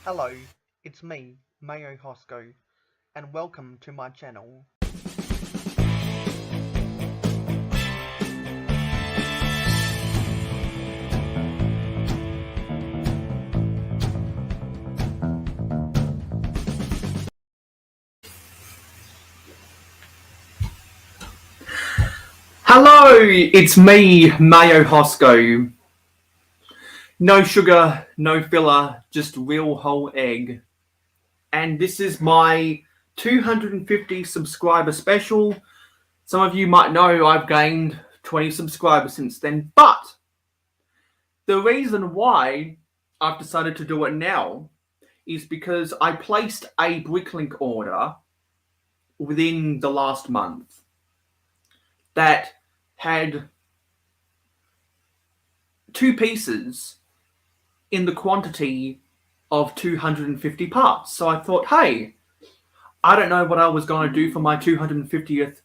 Hello, it's me, Mayo Hosko, and welcome to my channel. Hello, it's me, Mayo Hosko. No sugar, no filler, just real whole egg. And this is my 250 subscriber special. Some of you might know I've gained 20 subscribers since then, but the reason why I've decided to do it now is because I placed a Bricklink order within the last month that had two pieces in the quantity of 250 parts. So I thought, hey, I don't know what I was going to do for my 250th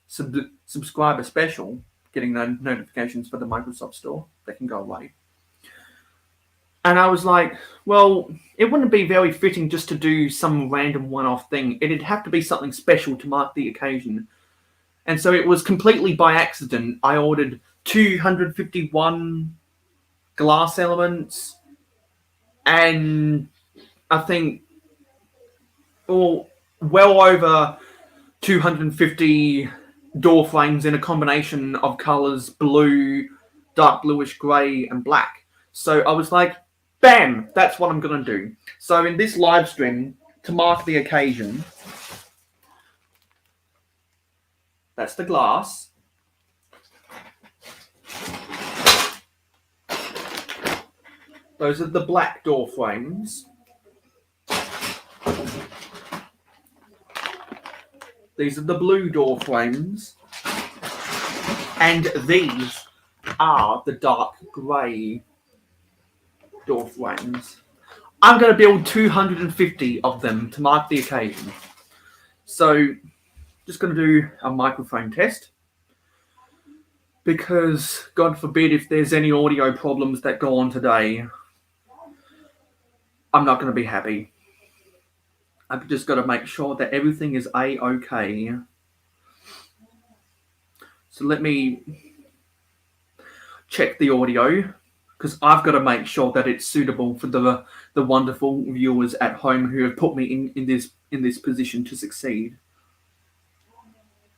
subscriber special, getting the notifications for the Microsoft Store. They can go away. And I was like, well, it wouldn't be very fitting just to do some random one-off thing. It'd have to be something special to mark the occasion. And so it was completely by accident. I ordered 251 glass elements, and I think well over 250 door frames in a combination of colors, blue, dark bluish grey, and black. So I was like, bam, that's what I'm going to do. So in this live stream, to mark the occasion, that's the glass. Those are the black door frames. These are the blue door frames. And these are the dark grey door frames. I'm going to build 250 of them to mark the occasion. So, just going to do a microphone test. Because, God forbid, if there's any audio problems that go on today, I'm not going to be happy. I've just got to make sure that everything is A-okay. So let me check the audio, because I've got to make sure that it's suitable for the wonderful viewers at home who have put me in this position to succeed.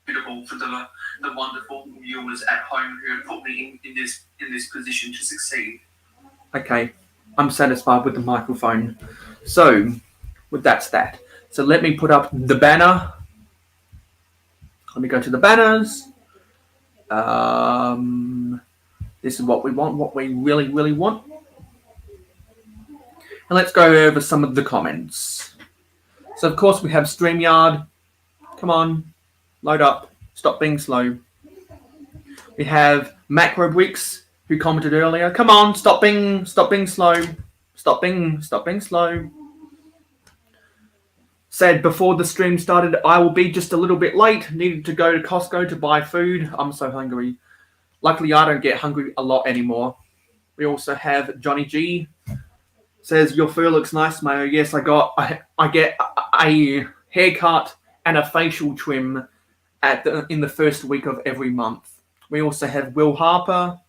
Suitable for the wonderful viewers at home who have put me in this position to succeed. Okay, I'm satisfied with the microphone. So, that's that. So let me put up the banner. Let me go to the banners. This is what we want, what we really, really want. And let's go over some of the comments. So, of course, we have StreamYard. Come on, load up. Stop being slow. We have Macro Bricks, who commented earlier. Come on, stop being slow. Stop being slow. Said before the stream started, I will be just a little bit late. Needed to go to Costco to buy food. I'm so hungry. Luckily, I don't get hungry a lot anymore. We also have Johnny G. Says, your fur looks nice, Mayo. Yes, I get a haircut and a facial trim in the first week of every month. We also have Will Harper.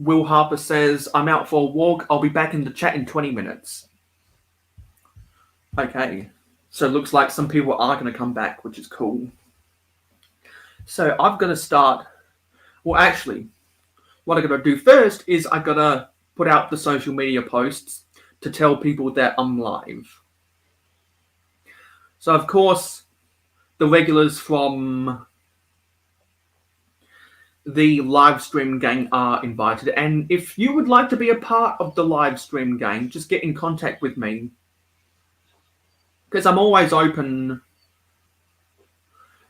Will Harper says, I'm out for a walk. I'll be back in the chat in 20 minutes. Okay, so it looks like some people are going to come back, which is cool. So I've got to start. Well, actually, what I've got to do first is I've got to put out the social media posts to tell people that I'm live. So, of course, the regulars from the live stream gang are invited. And if you would like to be a part of the live stream gang, just get in contact with me. Because I'm always open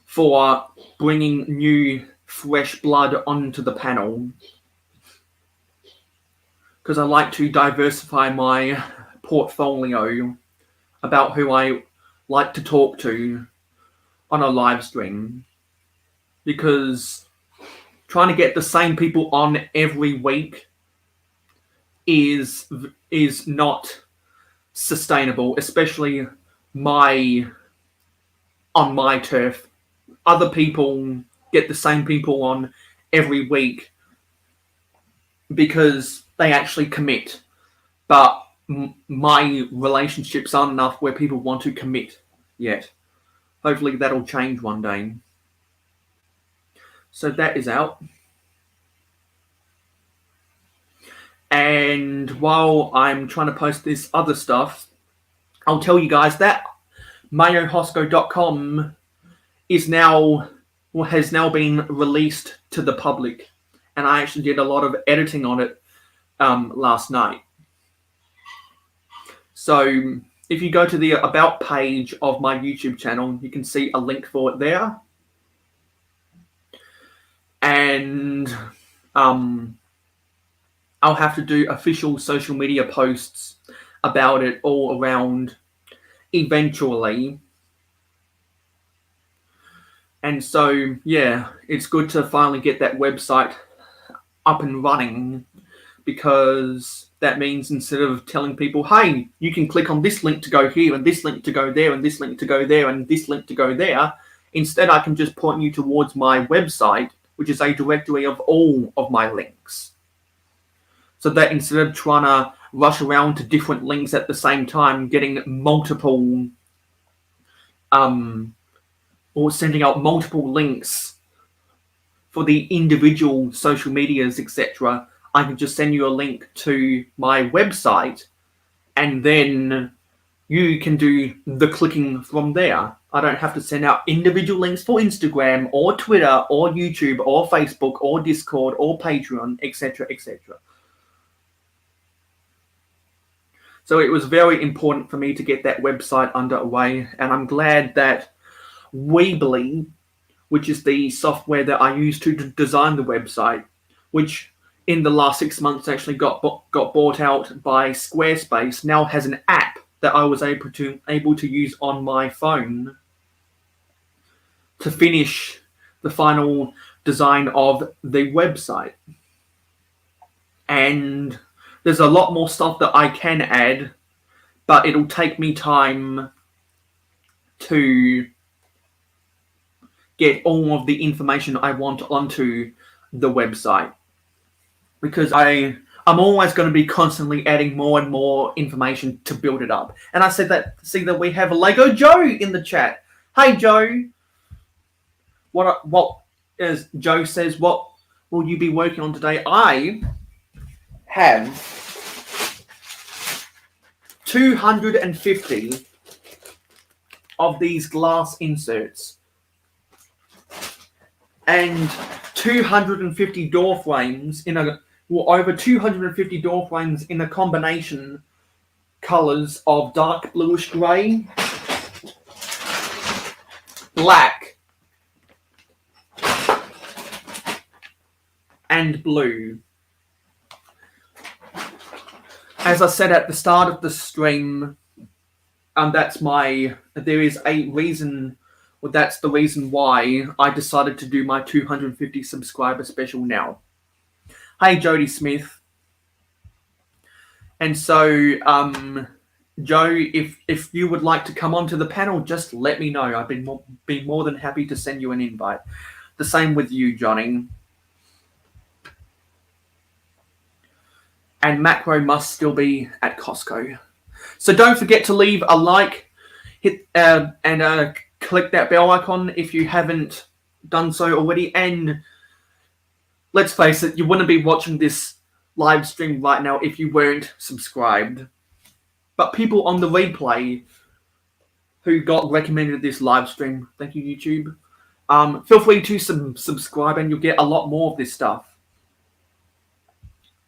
for bringing new, fresh blood onto the panel. Because I like to diversify my portfolio about who I like to talk to on a live stream. Because trying to get the same people on every week is not sustainable, especially on my turf. Other people get the same people on every week because they actually commit, but my relationships aren't enough where people want to commit yet. Hopefully that'll change one day. So that is out. And while I'm trying to post this other stuff, I'll tell you guys that mayohosko.com has now been released to the public, and I actually did a lot of editing on it last night. So if you go to the About page of my YouTube channel, you can see a link for it there. And I'll have to do official social media posts about it all around eventually. And so, yeah, it's good to finally get that website up and running, because that means instead of telling people, hey, you can click on this link to go here, and this link to go there, and this link to go there, and this link to go there, instead I can just point you towards my website, which is a directory of all of my links. So that instead of trying to rush around to different links at the same time, getting multiple, or sending out multiple links for the individual social medias, etc., I can just send you a link to my website, and then you can do the clicking from there. I don't have to send out individual links for Instagram or Twitter or YouTube or Facebook or Discord or Patreon, etc., etc. So it was very important for me to get that website underway, and I'm glad that Weebly, which is the software that I use to design the website, which in the last 6 months actually got bought out by Squarespace, now has an app that I was able to use on my phone to finish the final design of the website. And there's a lot more stuff that I can add, but it'll take me time to get all of the information I want onto the website, because I'm always going to be constantly adding more and more information to build it up. And I see that we have Lego Joe in the chat. Hey Joe, what as Joe says, what will you be working on today? I have 250 of these glass inserts and 250 door frames over 250 door frames in a combination colors of dark bluish grey, black, and blue. As I said at the start of the stream, that's the reason why I decided to do my 250 subscriber special now. Hey, Jody Smith. And so, Joe, if you would like to come onto the panel, just let me know. I'd be more than happy to send you an invite. The same with you, Johnny. And Macro must still be at Costco. So don't forget to leave a like, hit and click that bell icon if you haven't done so already. And let's face it, you wouldn't be watching this live stream right now if you weren't subscribed. But people on the replay who got recommended this live stream, thank you, YouTube. Feel free to subscribe and you'll get a lot more of this stuff.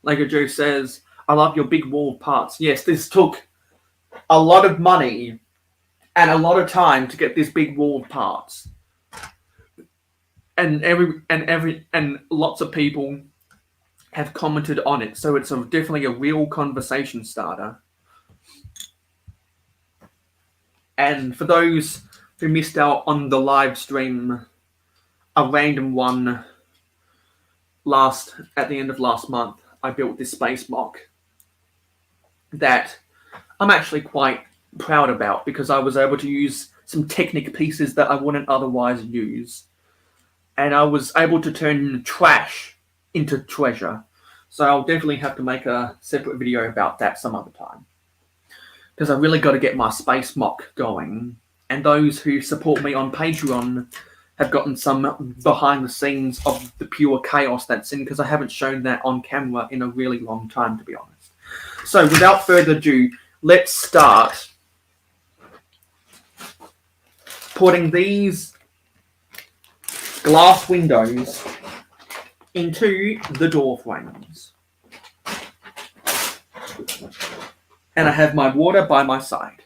Lego Joe says, I love your big wall of parts. Yes, this took a lot of money and a lot of time to get this big wall of parts. And lots of people have commented on it, so it's definitely a real conversation starter. And for those who missed out on the live stream, a random one at the end of last month, I built this space mock that I'm actually quite proud about, because I was able to use some Technic pieces that I wouldn't otherwise use. And I was able to turn trash into treasure. So I'll definitely have to make a separate video about that some other time, because I really got to get my space mock going. And those who support me on Patreon have gotten some behind the scenes of the pure chaos that's in, because I haven't shown that on camera in a really long time, to be honest. So without further ado, let's start putting these glass windows into the door frames. And I have my water by my side.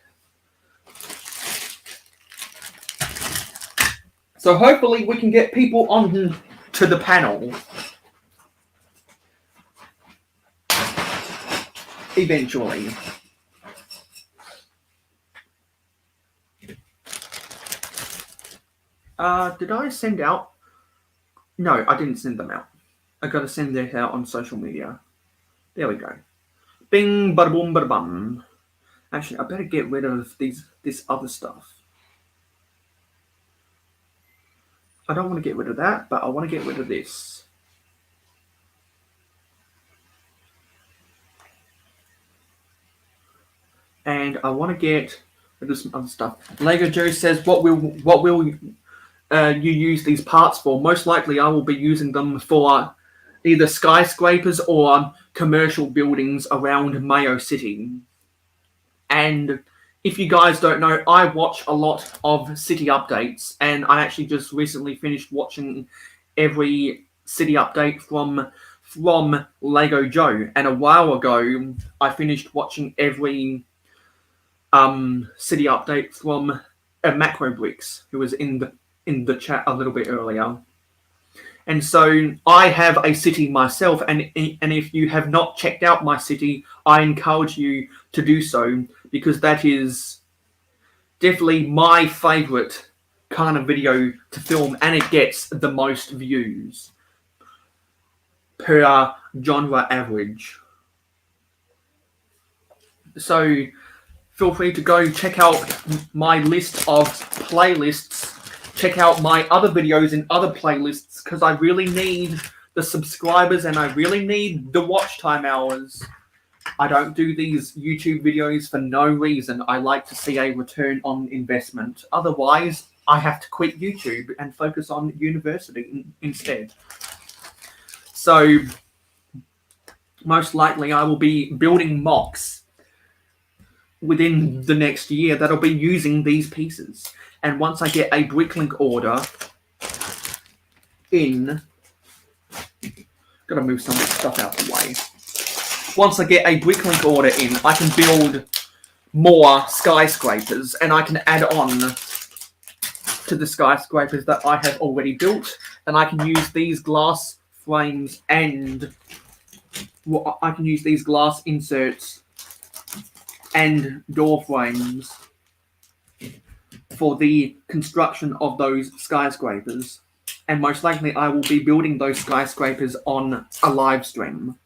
So hopefully we can get people on to the panel eventually. Did I send out? No, I didn't send them out. I gotta send that out on social media. There we go. Bing, bada boom, bada bum. Actually, I better get rid of this other stuff. I don't want to get rid of that, but I want to get rid of this. And I want to get rid of some other stuff. Lego Joe says, what will you use these parts for? Most likely I will be using them for either skyscrapers or commercial buildings around Mayo City. And if you guys don't know, I watch a lot of city updates, and I actually just recently finished watching every city update from Lego Joe. And a while ago, I finished watching every city update from Macro Bricks, who was in the chat a little bit earlier. And so I have a city myself, and if you have not checked out my city, I encourage you to do so, because that is definitely my favorite kind of video to film, and it gets the most views per genre average. So feel free to go check out my list of playlists. Check out my other videos in other playlists, because I really need the subscribers and I really need the watch time hours. I don't do these YouTube videos for no reason. I like to see a return on investment. Otherwise, I have to quit YouTube and focus on university instead. So, most likely I will be building mocks within the next year that'll be using these pieces. And once I get a bricklink order in, gotta move some stuff out the way. Once I get a bricklink order in, I can build more skyscrapers, and I can add on to the skyscrapers that I have already built, and I can use these glass frames and I can use these glass inserts and door frames for the construction of those skyscrapers. And most likely I will be building those skyscrapers on a live stream.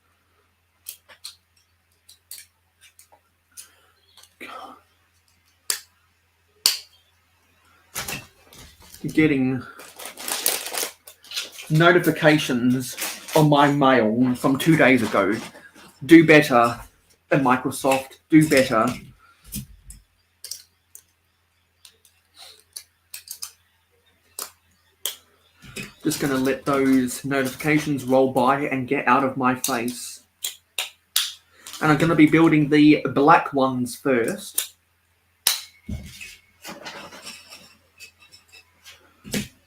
Getting notifications on my mail from 2 days ago. Do better, Microsoft. Do better. Just going to let those notifications roll by and get out of my face. And I'm going to be building the black ones first.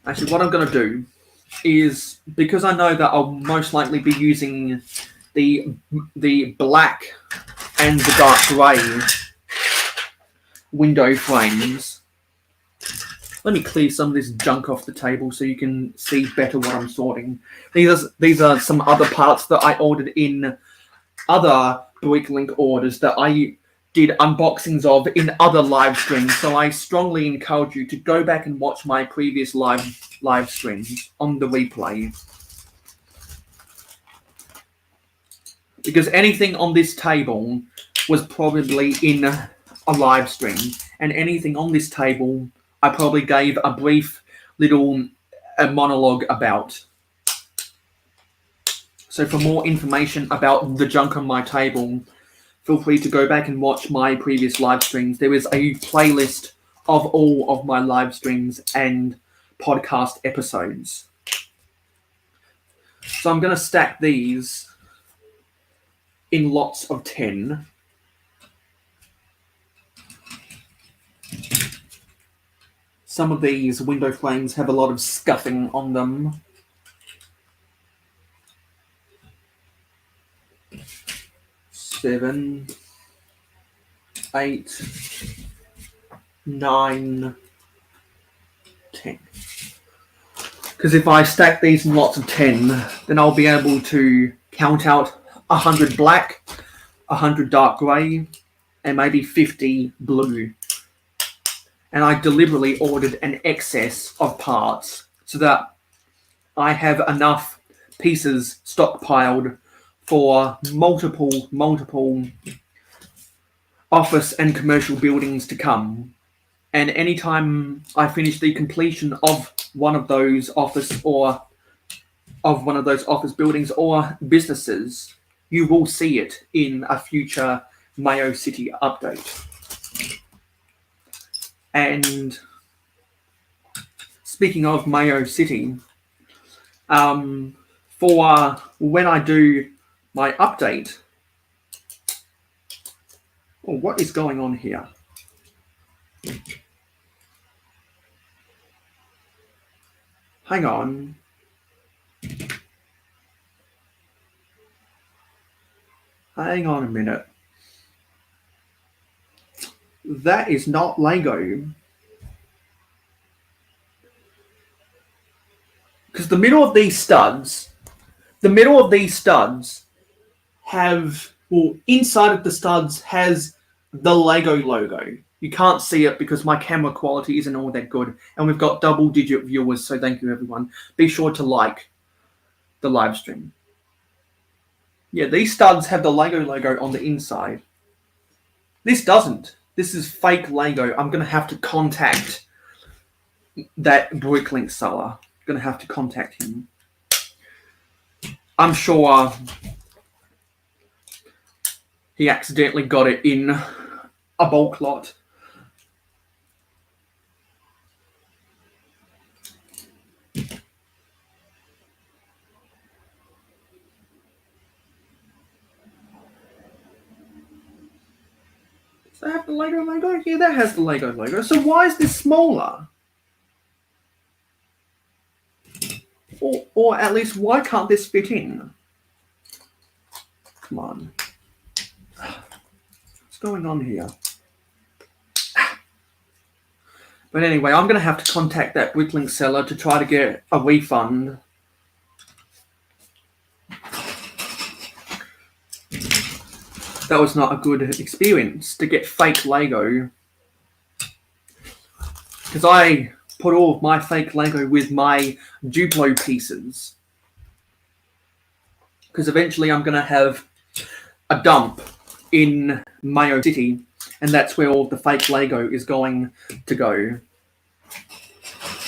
Actually, what I'm going to do is, because I know that I'll most likely be using the black and the dark grey window frames. Let me clear some of this junk off the table so you can see better what I'm sorting. These are some other parts that I ordered in other bricklink orders that I did unboxings of in other live streams. So I strongly encourage you to go back and watch my previous live streams on the replay. Because anything on this table was probably in a live stream, and anything on this table I probably gave a brief little monologue about. So for more information about the junk on my table, feel free to go back and watch my previous live streams. There is a playlist of all of my live streams and podcast episodes. So I'm going to stack these in lots of 10. Some of these window frames have a lot of scuffing on them. 7, 8, 9, 10. Because if I stack these in lots of 10, then I'll be able to count out 100 black, 100 dark grey, and maybe 50 blue. And I deliberately ordered an excess of parts so that I have enough pieces stockpiled for multiple office and commercial buildings to come. And anytime I finish the completion of one of those office buildings or businesses, you will see it in a future Mayo City update. And speaking of Mayo City, for when I do my update, what is going on here? Hang on. Hang on a minute. That is not Lego. Because the middle of these studs have, inside of the studs has the Lego logo. You can't see it because my camera quality isn't all that good. And we've got double-digit viewers, so thank you, everyone. Be sure to like the live stream. Yeah, these studs have the Lego logo on the inside. This doesn't. This is fake Lego. I'm going to have to contact that Bricklink seller. I'm going to have to contact him. I'm sure he accidentally got it in a bulk lot. Does that have the Lego logo? Yeah, that has the Lego logo. So why is this smaller? Or at least, why can't this fit in? Come on. What's going on here? But anyway, I'm going to have to contact that Bricklink seller to try to get a refund. That was not a good experience to get fake Lego. Because I put all of my fake Lego with my Duplo pieces. Because eventually I'm going to have a dump in Mayo City, and that's where all the fake Lego is going to go.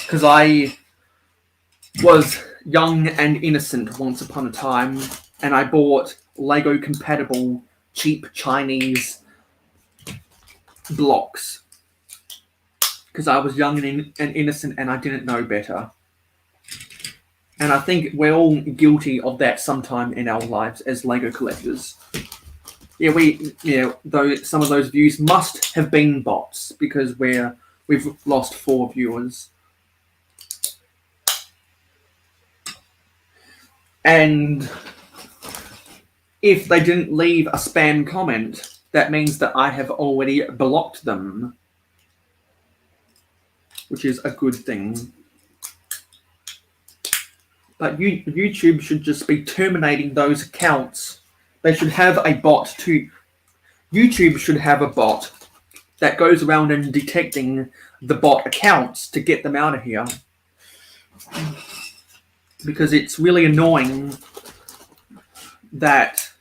Because I was young and innocent once upon a time, and I bought Lego compatible cheap Chinese blocks. Because I was young and innocent and I didn't know better. And I think we're all guilty of that sometime in our lives as Lego collectors. Though some of those views must have been bots because we've lost 4 viewers. And if they didn't leave a spam comment, that means that I have already blocked them, which is a good thing. But YouTube should just be terminating those accounts. They should have a bot YouTube should have a bot that goes around and detecting the bot accounts to get them out of here. Because it's really annoying that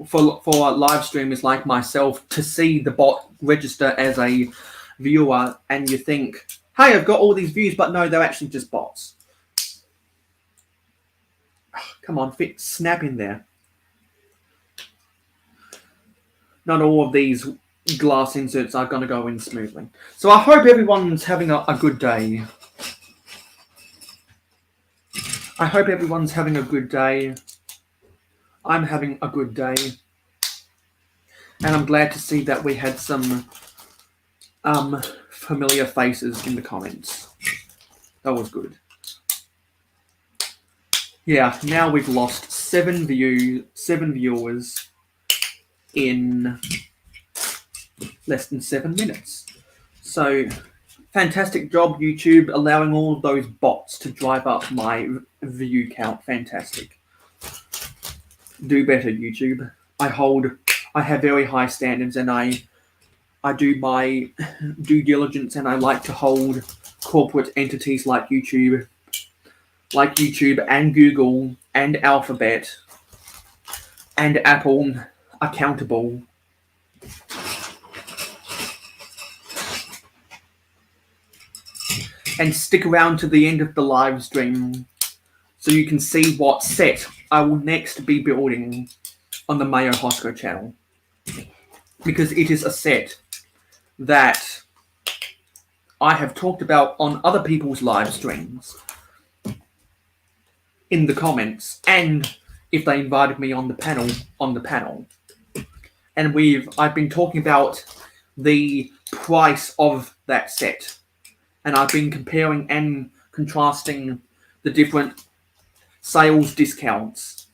for live streamers like myself to see the bot register as a viewer, and you think, hey, I've got all these views, but no, they're actually just bots. Come on, snap in there. Not all of these glass inserts are going to go in smoothly. So I hope everyone's having a good day. I hope everyone's having a good day. I'm having a good day. And I'm glad to see that we had some familiar faces in the comments. That was good. Yeah, now we've lost 7 viewers in less than 7 minutes. So, fantastic job, YouTube, allowing all of those bots to drive up my view count. Fantastic. Do better, YouTube. I have very high standards, and I do my due diligence, and I like to hold corporate entities like YouTube and Google and Alphabet and Apple accountable. And stick around to the end of the live stream so you can see what set I will next be building on the Mayo Hosko channel. Because it is a set that I have talked about on other people's live streams in the comments, and if they invited me on the panel. And I've been talking about the price of that set. And I've been comparing and contrasting the different sales discounts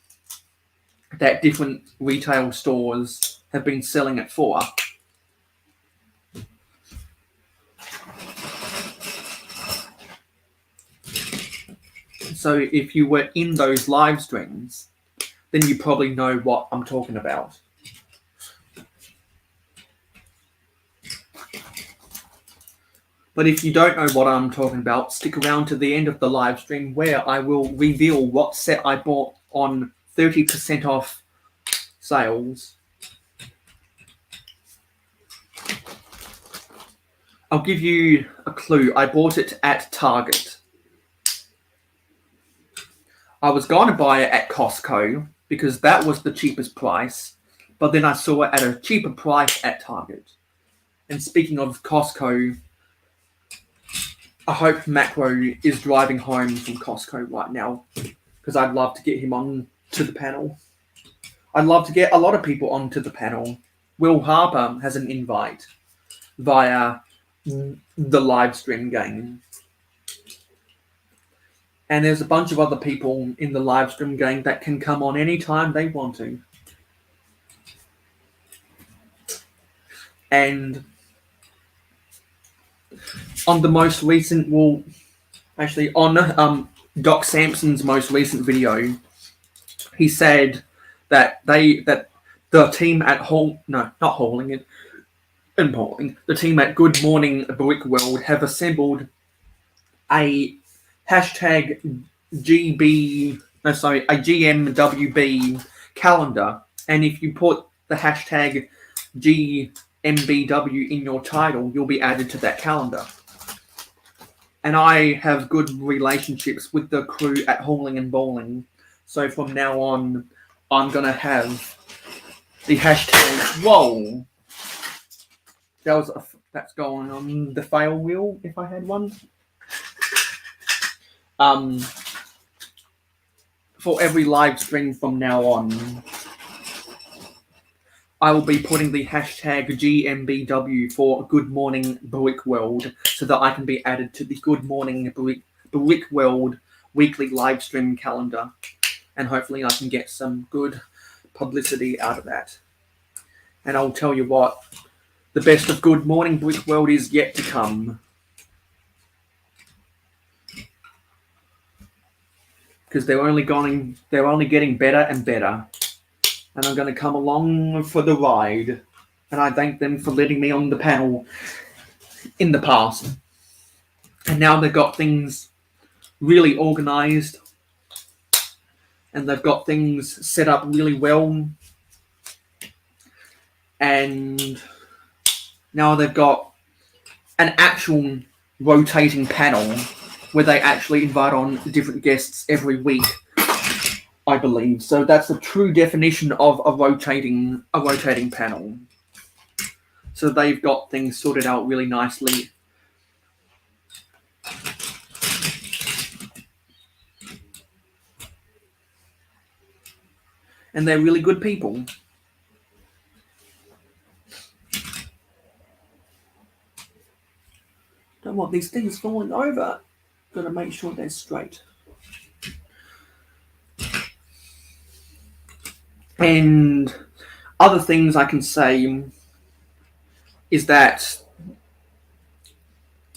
that different retail stores have been selling it for. So if you were in those live streams, then you probably know what I'm talking about. But if you don't know what I'm talking about, stick around to the end of the live stream where I will reveal what set I bought on 30% off sales. I'll give you a clue. I bought it at Target. I was going to buy it at Costco because that was the cheapest price, but then I saw it at a cheaper price at Target. And speaking of Costco, I hope Macro is driving home from Costco right now, because I'd love to get him on to the panel. I'd love to get a lot of people onto the panel. Will Harper has an invite via the live stream game. And there's a bunch of other people in the live stream game that can come on anytime they want to. And on the most recent, on Doc Sampson's most recent video, he said that the team at the team at Good Morning Brick World have assembled a hashtag GMWB calendar, and if you put the hashtag GMBW in your title, you'll be added to that calendar. And I have good relationships with the crew at Hauling and Bowling, so from now on, I'm gonna have the hashtag. Whoa, that's going on the fail wheel if I had one. For every live stream from now on, I will be putting the hashtag GMBW for Good Morning Brick World so that I can be added to the Good Morning Brick World weekly live stream calendar. And hopefully I can get some good publicity out of that. And I'll tell you what, the best of Good Morning Brick World is yet to come. Because they're only getting better and better. And I'm going to come along for the ride. And I thank them for letting me on the panel in the past. And now they've got things really organized. And they've got things set up really well. and now they've got an actual rotating panel where they actually invite on different guests every week, I believe. So that's the true definition of a rotating panel. So they've got things sorted out really nicely. And they're really good people. Don't want these things falling over. Gotta make sure they're straight. And other things I can say is that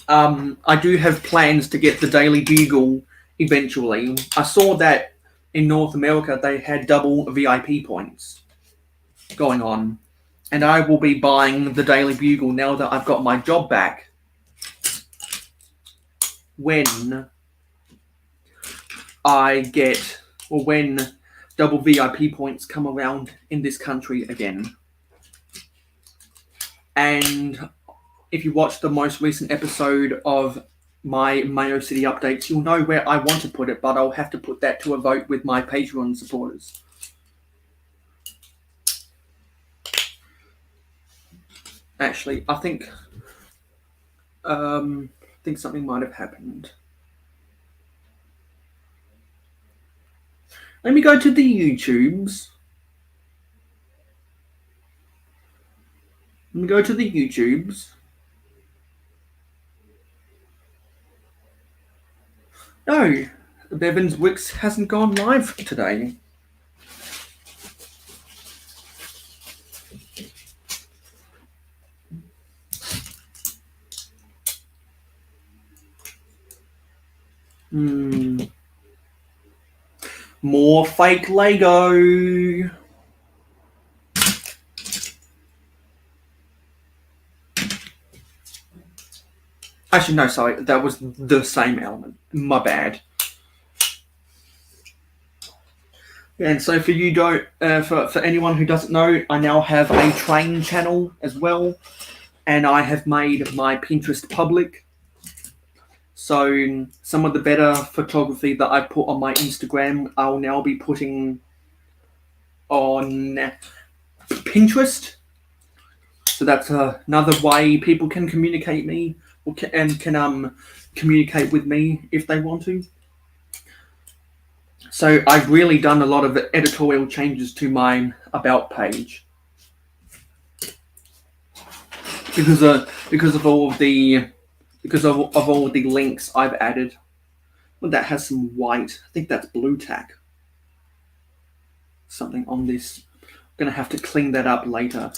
I do have plans to get the Daily Bugle eventually. I saw that in North America they had double VIP points going on, and I will be buying the Daily Bugle now that I've got my job back when double VIP points come around in this country again. And if you watch the most recent episode of my Mayo City updates, you'll know where I want to put it, but I'll have to put that to a vote with my Patreon supporters. Actually, I think something might have happened. Let me go to the YouTubes. No, Bevan's Wix hasn't gone live today. More fake Lego. Actually, no, sorry, that was the same element. My bad. And so for anyone who doesn't know, I now have a train channel as well, and I have made my Pinterest public. So some of the better photography that I put on my Instagram, I'll now be putting on Pinterest. So that's another way people can communicate me and can communicate with me if they want to. So I've really done a lot of editorial changes to my About page because of all the links I've added. Well, that has some white. I think that's blue tack. Something on this. I'm gonna have to clean that up later.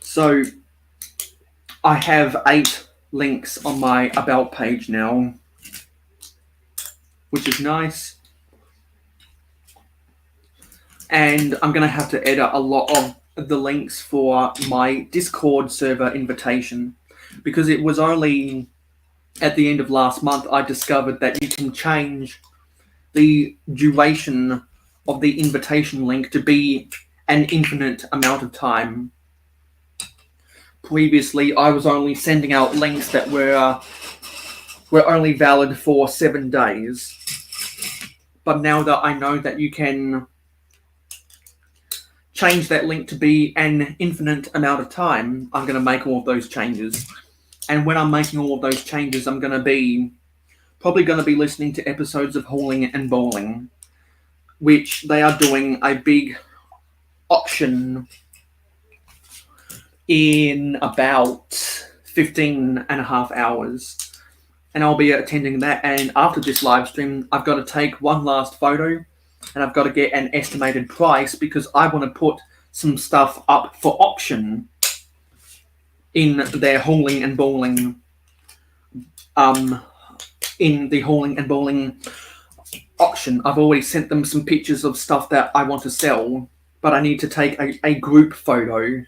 So I have 8 links on my About page now, which is nice. And I'm going to have to edit a lot of the links for my Discord server invitation, because it was only at the end of last month I discovered that you can change the duration of the invitation link to be an infinite amount of time. Previously, I was only sending out links that were only valid for 7 days. But now that I know that you can change that link to be an infinite amount of time, I'm going to make all of those changes. And when I'm making all of those changes, I'm probably going to be listening to episodes of Hauling and Bowling, which they are doing a big auction in about 15 and a half hours. And I'll be attending that. And after this live stream, I've got to take one last photo, and I've got to get an estimated price, because I want to put some stuff up for auction in their Hauling and Bowling, in the Hauling and Bowling auction. I've already sent them some pictures of stuff that I want to sell, but I need to take a group photo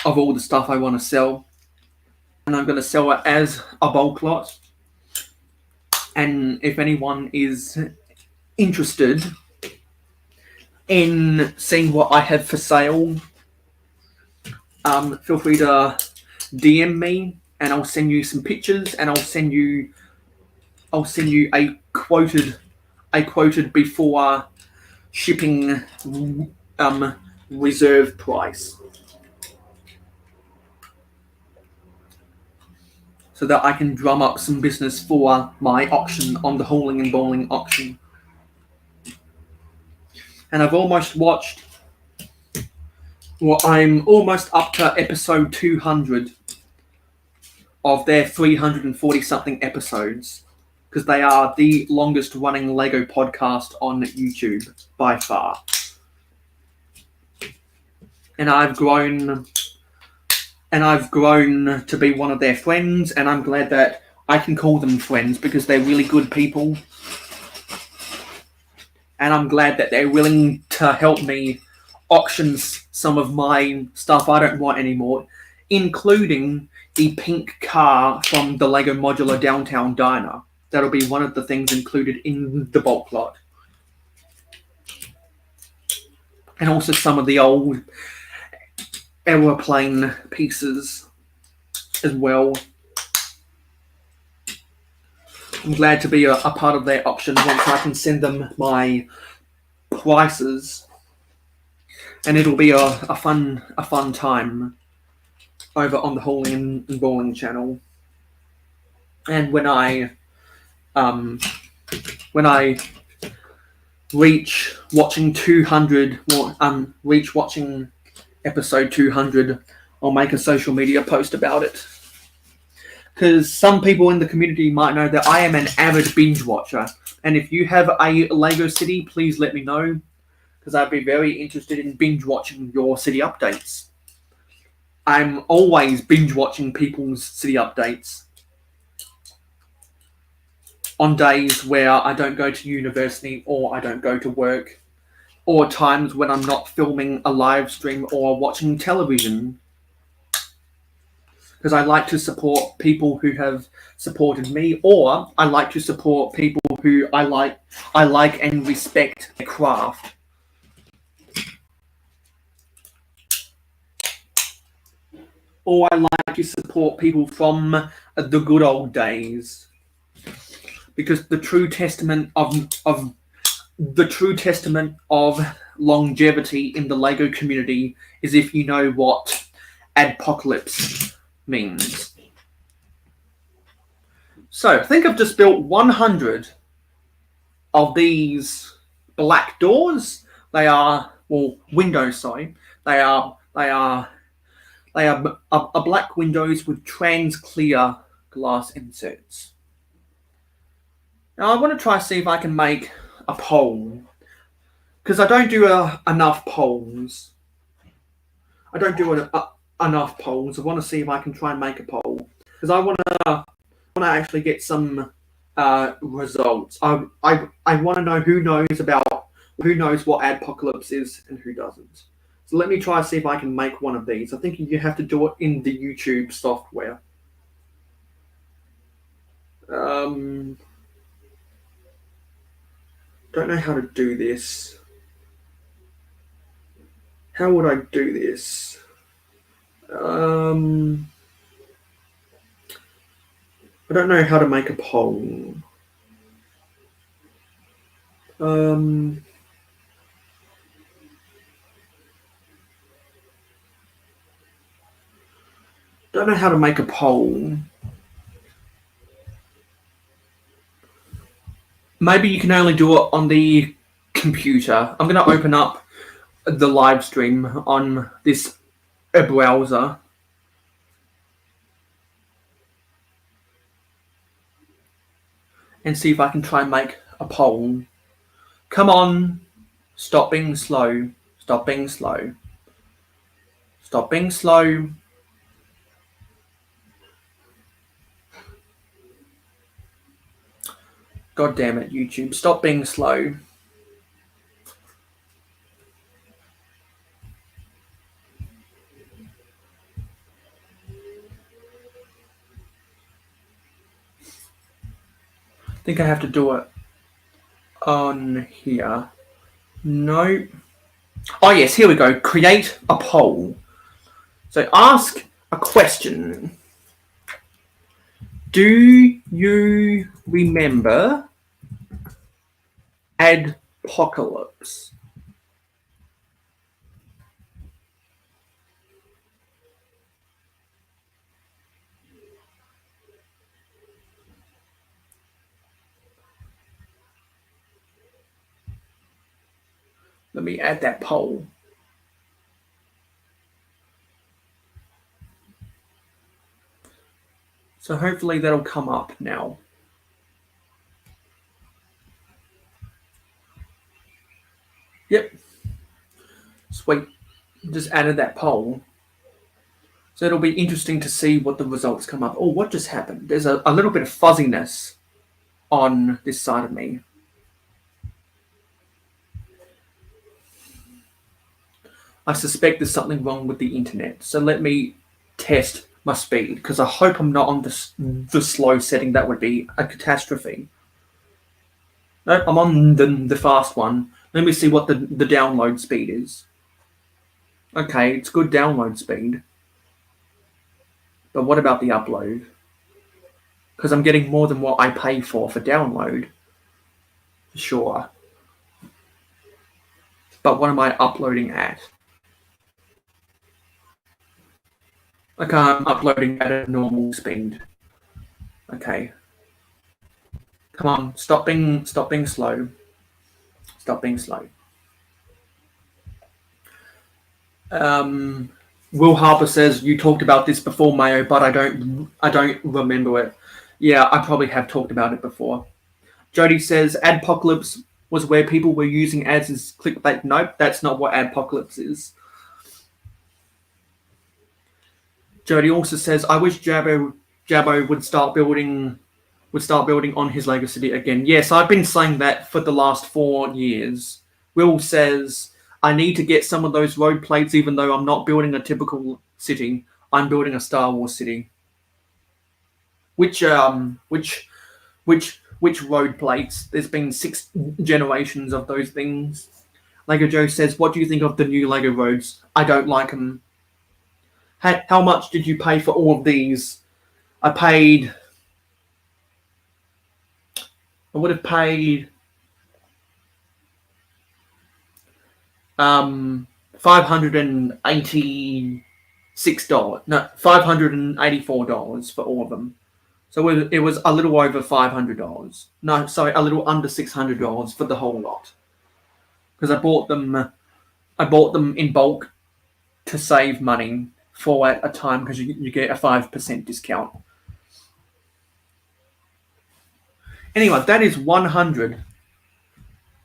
of all the stuff I want to sell, and I'm going to sell it as a bulk lot. And if anyone is interested in seeing what I have for sale, feel free to DM me, and I'll send you some pictures, and I'll send you a quoted before shipping reserve price, so that I can drum up some business for my auction on the hauling and bowling auction. And I've almost watched. Well, I'm almost up to episode 200 of their 340 something episodes, because they are the longest running Lego podcast on YouTube by far. And I've grown to be one of their friends, and I'm glad that I can call them friends because they're really good people. And I'm glad that they're willing to help me auction some of my stuff I don't want anymore, including the pink car from the Lego Modular Downtown Diner. That'll be one of the things included in the bulk lot. And also some of the old aeroplane pieces as well. I'm glad to be a part of their auction once I can send them my prices, and it'll be a fun time over on the Hauling and Bowling channel. And when I reach watching 200, reach watching episode 200, I'll make a social media post about it. Because some people in the community might know that I am an avid binge watcher. And if you have a Lego city, please let me know, because I'd be very interested in binge watching your city updates. I'm always binge watching people's city updates on days where I don't go to university or I don't go to work, or times when I'm not filming a live stream or watching television. Because I like to support people who have supported me, or I like to support people who I like and respect their craft. Or I like to support people from the good old days. Because the true testament of longevity in the Lego community is if you know what adpocalypse means. So I think I've just built 100 of these black doors. They are windows. Sorry, they are black windows with trans clear glass inserts. Now I want to try to see if I can make a pole, because I don't do enough poles. I don't do enough poles. I want to see if I can try and make a pole, because I want to actually get some results. I want to know who knows what adpocalypse is and who doesn't. So let me try to see if I can make one of these. I think you have to do it in the YouTube software. Don't know how to do this. How would I do this? I don't know how to make a poll. Don't know how to make a poll. Maybe you can only do it on the computer. I'm going to open up the live stream on this browser. And see if I can try and make a poll. Come on. Stop being slow. Stop being slow. Stop being slow. God damn it, YouTube. Stop being slow. I think I have to do it on here. No. Oh yes, here we go. Create a poll. So ask a question. Do you remember Adpocalypse? Let me add that poll. So hopefully that'll come up now. Yep. Sweet. Just added that poll. So it'll be interesting to see what the results come up. Oh, what just happened? There's a little bit of fuzziness on this side of me. I suspect there's something wrong with the internet. So let me test my speed, because I hope I'm not on the slow setting. That would be a catastrophe. Nope, I'm on the fast one. Let me see what the download speed is. Okay, it's good download speed. But what about the upload? Because I'm getting more than what I pay for download. Sure. But what am I uploading at? Okay, I'm uploading at a normal speed. Okay. Come on, stop being slow. Stop being slow. Will Harper says you talked about this before, Mayo, but I don't remember it. Yeah, I probably have talked about it before. Jody says Adpocalypse was where people were using ads as clickbait. Nope, that's not what Adpocalypse is. Jody also says I wish Jabbo would start building on his Lego City again. Yes, I've been saying that for the last 4 years. Will says I need to get some of those road plates, even though I'm not building a typical city. I'm building a Star Wars city. Which road plates? There's been 6 generations of those things. Lego Joe says, what do you think of the new Lego roads? I don't like them. How much did you pay for all of these? I would have paid $586. No, $584 for all of them. So it was a little over $500. No, sorry, a little under $600 for the whole lot. Because I bought them in bulk to save money for at a time, because you get a 5% discount. Anyway, that is 100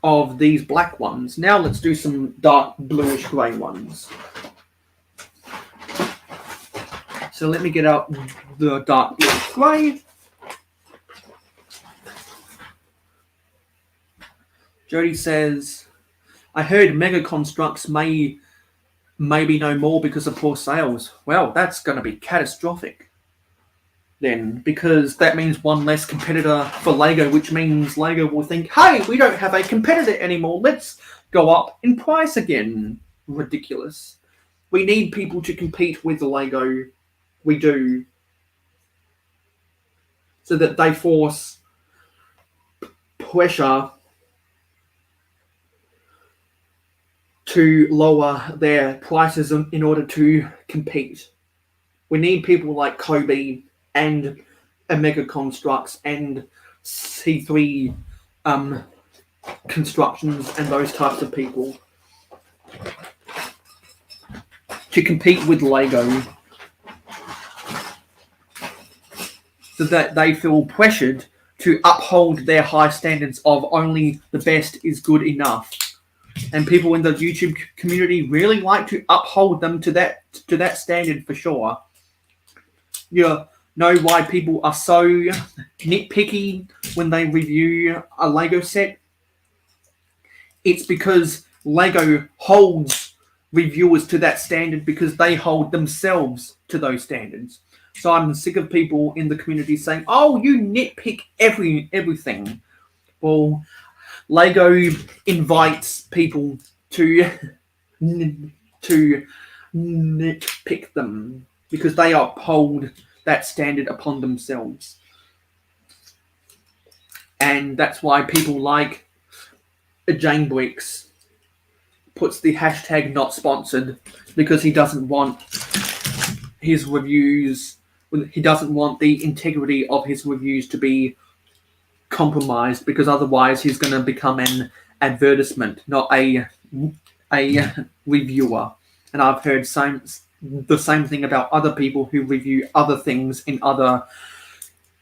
of these black ones. Now let's do some dark bluish grey ones. So let me get out the dark bluish grey. Jody says, I heard Mega Constructs maybe no more because of poor sales. Well, that's going to be catastrophic then, because that means one less competitor for Lego, which means Lego will think, hey, we don't have a competitor anymore. Let's go up in price again. Ridiculous. We need people to compete with Lego. We do. So that they force pressure to lower their prices in order to compete. We need people like Kobe and Omega Constructs and C3 Constructions and those types of people to compete with Lego, so that they feel pressured to uphold their high standards of only the best is good enough. And people in the YouTube community really like to uphold them to that standard for sure. You know why people are so nitpicky when they review a Lego set? It's because Lego holds reviewers to that standard because they hold themselves to those standards. So I'm sick of people in the community saying, oh, you nitpick everything. Well, Lego invites people to to nitpick them because they uphold that standard upon themselves. And that's why people like Jane Bricks puts the hashtag not sponsored, because he doesn't want his reviews, he doesn't want the integrity of his reviews to be compromised, because otherwise he's going to become an advertisement, not a reviewer. And I've heard the same thing about other people who review other things in other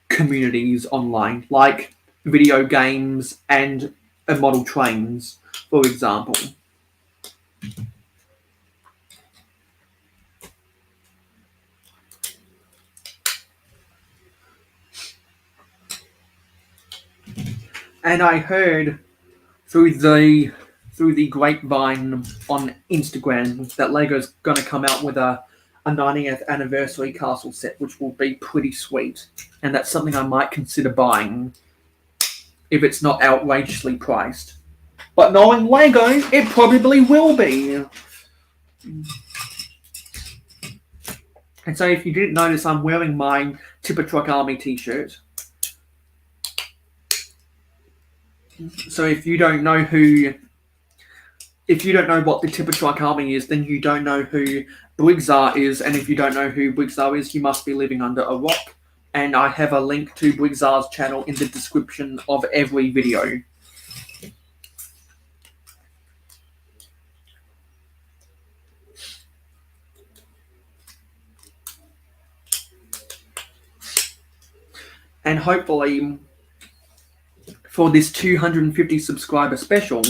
communities online, like video games and model trains, for example. And I heard through the grapevine on Instagram that Lego's going to come out with a 90th anniversary castle set, which will be pretty sweet. And that's something I might consider buying if it's not outrageously priced. But knowing Lego, it probably will be. And so if you didn't notice, I'm wearing my Tipper Truck Army t-shirt. So if you don't know what the Tipper Truck Army is, then you don't know who Briggsar is. And if you don't know who Briggsar is, you must be living under a rock. And I have a link to Briggsar's channel in the description of every video. And hopefully, for this 250 subscriber special,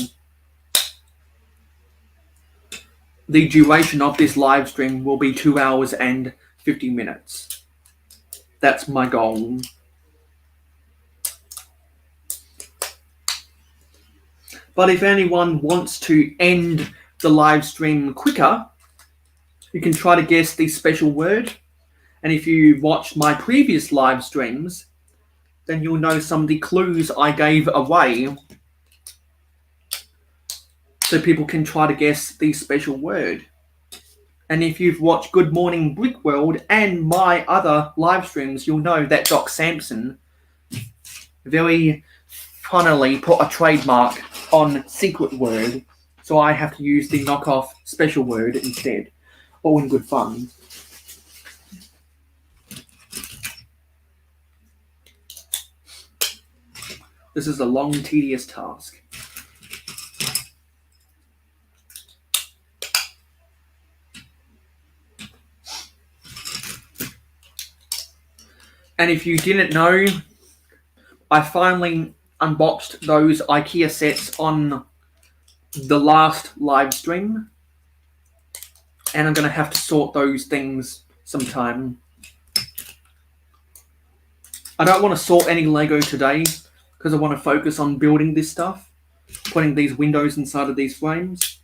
the duration of this live stream will be 2 hours and 50 minutes. That's my goal. But if anyone wants to end the live stream quicker, you can try to guess the special word. And if you watched my previous live streams, then you'll know some of the clues I gave away, so people can try to guess the special word. And if you've watched Good Morning Brick World and my other live streams, you'll know that Doc Sampson very funnily put a trademark on secret word, so I have to use the knockoff special word instead. All in good fun. This is a long, tedious task. And if you didn't know, I finally unboxed those IKEA sets on the last live stream. And I'm going to have to sort those things sometime. I don't want to sort any Lego today, because I want to focus on building this stuff, putting these windows inside of these frames.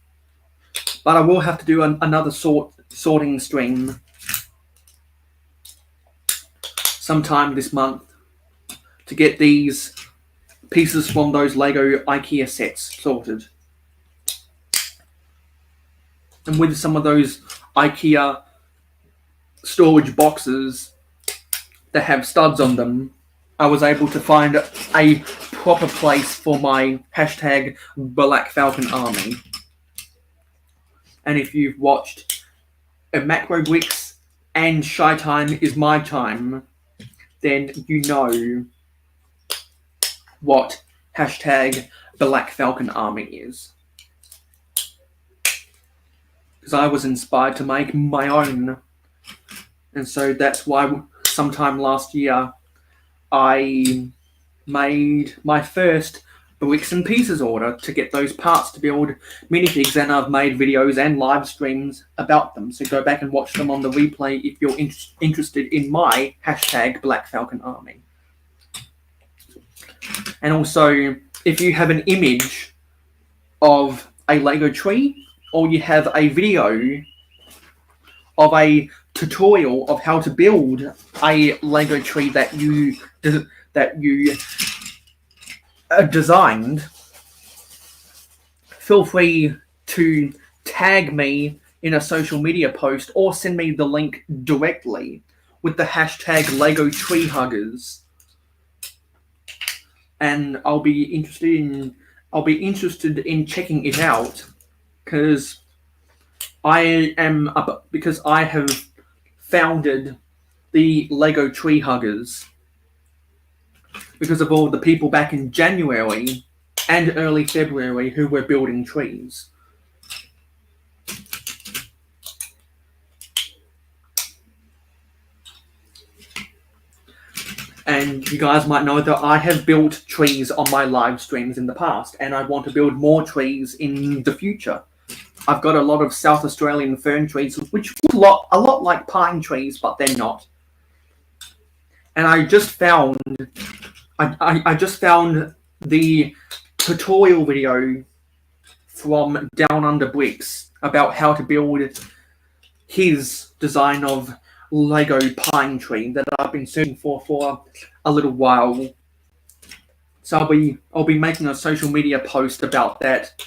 But I will have to do another sorting stream sometime this month to get these pieces from those Lego IKEA sets sorted. And with some of those IKEA storage boxes that have studs on them, I was able to find a proper place for my hashtag Black Falcon Army. And if you've watched Macro Bricks and Shy Time is My Time, then you know what hashtag Black Falcon Army is. Because I was inspired to make my own. And so that's why sometime last year I made my first bricks and pieces order to get those parts to build minifigs, and I've made videos and live streams about them. So go back and watch them on the replay if you're interested in my hashtag Black Falcon Army. And also, if you have an image of a Lego tree, or you have a video of a tutorial of how to build a Lego tree that you designed, feel free to tag me in a social media post or send me the link directly with the hashtag Lego Tree Huggers, and I'll be interested in checking it out because I have founded the Lego Tree Huggers because of all the people back in January and early February who were building trees. And you guys might know that I have built trees on my live streams in the past, and I want to build more trees in the future. I've got a lot of South Australian fern trees, which look a lot like pine trees, but they're not. And I just found the tutorial video from Down Under Bricks about how to build his design of Lego pine tree that I've been searching for a little while. So I'll be making a social media post about that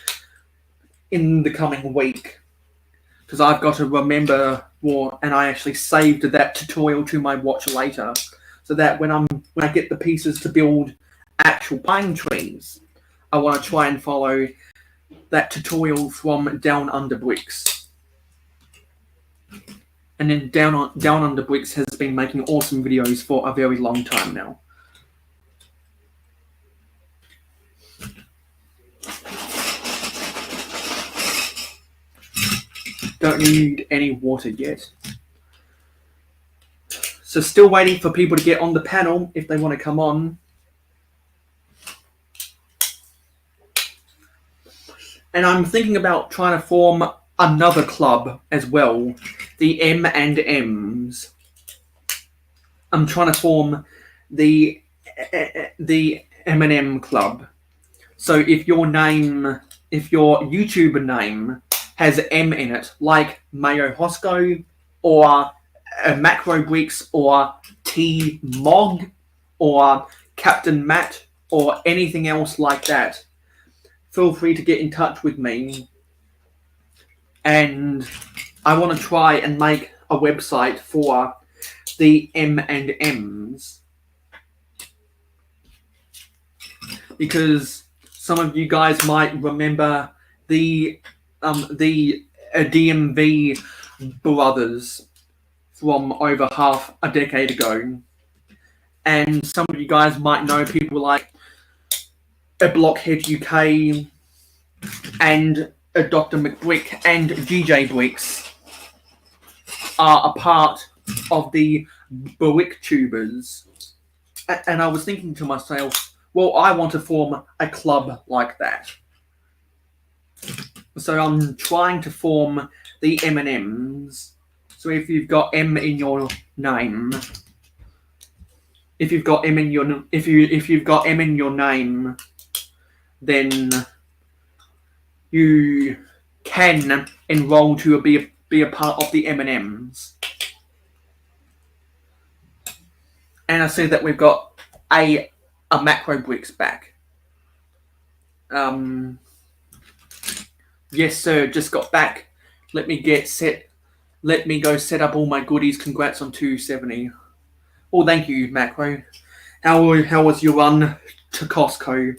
in the coming week, because I've got to remember and I actually saved that tutorial to my watch later, so that when I get the pieces to build actual pine trees, I want to try and follow that tutorial from Down Under Bricks. And then Down Under Bricks has been making awesome videos for a very long time now. Don't need any water yet. So still waiting for people to get on the panel if they want to come on. And I'm thinking about trying to form another club as well, the M&Ms. I'm trying to form the M&M club. So if your YouTuber name has M in it, like Mayo Hosko or Macro Bricks or T Mog or Captain Matt or anything else like that, feel free to get in touch with me. And I want to try and make a website for the M&Ms, because some of you guys might remember the DMV brothers from over half a decade ago, and some of you guys might know people like a Blockhead UK and a Dr. McBrick and GJ Bricks are a part of the Brick Tubers. And I was thinking to myself, well, I want to form a club like that. So I'm trying to form the M&Ms. So if you've got M in your name, then you can enroll to be a part of the M&Ms. And I see that we've got a Macro Bricks back. Yes, sir, just got back. Let me go set up all my goodies. Congrats on 270. Oh, thank you, Macro. How was your run to Costco?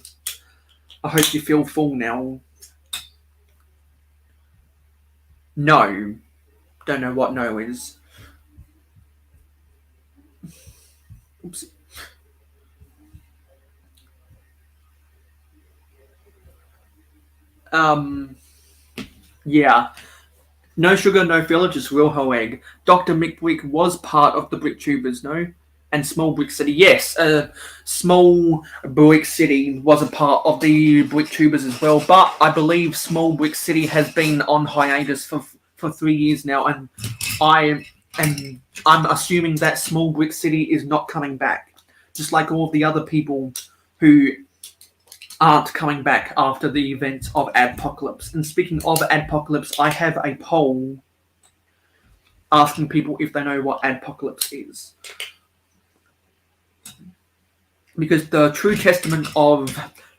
I hope you feel full now. No. Don't know what no is. Oops. Yeah. No sugar, no filler, just real whole egg. Dr. McBrick was part of the Brick Tubers, no? And Small Brick City, yes. Small Brick City was a part of the Brick Tubers as well, but I believe Small Brick City has been on hiatus for 3 years now, and I'm assuming that Small Brick City is not coming back, just like all of the other people who aren't coming back after the event of Adpocalypse. And speaking of Adpocalypse, I have a poll asking people if they know what Adpocalypse is. Because the true testament of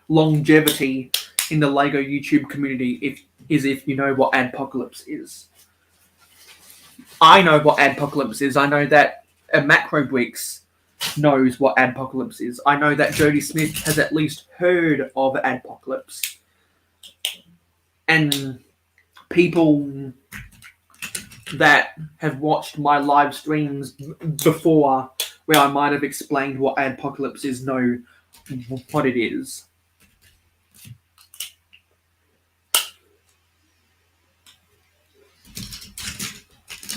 longevity in the Lego YouTube community if you know what adpocalypse is. I know what adpocalypse is. I know that Macro Bricks knows what adpocalypse is. I know that Jody Smith has at least heard of adpocalypse. And people that have watched my live streams before, where I might have explained what adpocalypse is, know what it is.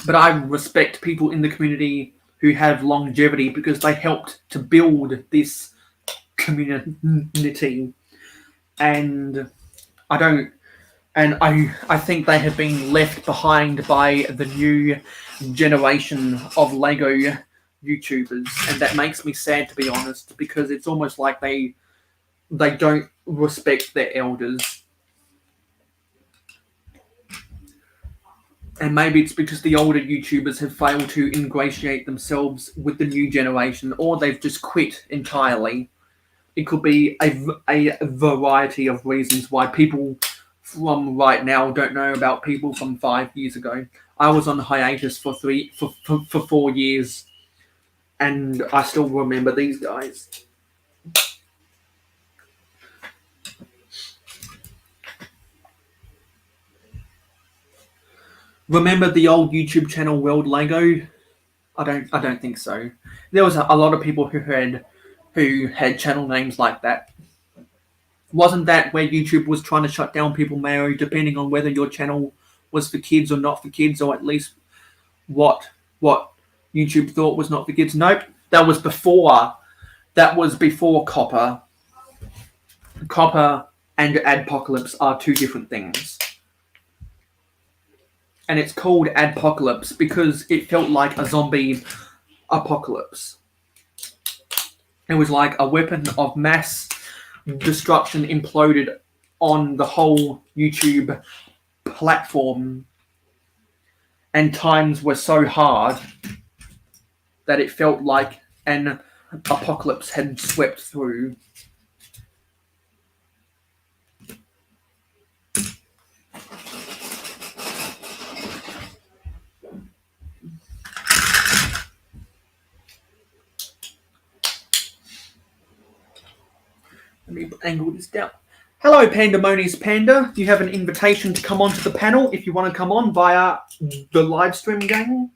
But I respect people in the community who have longevity because they helped to build this community. And I think they have been left behind by the new generation of Lego YouTubers, and that makes me sad, to be honest, because it's almost like they don't respect their elders. And maybe it's because the older YouTubers have failed to ingratiate themselves with the new generation, or they've just quit entirely. It could be a variety of reasons why people from right now don't know about people from 5 years ago. I was on hiatus for 4 years, and I still remember these guys. Remember the old YouTube channel World Lego? I don't think so. There was a lot of people who had channel names like that. Wasn't that where YouTube was trying to shut down people, Mayo, depending on whether your channel was for kids or not for kids, or at least what YouTube thought was not for kids? Nope. That was before Copper. Copper and adpocalypse are two different things. And it's called adpocalypse because it felt like a zombie apocalypse. It was like a weapon of mass destruction imploded on the whole YouTube platform, and times were so hard that it felt like an apocalypse had swept through. Let me angle this down. Hello, Pandemonious Panda. You have an invitation to come onto the panel if you want to come on via the live stream, gang.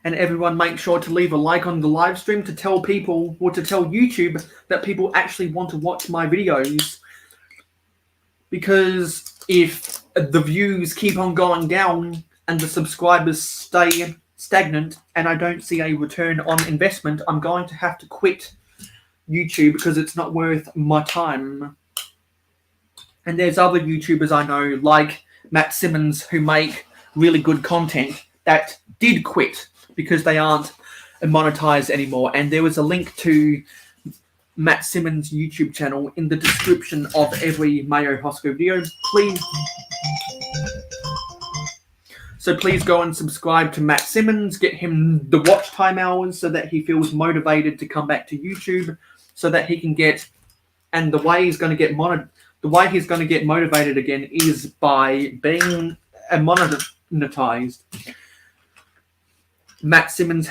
And everyone make sure to leave a like on the live stream to tell people, or to tell YouTube that people actually want to watch my videos. Because if the views keep on going down and the subscribers stay stagnant and I don't see a return on investment, I'm going to have to quit YouTube because it's not worth my time. And there's other YouTubers I know, like Matt Simmons, who make really good content that did quit because they aren't monetized anymore. And there was a link to Matt Simmons' YouTube channel in the description of every Mayo Hosko video. So please go and subscribe to Matt Simmons, get him the watch time hours so that he feels motivated to come back to YouTube, so that he can get, and the way he's going to get motivated again is by being monetized. Matt Simmons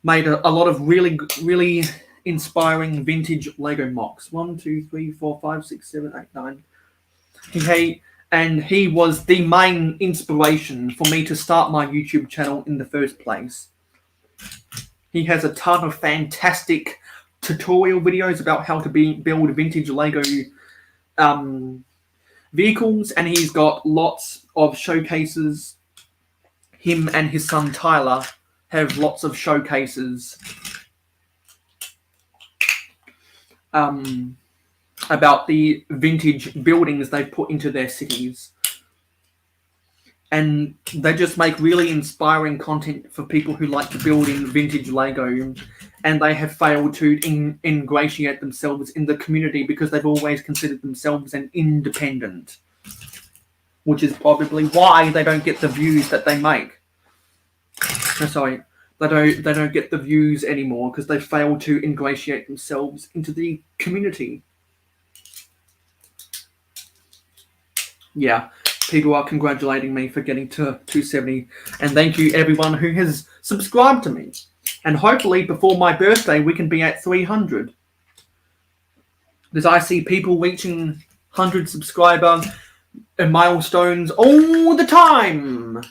made a lot of really inspiring vintage Lego mocks. 1, 2, 3, 4, 5, 6, 7, 8, 9. And he was the main inspiration for me to start my YouTube channel in the first place. He has a ton of fantastic tutorial videos about how to build vintage Lego vehicles, and he's got lots of showcases. Him and his son Tyler have lots of showcases about the vintage buildings they've put into their cities. And they just make really inspiring content for people who like to build in vintage Lego. And they have failed to ingratiate themselves in the community because they've always considered themselves an independent. Which is probably why they don't get the views that they make. No, sorry. They don't get the views anymore because they fail to ingratiate themselves into the community. Yeah, people are congratulating me for getting to 270, and thank you everyone who has subscribed to me. And hopefully before my birthday we can be at 300. Because I see people reaching 100 subscriber milestones all the time.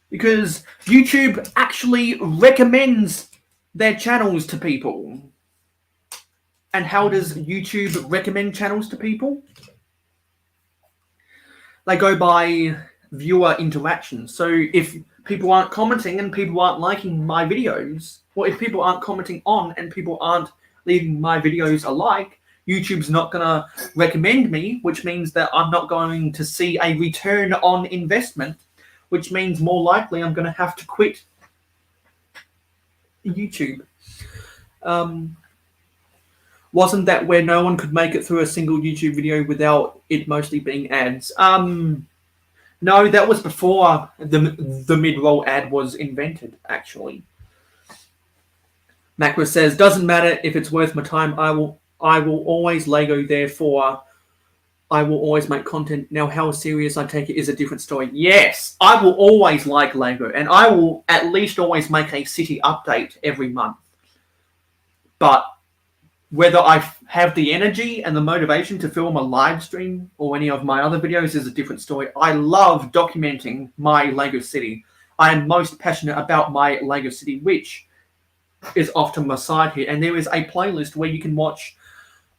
Because YouTube actually recommends their channels to people. And how does YouTube recommend channels to people? They go by viewer interaction. So if people aren't commenting and people aren't liking my videos, or if people aren't commenting on and people aren't leaving my videos a like, YouTube's not going to recommend me, which means that I'm not going to see a return on investment, which means more likely I'm going to have to quit YouTube. Wasn't that where no one could make it through a single YouTube video without it mostly being ads? No, that was before the mid-roll ad was invented, actually. Macro says, doesn't matter if it's worth my time, I will always Lego, therefore I will always make content. Now how serious I take it is a different story. Yes, I will always like Lego, and I will at least always make a city update every month. But whether I have the energy and the motivation to film a live stream or any of my other videos is a different story. I love documenting my Lego city. I am most passionate about my Lego city, which is off to my side here. And there is a playlist where you can watch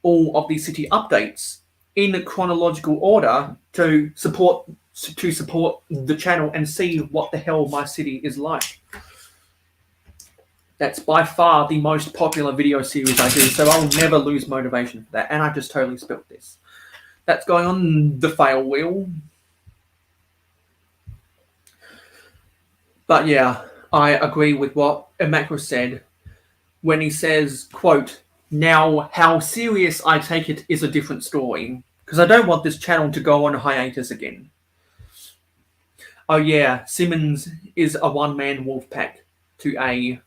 all of these city updates in chronological order to support the channel and see what the hell my city is like. That's by far the most popular video series I do, so I'll never lose motivation for that. And I just totally spilt this. That's going on the fail wheel. But yeah, I agree with what Macro said when he says, quote, now how serious I take it is a different story, because I don't want this channel to go on hiatus again. Oh yeah, Simmons is a one-man wolf pack to a...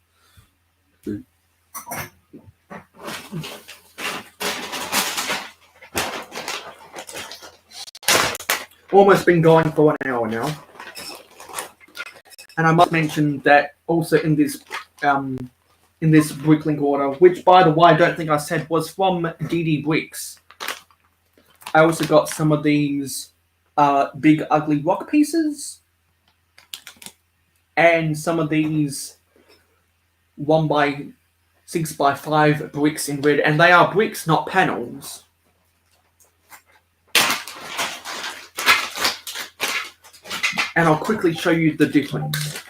Almost been going for an hour now. And I must mention that also in this brick link order, which by the way I don't think I said was from DD Bricks, I also got some of these big ugly rock pieces and some of these 1x6x5 bricks in red, and they are bricks, not panels. And I'll quickly show you the difference.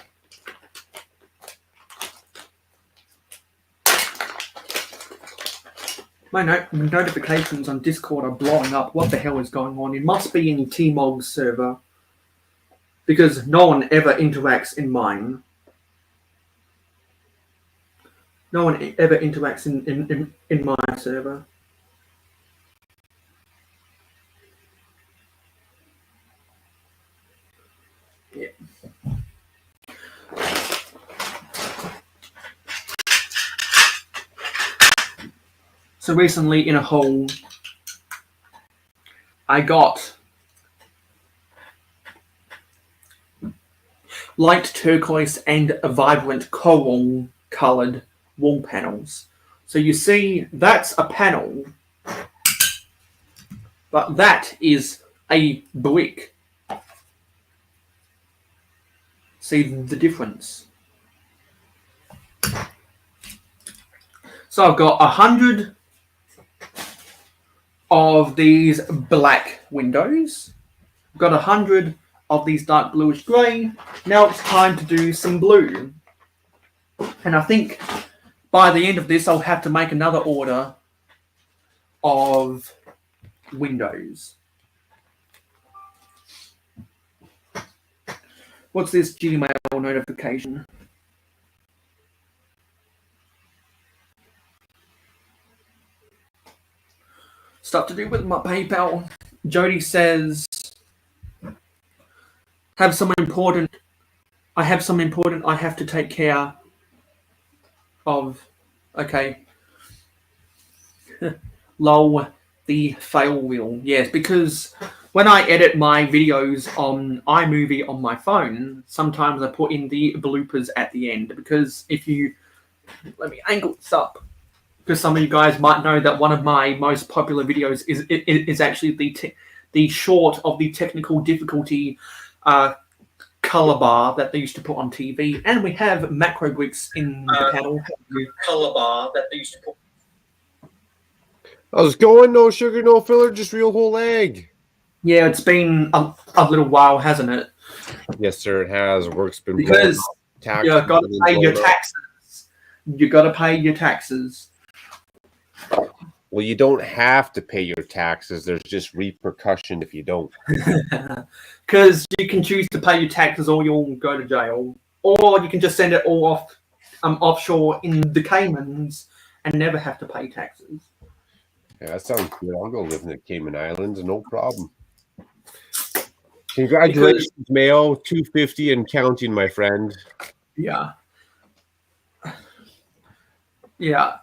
My notifications on Discord are blowing up. What the hell is going on? It must be in T-Mog's server, because no one ever interacts in mine. No one ever interacts in my server. Yeah. So recently in a haul, I got light turquoise and vibrant coral coloured wall panels. So you see, that's a panel, but that is a brick. See the difference? So I've got 100 of these black windows. I've got 100 of these dark bluish grey. Now it's time to do some blue. And I think by the end of this, I'll have to make another order of windows. What's this Gmail notification? Stuff to do with my PayPal. Jody says, have some important I have some important I have to take care of. Okay. Lol, the fail wheel. Yes, because when I edit my videos on iMovie on my phone, sometimes I put in the bloopers at the end. Because if you let me angle this up, because some of you guys might know that one of my most popular videos is actually the short of the technical difficulty color bar that they used to put on TV, and we have macro bricks in the panel. Color bar that they used to put. How's it going? No sugar, no filler, just real whole egg. Yeah, it's been a little while, hasn't it? Yes, sir, it has. Work's been because taxes. You got to pay your taxes. You got to pay your taxes. Well, you don't have to pay your taxes. There's just repercussion if you don't. Because you can choose to pay your taxes, or you'll go to jail, or you can just send it all off offshore in the Caymans and never have to pay taxes. Yeah, that sounds good. I'll go live in the Cayman Islands, no problem. Congratulations, Mayo. 250 and counting, my friend. Yeah. Yeah.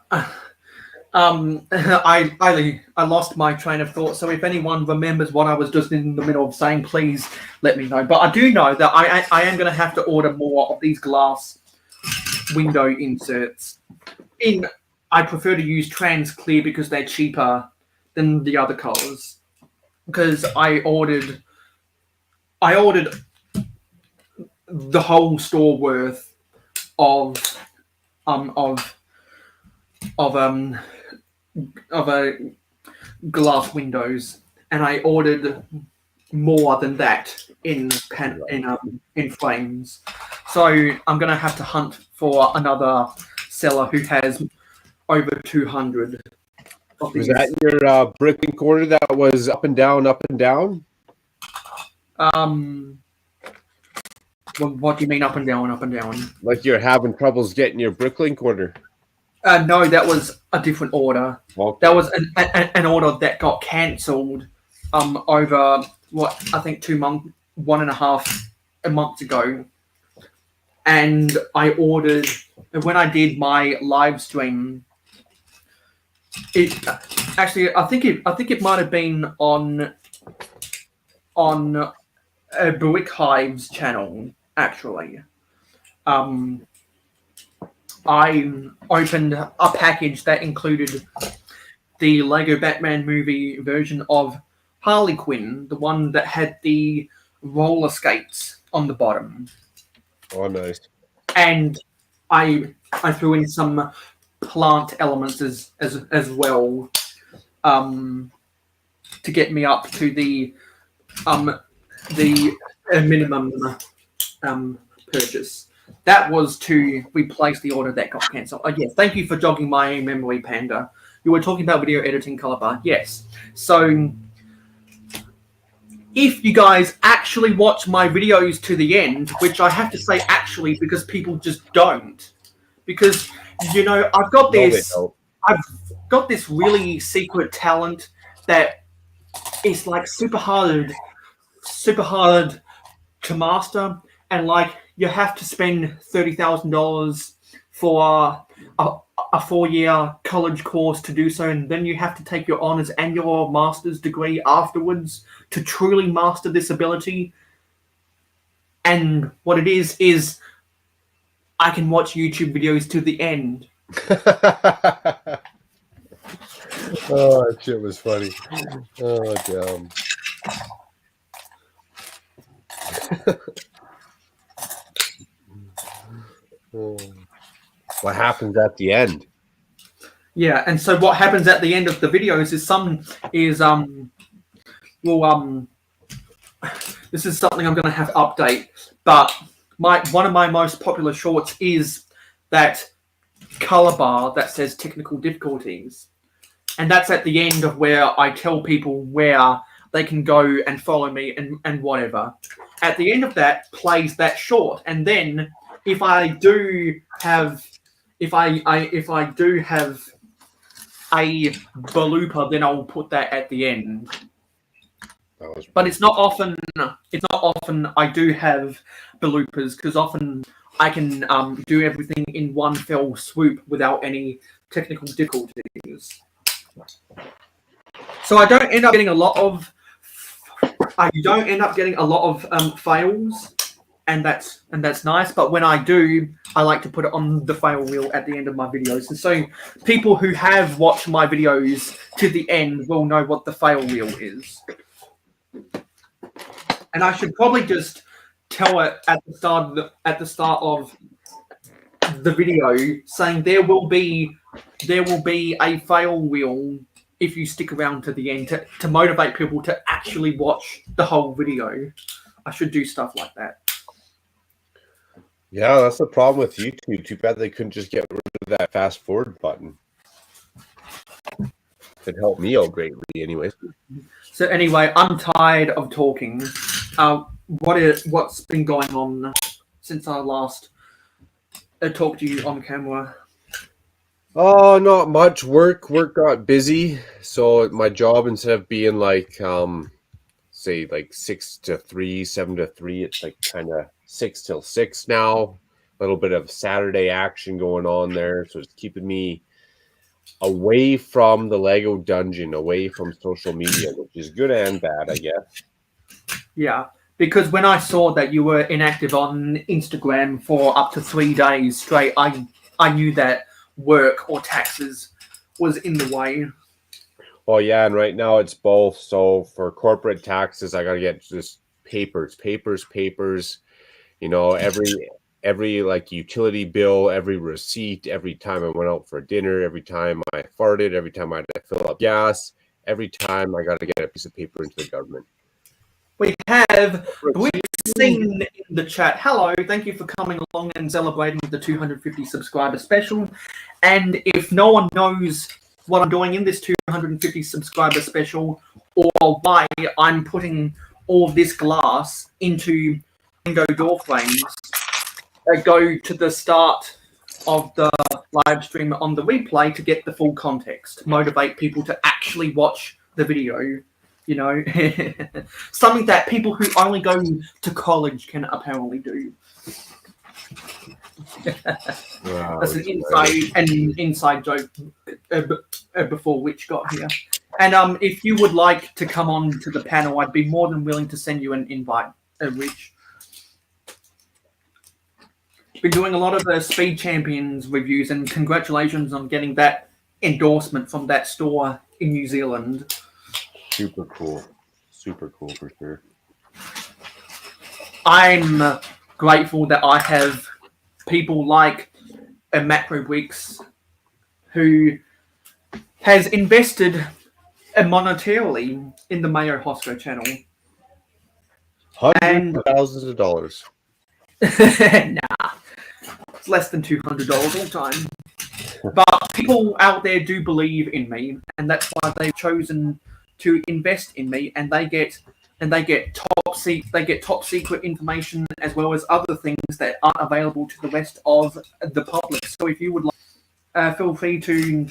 I lost my train of thought. So if anyone remembers what I was just in the middle of saying, please let me know. But I do know that I am going to have to order more of these glass window inserts. I prefer to use trans clear because they're cheaper than the other colors. Because I ordered the whole store worth of glass windows, and I ordered more than that in frames. So I'm gonna have to hunt for another seller who has over 200. Was that your brick and quarter that was up and down, up and down? Well, what do you mean up and down, up and down? Like you're having troubles getting your Bricklink order? No, that was a different order. Okay. That was an order that got cancelled over what I think 2 months, 1.5 months ago. And I ordered when I did my live stream. It actually, I think it might have been on Brick Hive's channel. Actually, I opened a package that included the Lego Batman movie version of Harley Quinn, the one that had the roller skates on the bottom. Oh, nice. And I threw in some plant elements as well, to get me up to the minimum purchase. That was to replace the order that got cancelled. Oh yes, thank you for jogging my memory, Panda. You were talking about video editing color bar. Yes. So if you guys actually watch my videos to the end, which I have to say actually because people just don't, because I've got this really secret talent that is like super hard to master, and like you have to spend $30,000 for a 4-year college course to do so, and then you have to take your honors and your master's degree afterwards to truly master this ability. And what it is I can watch YouTube videos to the end. Oh, that shit was funny. Oh, damn. What happens at the end? Yeah, and so what happens at the end of the videos is this is something I'm going to have to update, but one of my most popular shorts is that color bar that says technical difficulties, and that's at the end of where I tell people where they can go and follow me and whatever. At the end of that plays that short, and then if I do have a blooper, then I'll put that at the end. But it's not often. It's not often I do have bloopers because often I can do everything in one fell swoop without any technical difficulties. So I don't end up getting a lot of. You don't end up getting a lot of fails, and that's nice. But when I do, I like to put it on the fail wheel at the end of my videos, and so people who have watched my videos to the end will know what the fail wheel is. And I should probably just tell it at the start of the video, saying there will be a fail wheel if you stick around to the end to motivate people to actually watch the whole video. I should do stuff like that. Yeah, that's the problem with YouTube. Too bad they couldn't just get rid of that fast forward button. It helped me out greatly, anyways. So anyway, I'm tired of talking. What's been going on since I last talked to you on camera? Oh, not much. Work got busy. So my job, instead of being like say like 6 to 3, 7 to 3, it's like kind of 6 till 6 now. A little bit of Saturday action going on there. So it's keeping me away from the Lego dungeon, away from social media, which is good and bad, I guess. Yeah, because when I saw that you were inactive on Instagram for up to 3 days straight, I knew that work or taxes was in the way. Well, yeah, and right now it's both. So for corporate taxes, I gotta get just papers. You know, every like utility bill, every receipt, every time I went out for dinner, every time I farted, every time I had to fill up gas, every time I gotta get a piece of paper into the government. We've seen in the chat, hello, thank you for coming along and celebrating the 250 subscriber special. And if no one knows what I'm doing in this 250 subscriber special or why I'm putting all of this glass into window door frames, go to the start of the live stream on the replay to get the full context, motivate people to actually watch the video. You know, something that people who only go to college can apparently do. Wow, that's an inside joke before Witch got here. And if you would like to come on to the panel, I'd be more than willing to send you an invite, Witch. Been doing a lot of the Speed Champions reviews, and congratulations on getting that endorsement from that store in New Zealand. Super cool for sure. I'm grateful that I have people like Macro Weeks who has invested monetarily in the Mayo Hosko channel. Hundreds of thousands of dollars. Nah, it's less than $200 all the time. But people out there do believe in me, and that's why they've chosen to invest in me, and they get top secret information as well as other things that aren't available to the rest of the public. So if you would like, feel free to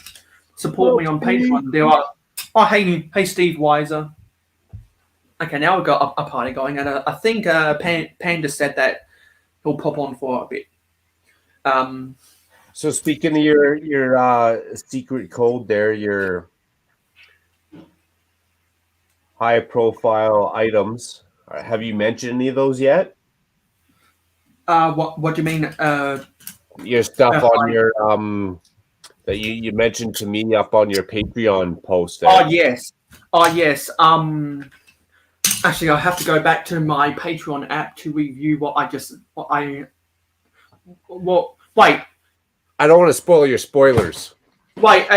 support me on Patreon. There are hey Steve Weiser. Okay, now we've got a party going, and I think Panda said that he'll pop on for a bit. So speaking of your secret code there, your high profile items, have you mentioned any of those yet? What do you mean? Your stuff on your that you mentioned to me up on your Patreon post there. Oh yes. Actually, I have to go back to my Patreon app to review wait. I don't want to spoil your spoilers. Wait,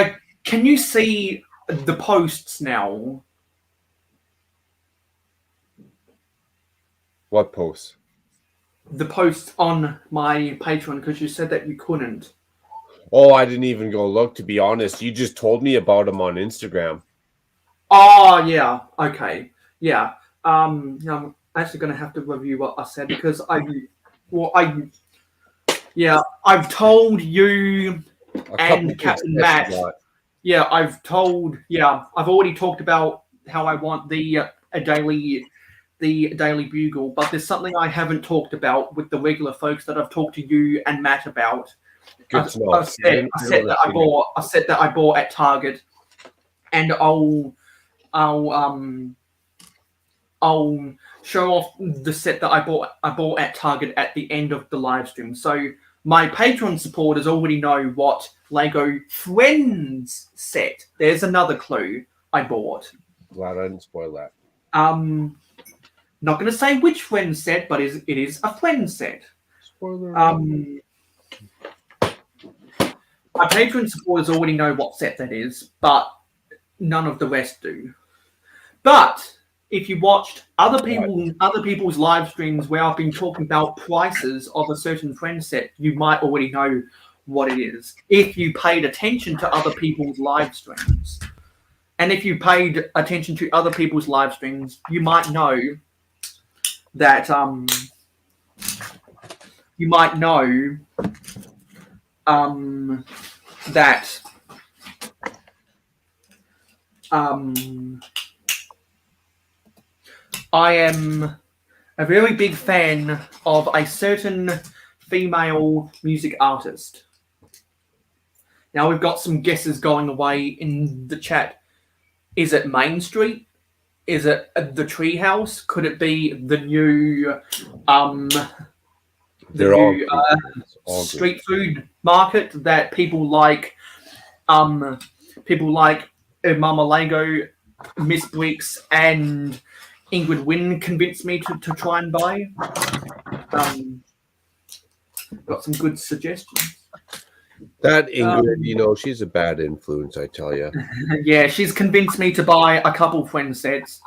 can you see the posts now? What posts? The posts on my Patreon, because you said that you couldn't. Oh, I didn't even go look, to be honest. You just told me about them on Instagram. Oh, yeah. Okay. Yeah. I'm actually going to have to review what I said because I've told you and Captain Matt. I've already talked about how I want the the Daily Bugle, but there's something I haven't talked about with the regular folks that I've talked to you and Matt about. Good to know. A set that I bought at Target, and I'll show off the set that I bought at Target at the end of the live stream. So my Patreon supporters already know what Lego Friends set. There's another clue I bought. Glad I didn't spoil that. Not going to say which Friends set, but it is a Friends set. Spoiler. My Patreon supporters already know what set that is, but none of the rest do. But if you watched other people's live streams where I've been talking about prices of a certain Friends set, you might already know what it is if you paid attention to other people's live streams. And if you paid attention to other people's live streams, you might know that I am a very big fan of a certain female music artist. Now we've got some guesses going away in the chat. Is it Main Street? Is it the Treehouse? Could it be the new street food market that people like Mama Lego, Miss Bricks, and Ingrid Wynn convinced me to try and buy? Got some good suggestions. That Ingrid, she's a bad influence, I tell you. Yeah, she's convinced me to buy a couple Friend sets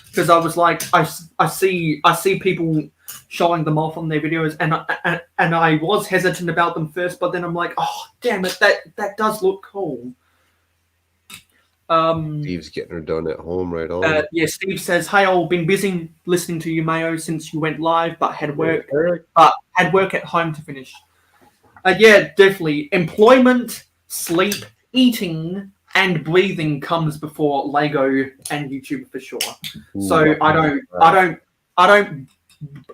because I was like, I see people showing them off on their videos, and I was hesitant about them first, but then I'm like, oh damn it, that does look cool. Steve's getting her done at home right on. Yeah, Steve says, "Hey, I've been busy listening to you, Mayo, since you went live, but had work at home to finish." Yeah, definitely. Employment, sleep, eating, and breathing comes before Lego and YouTube for sure. So I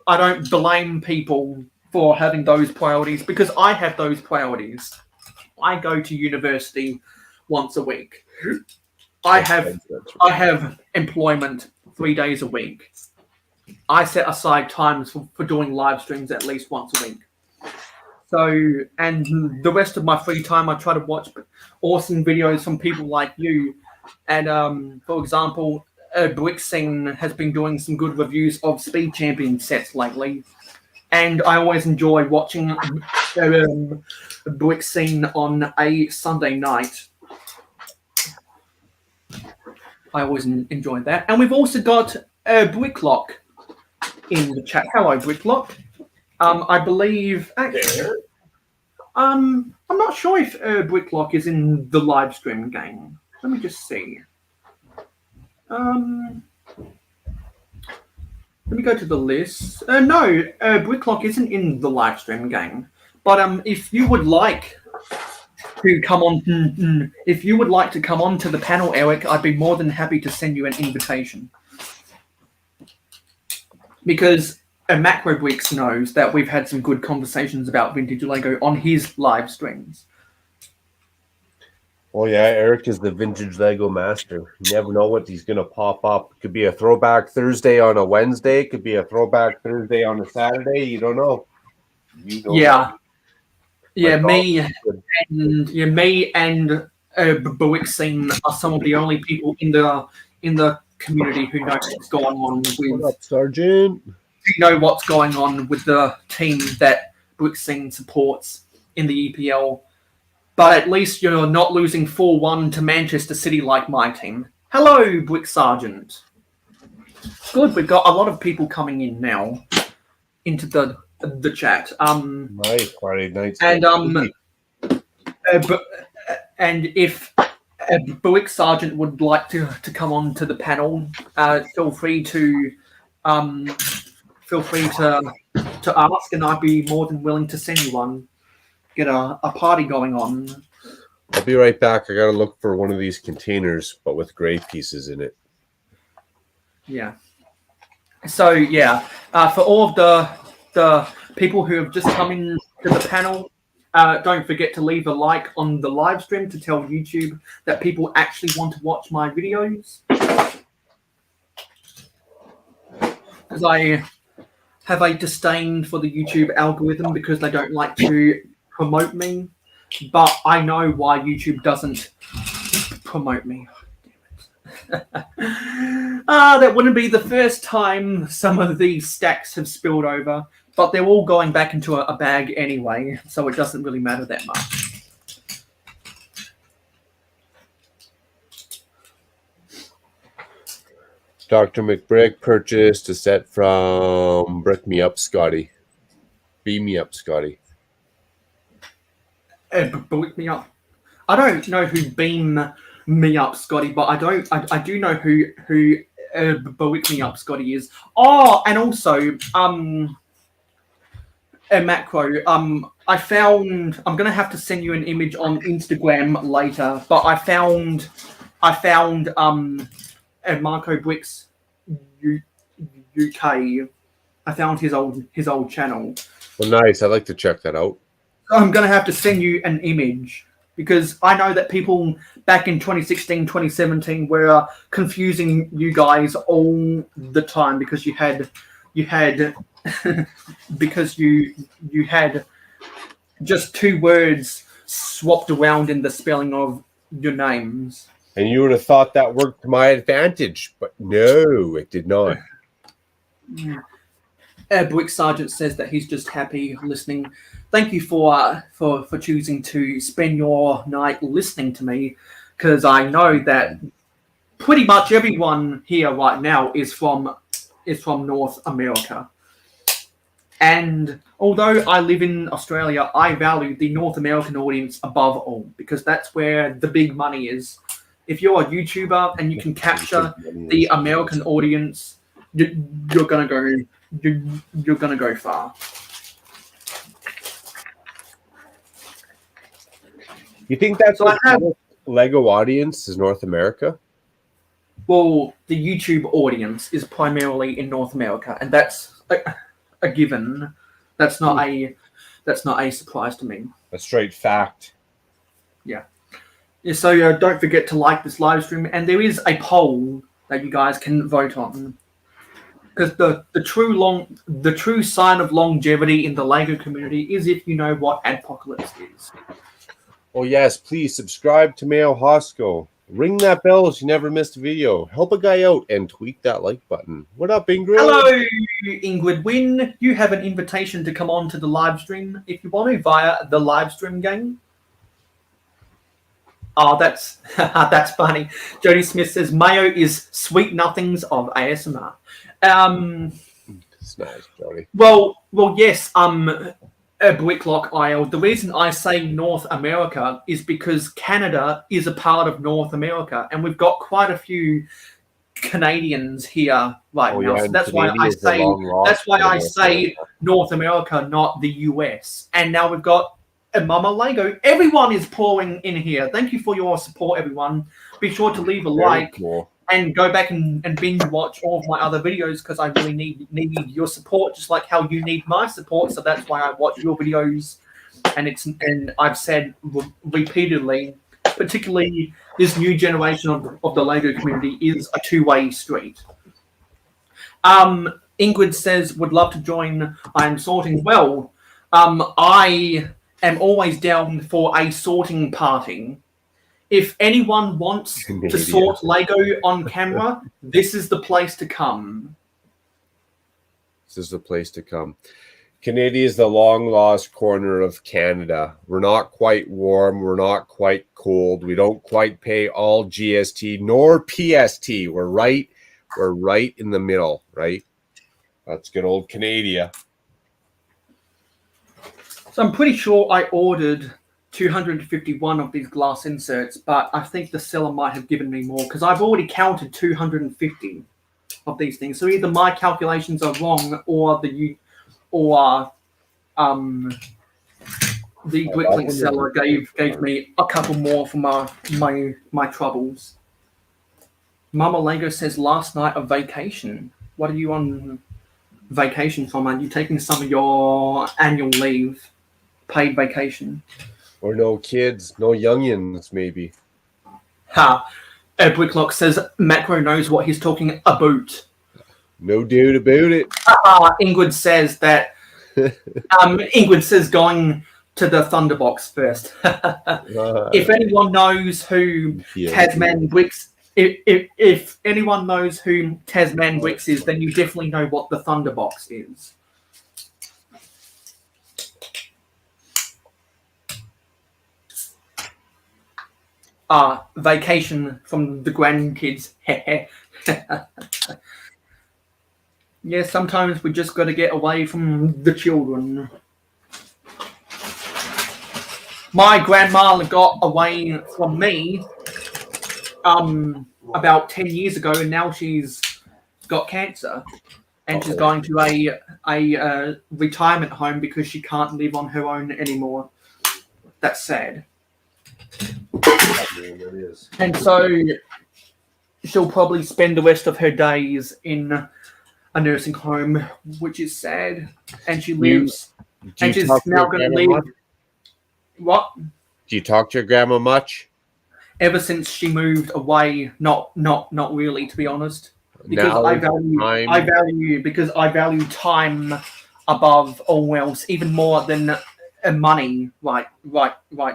don't blame people for having those priorities because I have those priorities. I go to university once a week. I have employment 3 days a week. I set aside times for doing live streams at least once a week. So, and the rest of my free time, I try to watch awesome videos from people like you. And for example, Brixing has been doing some good reviews of Speed Champion sets lately. And I always enjoy watching Brixing on a Sunday night. I always enjoy that. And we've also got Bricklock in the chat. Hello, Bricklock. I believe actually, I'm not sure if Bricklock is in the live stream game. Let me just see. Let me go to the list. No, Bricklock isn't in the live stream game. But if you would like to come on, to the panel, Eric, I'd be more than happy to send you an invitation. Because Macro Bricks knows that we've had some good conversations about vintage Lego on his live streams. Oh yeah, Eric is the vintage Lego master. You never know what he's gonna pop up. It could be a throwback Thursday on a Wednesday. It could be a throwback Thursday on a Saturday. You don't know. Yeah, me and Brixing are some of the only people in the community who know what's going on with. What up, Sergeant? Know what's going on with the team that Brixing supports in the EPL, but at least you're not losing 4-1 to Manchester City like my team. Hello, Brick Sergeant. Good, we've got a lot of people coming in now into the chat. Nice Friday nights. And if Brick Sergeant would like to come on to the panel, feel free to ask, and I'd be more than willing to send you one. Get a party going on. I'll be right back. I gotta look for one of these containers, but with gray pieces in it. Yeah. So yeah, for all of the people who have just come in to the panel, don't forget to leave a like on the live stream to tell YouTube that people actually want to watch my videos. Because I have a disdain for the YouTube algorithm because they don't like to promote me. But I know why YouTube doesn't promote me. That wouldn't be the first time some of these stacks have spilled over, but they're all going back into a bag anyway, so it doesn't really matter that much. Dr. McBrick purchased a set from Brick Me Up, Scotty. Beam Me Up, Scotty. Beam me up. I don't know who Beam Me Up, Scotty, but I do know who Beam Me Up, Scotty is. Oh, and also a macro. I found. I'm gonna have to send you an image on Instagram later, but I found Marco Bricks UK. I found his old channel. Well, nice. I'd like to check that out. I'm going to have to send you an image because I know that people back in 2016, 2017 were confusing you guys all the time because you had because you had just two words swapped around in the spelling of your names. And you would have thought that worked to my advantage, but no, it did not. Brick Sergeant says that he's just happy listening. Thank you for choosing to spend your night listening to me, because I know that pretty much everyone here right now is from North America. And although I live in Australia, I value the North American audience above all because that's where the big money is. If you're a YouTuber and you can capture the American audience, you're gonna go far. You think that's the Lego audience is North America? Well, the YouTube audience is primarily in North America, and that's a given. That's not a surprise to me. A straight fact. Yeah. So don't forget to like this live stream, and there is a poll that you guys can vote on. Because the true sign of longevity in the Lego community is if you know what Adpocalypse is. Oh yes, please subscribe to Mayo Hosko. Ring that bell so you never missed a video. Help a guy out and tweak that like button. What up, Ingrid? Hello, Ingrid Wynn. You have an invitation to come on to the live stream if you want to via the live stream gang. Oh, that's funny. Jody Smith says Mayo is sweet nothings of ASMR. It's nice, Jody. Well, yes. Bricklock Isle. The reason I say North America is because Canada is a part of North America, and we've got quite a few Canadians here right now. So that's why I say North America, not the US. And now we've got Mama Lego. Everyone is pouring in here. Thank you for your support, everyone. Be sure to leave a like and go back and binge watch all of my other videos because I really need your support, just like how you need my support. So that's why I watch your videos. And I've said repeatedly, particularly this new generation of the Lego community is a two-way street. Ingrid says, would love to join. I'm sorting. Well, I am always down for a sorting party. If anyone wants to sort Lego on camera, this is the place to come. This is the place to come. Canada is the long-lost corner of Canada. We're not quite warm. We're not quite cold. We don't quite pay all GST nor PST. We're right in the middle, right? That's good old Canada. So I'm pretty sure I ordered 251 of these glass inserts, but I think the seller might have given me more because I've already counted 250 of these things. So either my calculations are wrong or the Bricklink seller gave me a couple more for my troubles. Mama Lego says last night of vacation. What are you on vacation from? Are you taking some of your annual leave, paid vacation? Or no kids, no youngins, maybe. Ha! Bricklock says Macro knows what he's talking about. No doubt about it. Ingrid says that. Ingrid says going to the Thunderbox first. If anyone knows who Tasman Bricks, if anyone knows who Tasman Bricks is, then you definitely know what the Thunderbox is. Vacation from the grandkids. Yeah, sometimes we just got to get away from the children. My grandma got away from me about 10 years ago, and now she's got cancer. And she's going to a retirement home because she can't live on her own anymore. That's sad. And so she'll probably spend the rest of her days in a nursing home, which is sad. And she lives, and she's now going to live. What? Do you talk to your grandma much? Ever since she moved away, not really, to be honest. Because Now, I value time above all else, even more than money right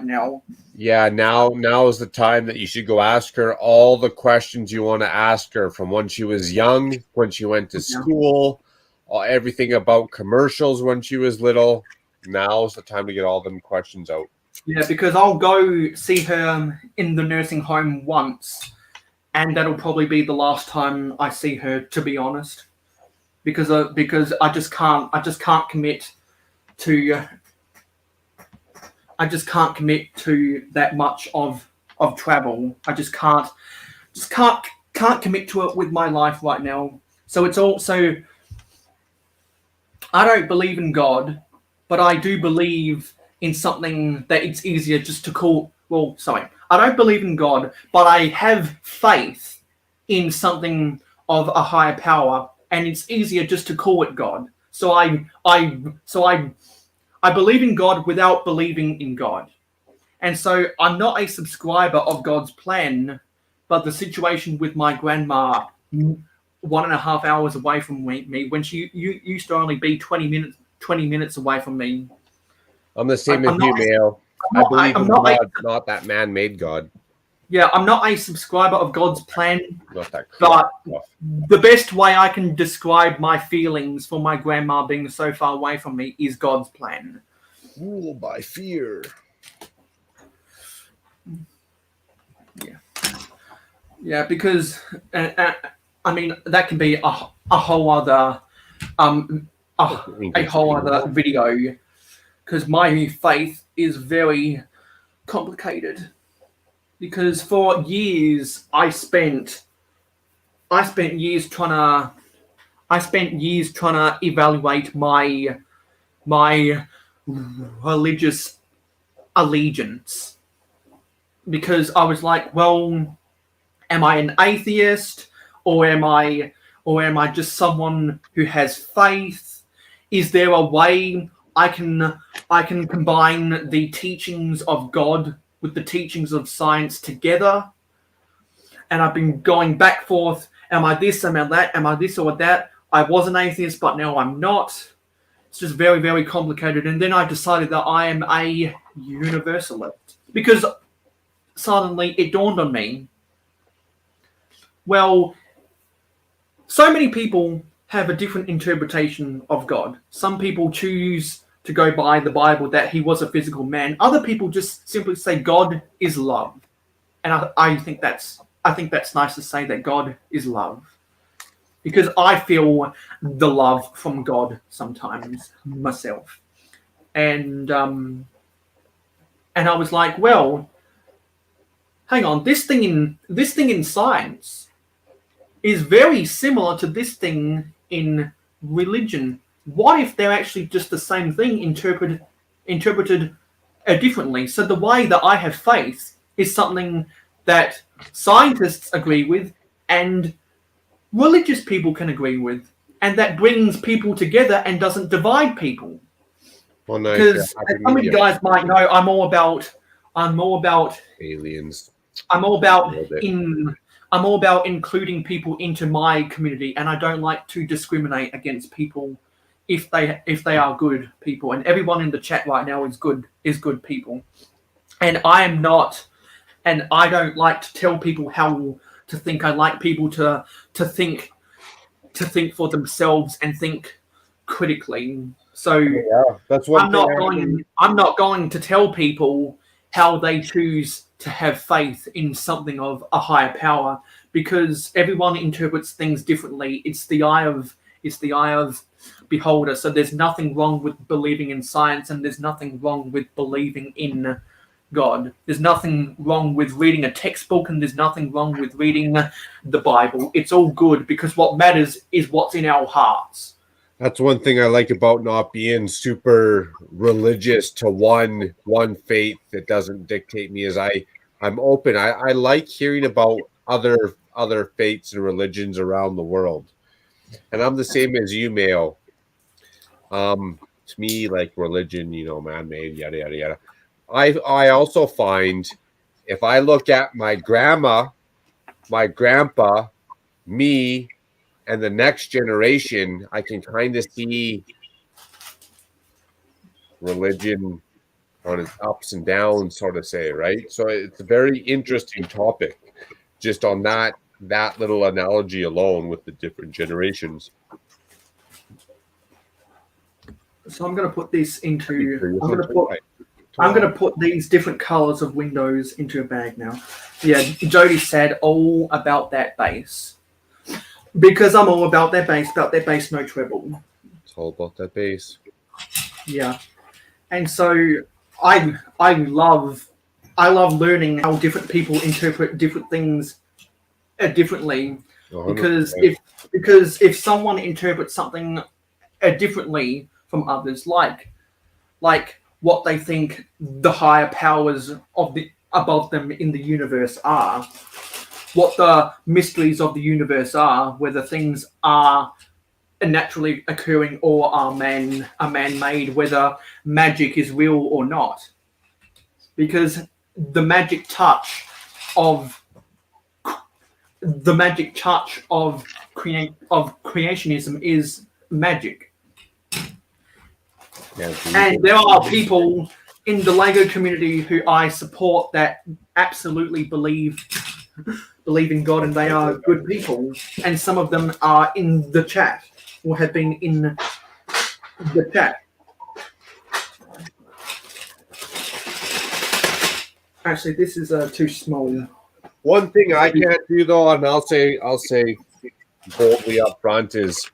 now. Yeah, now is the time that you should go ask her all the questions you want to ask her from when she was young, when she went to school, everything about commercials when she was little. Now's the time to get all them questions out. Yeah, because I'll go see her in the nursing home once, and that'll probably be the last time I see her, to be honest. Because I just can't commit to. I just can't commit to that much of travel. I just can't commit to it with my life right now. So it's also, I don't believe in God, but I do believe in something that it's easier just to call. Well, sorry, I don't believe in God, but I have faith in something of a higher power, and it's easier just to call it God. So I believe in God without believing in God. And so I'm not a subscriber of God's plan, but the situation with my grandma 1.5 hours away from me when she used to only be 20 minutes away from me. I'm the same as you, Mayo. I believe in God, not that man-made God. Yeah, I'm not a subscriber of God's plan, Not that but the best way I can describe my feelings for my grandma being so far away from me is God's plan. Rule by fear. Yeah, because I mean that can be a whole other a whole other video, because my faith is very complicated. Because for years I spent years trying to evaluate my religious allegiance, because I was like, well, am I an atheist, or am I just someone who has faith? Is there a way I can combine the teachings of God with the teachings of science together? And I've been going back and forth. Am I this? Am I that? Am I this or that? I was an atheist, but now I'm not. It's just very, very complicated. And then I decided that I am a universalist, because suddenly it dawned on me, well, so many people have a different interpretation of God. Some people choose to go by the Bible that he was a physical man. Other people just simply say God is love. And I think that's nice to say that God is love, because I feel the love from God sometimes myself. And I was like, well, hang on, this thing in science is very similar to this thing in religion. What if they're actually just the same thing interpreted differently? So the way that I have faith is something that scientists agree with, and religious people can agree with, and that brings people together and doesn't divide people. Well, nice. Because as some of you guys might know, I'm all about aliens. I'm all about including people into my community, and I don't like to discriminate against people if they are good people. And everyone in the chat right now is good people. And I am not, and I don't like to tell people how to think. I like people to think for themselves and think critically. So Yeah, that's one I'm not going to tell people how they choose to have faith in something of a higher power, because everyone interprets things differently. It's the eye of beholder. So there's nothing wrong with believing in science, and there's nothing wrong with believing in God. There's nothing wrong with reading a textbook, and there's nothing wrong with reading the Bible. It's all good, because what matters is what's in our hearts. That's one thing I like about not being super religious to one faith that doesn't dictate me. Is I'm open. I like hearing about other faiths and religions around the world, and I'm the same as you, Mayo. To me, like religion, man-made, yada yada yada. I also find, if I look at my grandma, my grandpa, me, and the next generation, I can kind of see religion on its ups and downs, sort of say, right? So it's a very interesting topic, just on that little analogy alone with the different generations. So I'm going to put this into. I'm going to put these different colors of windows into a bag now. Yeah, Jody said all about that bass. Because I'm all about that bass, no treble. It's all about that bass. Yeah, and so I love learning how different people interpret different things differently. 100%. Because if someone interprets something differently from others, like what they think the higher powers above them in the universe are, what the mysteries of the universe are, whether things are naturally occurring or are man-made, whether magic is real or not. Because the magic touch of creationism is magic. Yeah, and there are people in the Lego community who I support that absolutely believe in God, and they are good people, and some of them are in the chat or have been in the chat. Actually, this is too small. One thing I can't do, though, and I'll say boldly up front, is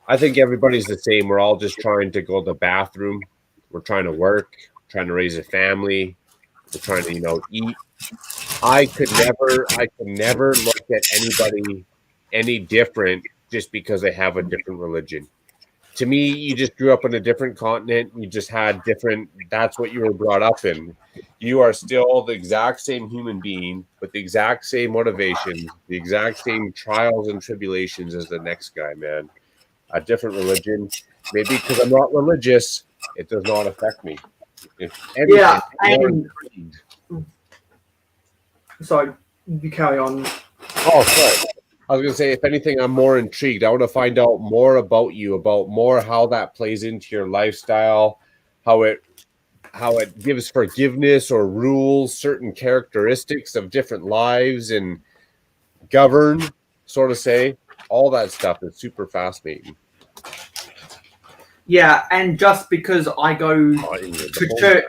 I think everybody's the same. We're all just trying to go to the bathroom. We're trying to work, trying to raise a family. We're trying to, eat. I could never look at anybody any different just because they have a different religion. To me, you just grew up on a different continent. You just had that's what you were brought up in. You are still the exact same human being with the exact same motivations, the exact same trials and tribulations as the next guy, man. A different religion. Maybe because I'm not religious, it does not affect me. So you carry on. Oh, sorry. I was going to say, if anything, I'm more intrigued. I want to find out more about you, about more how that plays into your lifestyle, how it gives forgiveness or rules certain characteristics of different lives and govern, sort of say. All that stuff is super fascinating. Yeah, and just because I go to church,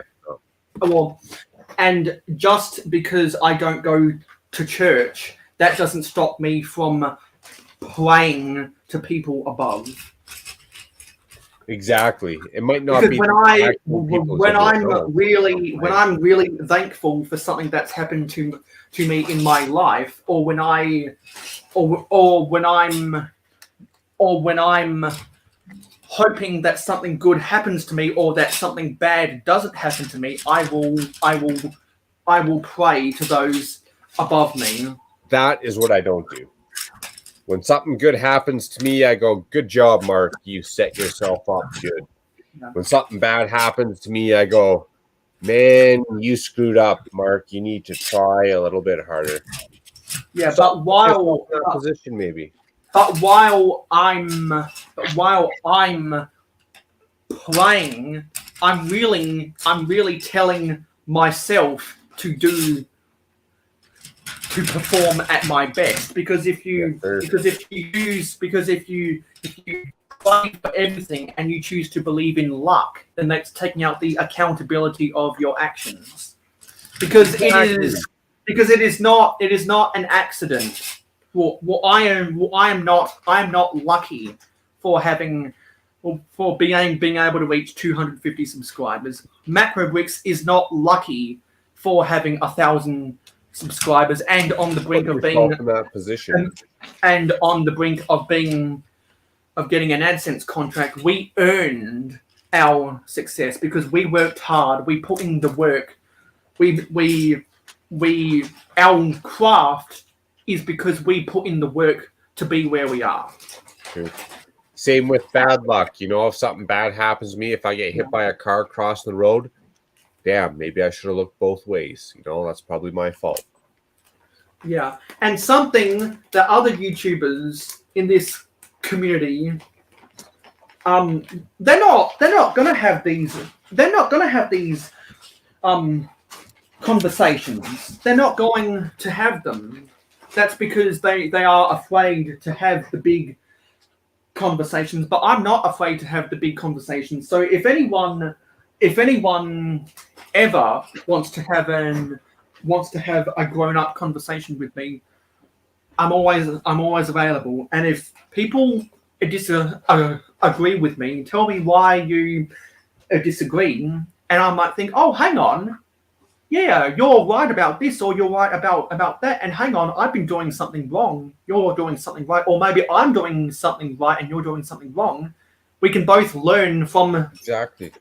and just because I don't go to church, that doesn't stop me from praying to people above. Exactly. It might not because be when I'm really thankful for something that's happened to me in my life, or when I'm hoping that something good happens to me, or that something bad doesn't happen to me, I will pray to those above me. that is what I don't do. When something good happens to me, I go, good job, Mark. You set yourself up good. Yeah. When something bad happens to me, I go, man, you screwed up, Mark. You need to try a little bit harder. Yeah, So, but while that position, maybe. but while I'm playing, I'm really telling myself to perform at my best, because if you play for everything and you choose to believe in luck, then that's taking out the accountability of your actions, because it is not an accident. I am not lucky for being able to reach 250 subscribers. Macrobricks is not lucky for having 1,000 subscribers and on the brink of being in that position, and on the brink of getting an AdSense contract. We earned our success because we worked hard. We put in the work. Our craft is because we put in the work to be where we are. True. Same with bad luck. If something bad happens to me, if I get hit by a car crossing the road, damn, maybe I should have looked both ways. That's probably my fault. Yeah, and something that other YouTubers in this community, they're not gonna have these. They're not gonna have these conversations. They're not going to have them. That's because they are afraid to have the big conversations. But I'm not afraid to have the big conversations. So if anyone ever wants to have a grown-up conversation with me, I'm always available. And if people agree with me, tell me why you disagree, and I might think, oh, hang on, yeah, you're right about this, or you're right about that, and hang on, I've been doing something wrong, you're doing something right, or maybe I'm doing something right and you're doing something wrong. We can both learn from exactly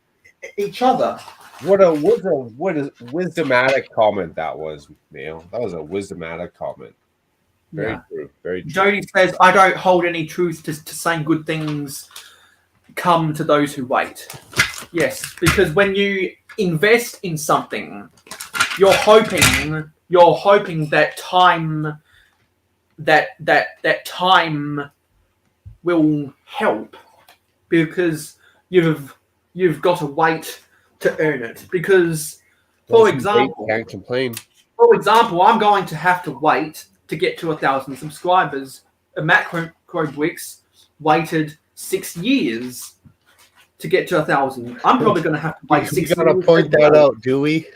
each other. What a wisdomatic comment that was, Mayo. That was a wisdomatic comment. Very true. Very true. Jody says, I don't hold any truth to saying good things come to those who wait. Yes, because when you invest in something, you're hoping that time will help, because you've got to wait to earn it. Because, for example, can't complain. For example, I'm going to have to wait to get to 1,000 subscribers. Macrobricks waited 6 years to get to 1,000. I'm probably going to have to wait 6 years. We got to point that out, do we?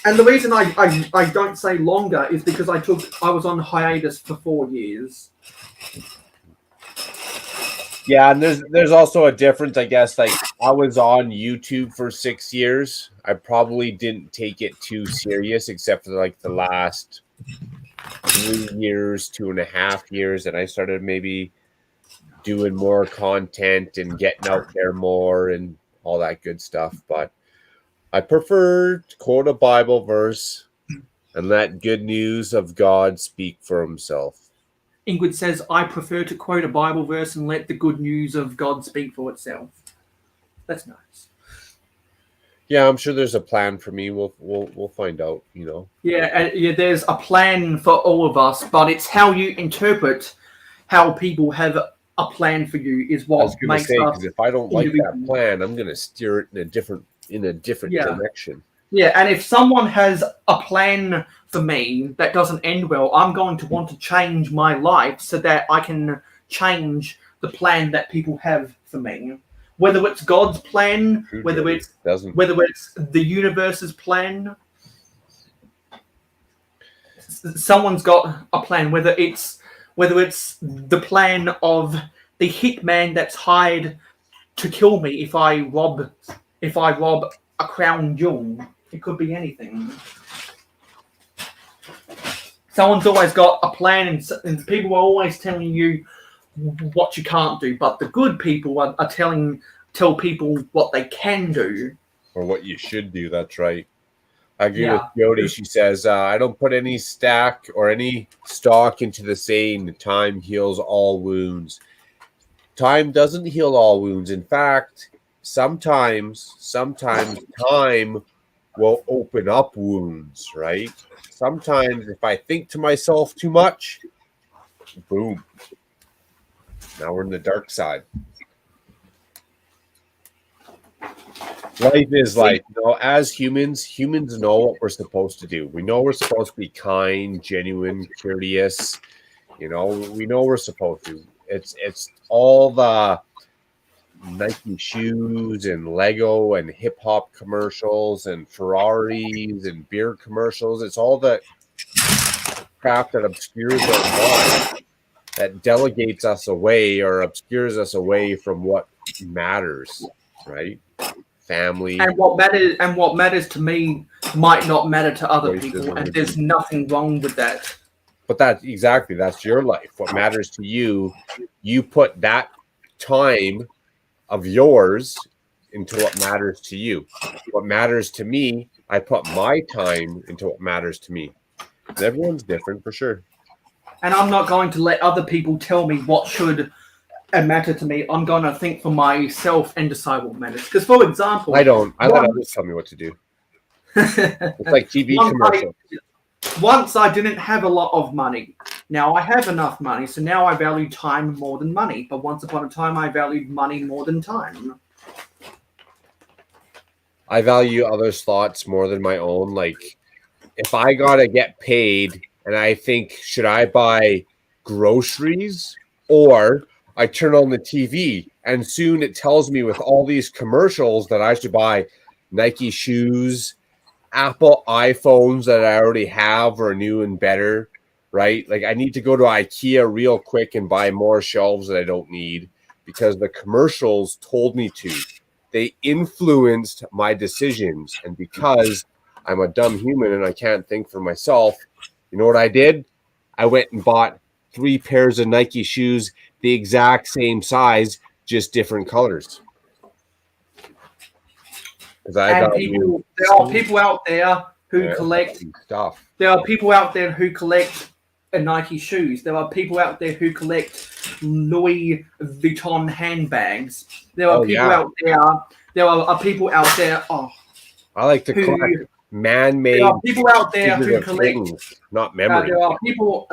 And the reason I don't say longer is because I was on hiatus for 4 years. Yeah, and there's also a difference, I guess. Like, I was on YouTube for 6 years. I probably didn't take it too serious, except for like the last 3 years, 2.5 years, and I started maybe doing more content and getting out there more and all that good stuff. But I prefer to quote a Bible verse and let good news of God speak for himself. Ingrid says, I prefer to quote a Bible verse and let the good news of God speak for itself. That's nice. Yeah, I'm sure there's a plan for me. We'll find out, Yeah, there's a plan for all of us, but it's how you interpret how people have a plan for you is what makes us. Because if I don't like that plan, I'm going to steer it in a different direction. Yeah, and if someone has a plan for me that doesn't end well, I'm going to want to change my life so that I can change the plan that people have for me. Whether it's God's plan, whether it's the universe's plan, someone's got a plan. Whether it's the plan of the hitman that's hired to kill me if I rob a crown jewel. It could be anything. Someone's always got a plan, and people are always telling you what you can't do. But the good people are tell people what they can do, or what you should do. That's right. I agree Yeah. with Jody. She says, I don't put any stack or any stock into the saying, time heals all wounds. Time doesn't heal all wounds. In fact, sometimes time will open up wounds, right? Sometimes if I think to myself too much, boom. Now we're in the dark side. Life is like, as humans know what we're supposed to do. We know we're supposed to be kind, genuine, courteous. We know we're supposed to. It's all the Nike shoes and Lego and hip hop commercials and Ferraris and beer commercials. It's all the crap that obscures our mind, that delegates us away or obscures us away from what matters, right? Family. And what matters to me might not matter to other people, and there's nothing wrong with that. But that's your life. What matters to you, you put that time of yours into what matters to you. What matters to me, I put my time into what matters to me. And everyone's different for sure. And I'm not going to let other people tell me what should matter to me. I'm going to think for myself and decide what matters. Because, for example, I let others tell me what to do. It's like TV commercials. Once I didn't have a lot of money. Now I have enough money, so now I value time more than money. But once upon a time, I valued money more than time. I value others' thoughts more than my own. Like, if I gotta get paid and I think, should I buy groceries or I turn on the TV and soon it tells me with all these commercials that I should buy Nike shoes, Apple iPhones that I already have or new and better, right? Like I need to go to IKEA real quick and buy more shelves that I don't need because the commercials told me to. They influenced my decisions. And because I'm a dumb human and I can't think for myself, you know what I did? I went and bought 3 pairs of Nike shoes, the exact same size, just different colors. There are people out there who collect stuff. There are people out there who collect Nike shoes. There are people out there who collect Louis Vuitton handbags. There are people out there. There are people out there. I like to collect man-made. There are people out there who collect things, not memory. There are people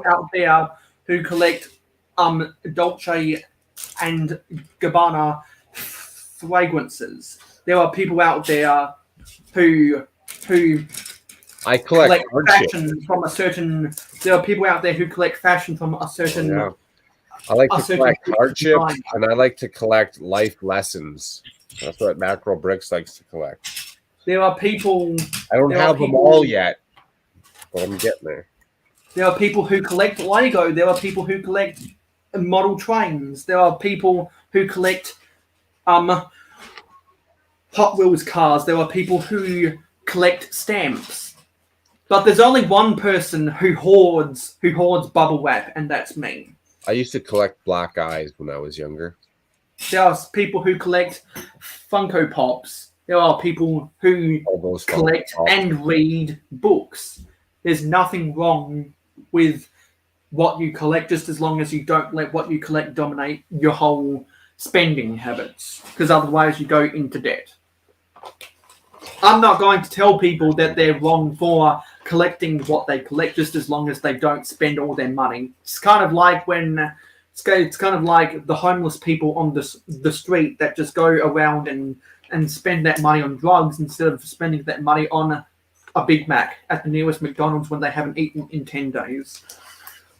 out there who collect Dolce and Gabbana fragrances. There are people out there who I collect fashion from a certain. There are people out there who collect fashion from a certain. Yeah. I like to collect hardship, and I like to collect life lessons. That's what Macro Bricks likes to collect. There are people. I don't have them all yet, but I'm getting there. There are people who collect Lego. There are people who collect model trains. There are people who collect Hot Wheels cars. There are people who collect stamps. But there's only one person who hoards bubble wrap, and that's me. I used to collect black eyes when I was younger. There are people who collect Funko Pops. There are people who collect and read books. There's nothing wrong with what you collect, just as long as you don't let what you collect dominate your whole spending habits, because otherwise you go into debt. I'm not going to tell people that they're wrong for collecting what they collect, just as long as they don't spend all their money. It's kind of like it's kind of like the homeless people on the street that just go around and spend that money on drugs instead of spending that money on a Big Mac at the nearest McDonald's when they haven't eaten in 10 days.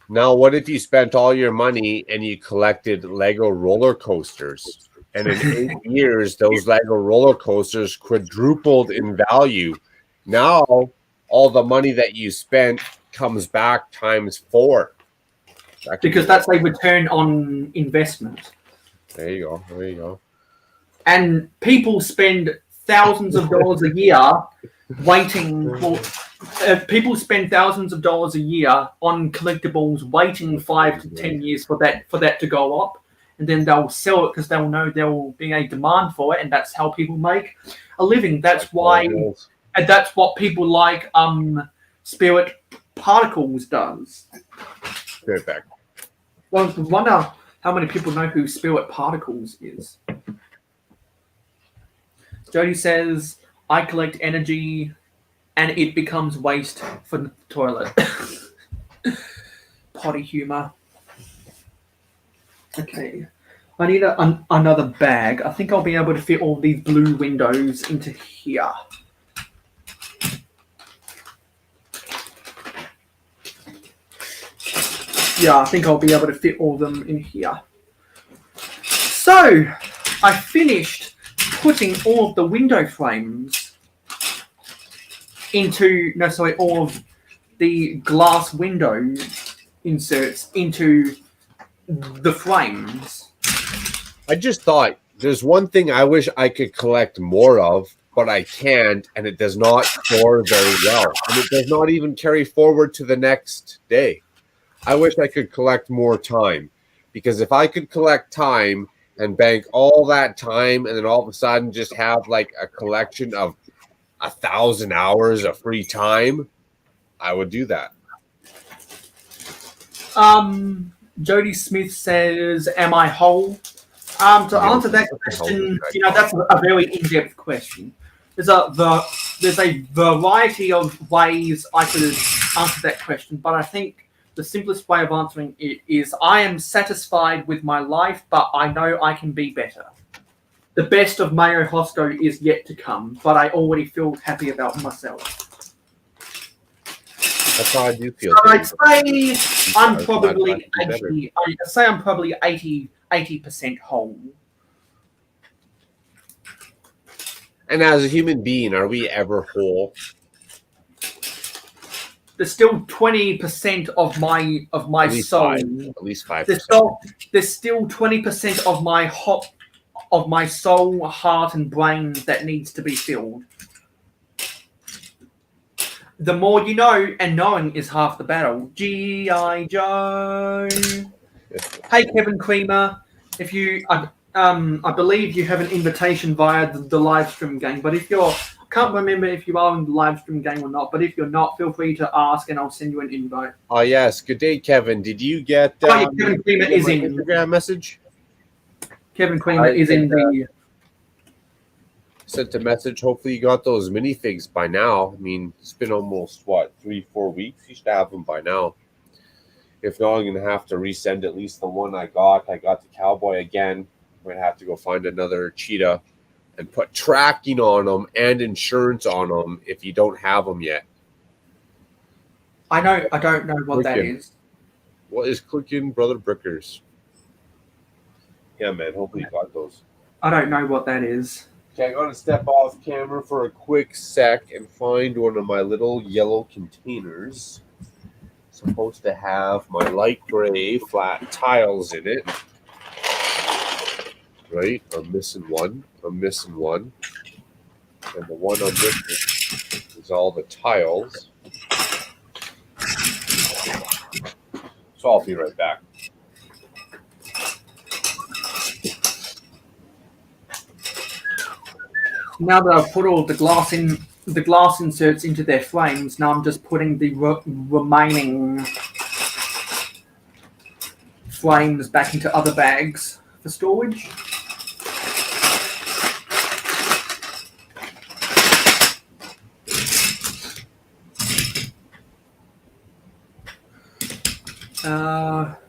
Now, what if you spent all your money and you collected Lego roller coasters? And in 8 years, those Lego roller coasters quadrupled in value. Now, all the money that you spent comes back times 4. Because that's a return on investment. There you go. And people spend thousands of dollars a year waiting for. People spend thousands of dollars a year on collectibles, waiting 5 to 10 years for that to go up, and then they'll sell it because they'll know there will be a demand for it, and that's how people make a living. That's why And that's what people like Spirit Particles does. Right back. Well, I wonder how many people know who Spirit Particles is. Jody says, I collect energy and it becomes waste for the toilet. Potty humor. Okay. I need another bag. I think I'll be able to fit all these blue windows into here. Yeah, I think I'll be able to fit all of them in here. So, I finished putting all of the window frames into, all of the glass window inserts into the frames. I just thought there's one thing I wish I could collect more of, but I can't, and it does not store very well. And it does not even carry forward to the next day. I wish I could collect more time, because if I could collect time and bank all that time and then all of a sudden just have like a collection of 1,000 hours of free time, I would do that. Jody Smith says, am I whole? To answer that question, that's a very in-depth question. There's a variety of ways I could answer that question, but I think the simplest way of answering it is I am satisfied with my life, but I know I can be better. The best of Mayo Hosko is yet to come, but I already feel happy about myself. That's how I do feel. So I'd say I'm probably 80% whole. And as a human being, are we ever whole? There's still 20% of my soul. At least 5%. There's still 20% of my soul, heart, and brain that needs to be filled. The more you know, and knowing is half the battle. G.I. Joe. Hey, Kevin Creamer. If you, I believe you have an invitation via the live stream game, but if you're, can't remember if you are in the live stream game or not, but if you're not, feel free to ask and I'll send you an invite. Oh, yes. Good day, Kevin. Did you get Kevin Creamer is in Instagram message? Kevin Creamer is in the... Sent a message. Hopefully you got those minifigs by now. I mean, it's been almost, 3-4 weeks? You should have them by now. If not, I'm going to have to resend at least the one I got. I got the cowboy again. I'm going to have to go find another cheetah and put tracking on them and insurance on them if you don't have them yet. I don't know what that is. What is clicking, Brother Brickers? Yeah, man. Hopefully you got those. I don't know what that is. Okay, I'm going to step off camera for a quick sec and find one of my little yellow containers. It's supposed to have my light gray flat tiles in it. Right? I'm missing one. And the one I'm missing is all the tiles. So I'll be right back. Now that I've put all the glass inserts into their frames, now I'm just putting the remaining frames back into other bags for storage.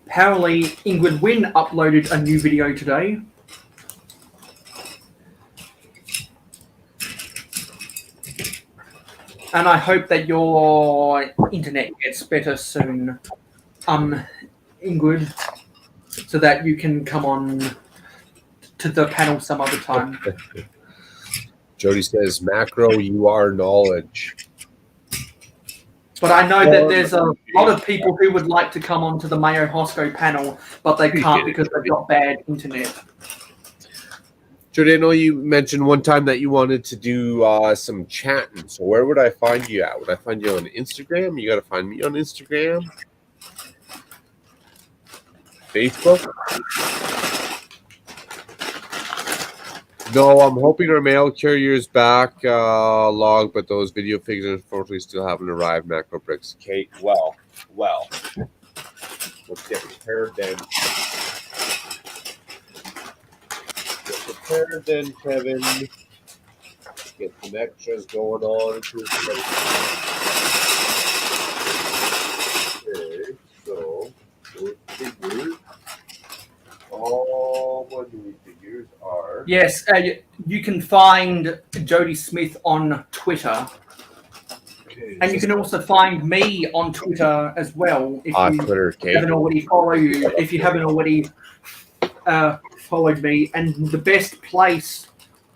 Apparently, Ingrid Wynn uploaded a new video today. And I hope that your internet gets better soon, Ingrid, so that you can come on to the panel some other time. Jody says, macro, you are knowledge. But I know that there's a lot of people who would like to come onto the Mayo Hosko panel, but they can't because they've got bad internet. Jody, I know you mentioned one time that you wanted to do some chatting. So where would I find you at? Would I find you on Instagram? You got to find me on Instagram. Facebook. No, I'm hoping our mail carrier's back along, but those video figures unfortunately still haven't arrived. Macro bricks. Okay, well. Let's get prepared then. Kevin. Get some extras going on. Okay, so those figures, all my new figures are. Yes, you can find Jody Smith on Twitter. Okay, And you can also find me on Twitter as well if you Twitter, okay. haven't already followed me. And the best place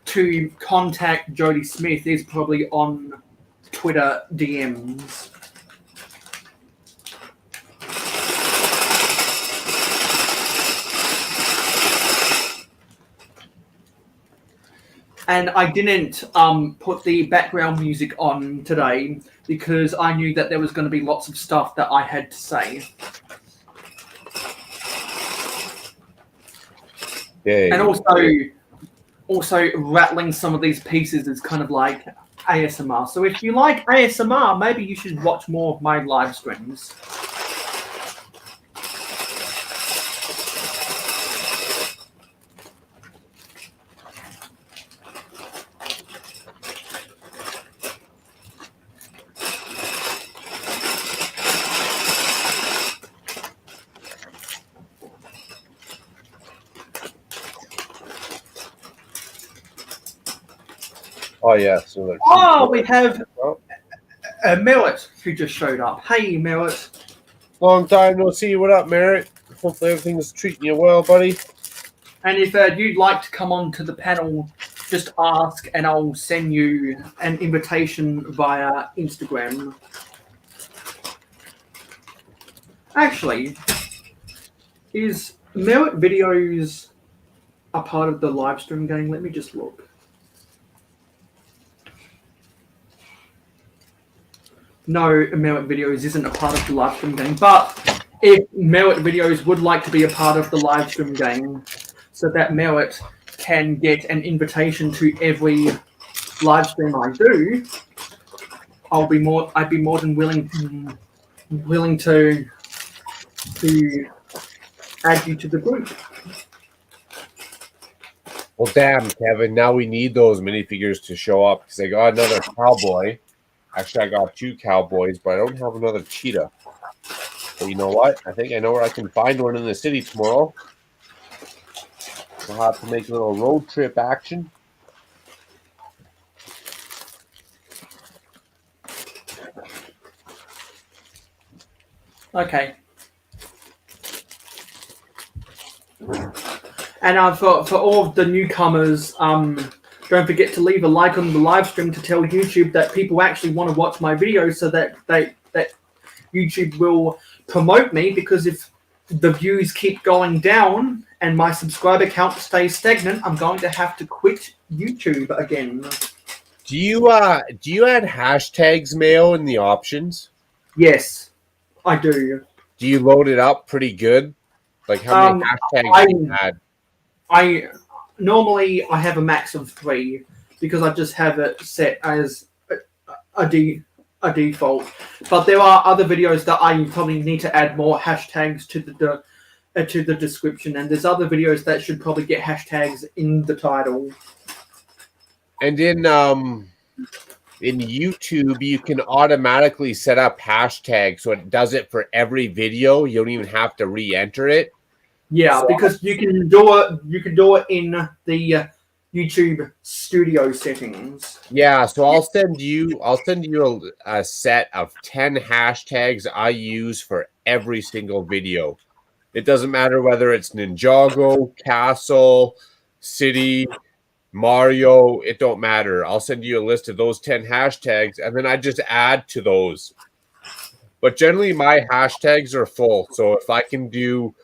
to contact Jody Smith is probably on Twitter DMs. And I didn't put the background music on today because I knew that there was going to be lots of stuff that I had to say. Okay. And also rattling some of these pieces is kind of like ASMR. So if you like ASMR, maybe you should watch more of my live streams. Oh yeah. So we have Merritt who just showed up. Hey, Merritt. long time no see. What up, Merritt? Hopefully everything's treating you well, buddy. And if you'd like to come on to the panel, just ask and I'll send you an invitation via Instagram. Actually, is Merritt Videos a part of the live stream game? Let me just look. No, Merritt Videos isn't a part of the live stream game, but if Merritt Videos would like to be a part of the live stream game so that Merritt can get an invitation to every live stream I do, I'd be more than willing to add you to the group. Well, damn, Kevin. Now we need those minifigures to show up because I got another cowboy. Actually, I got 2 cowboys, but I don't have another cheetah. But you know what? I think I know where I can find one in the city tomorrow. We'll have to make a little road trip action. Okay. And for all of the newcomers, don't forget to leave a like on the live stream to tell YouTube that people actually want to watch my videos so that YouTube will promote me, because if the views keep going down and my subscriber count stays stagnant, I'm going to have to quit YouTube again. Do you add hashtags, Mayo, in the options? Yes, I do. Do you load it up pretty good? Like how many hashtags do you add? I normally have a max of 3 because I just have it set as a default. But there are other videos that I probably need to add more hashtags to the description, and there's other videos that should probably get hashtags in the title. And in YouTube, you can automatically set up hashtags, so it does it for every video. You don't even have to re-enter it. Yeah, because you can do it in the YouTube studio settings. Yeah, so I'll send you a set of 10 hashtags I use for every single video. It doesn't matter whether it's Ninjago, Castle, City, Mario, it don't matter. I'll send you a list of those 10 hashtags, and then I just add to those. But generally, my hashtags are full. So if I can do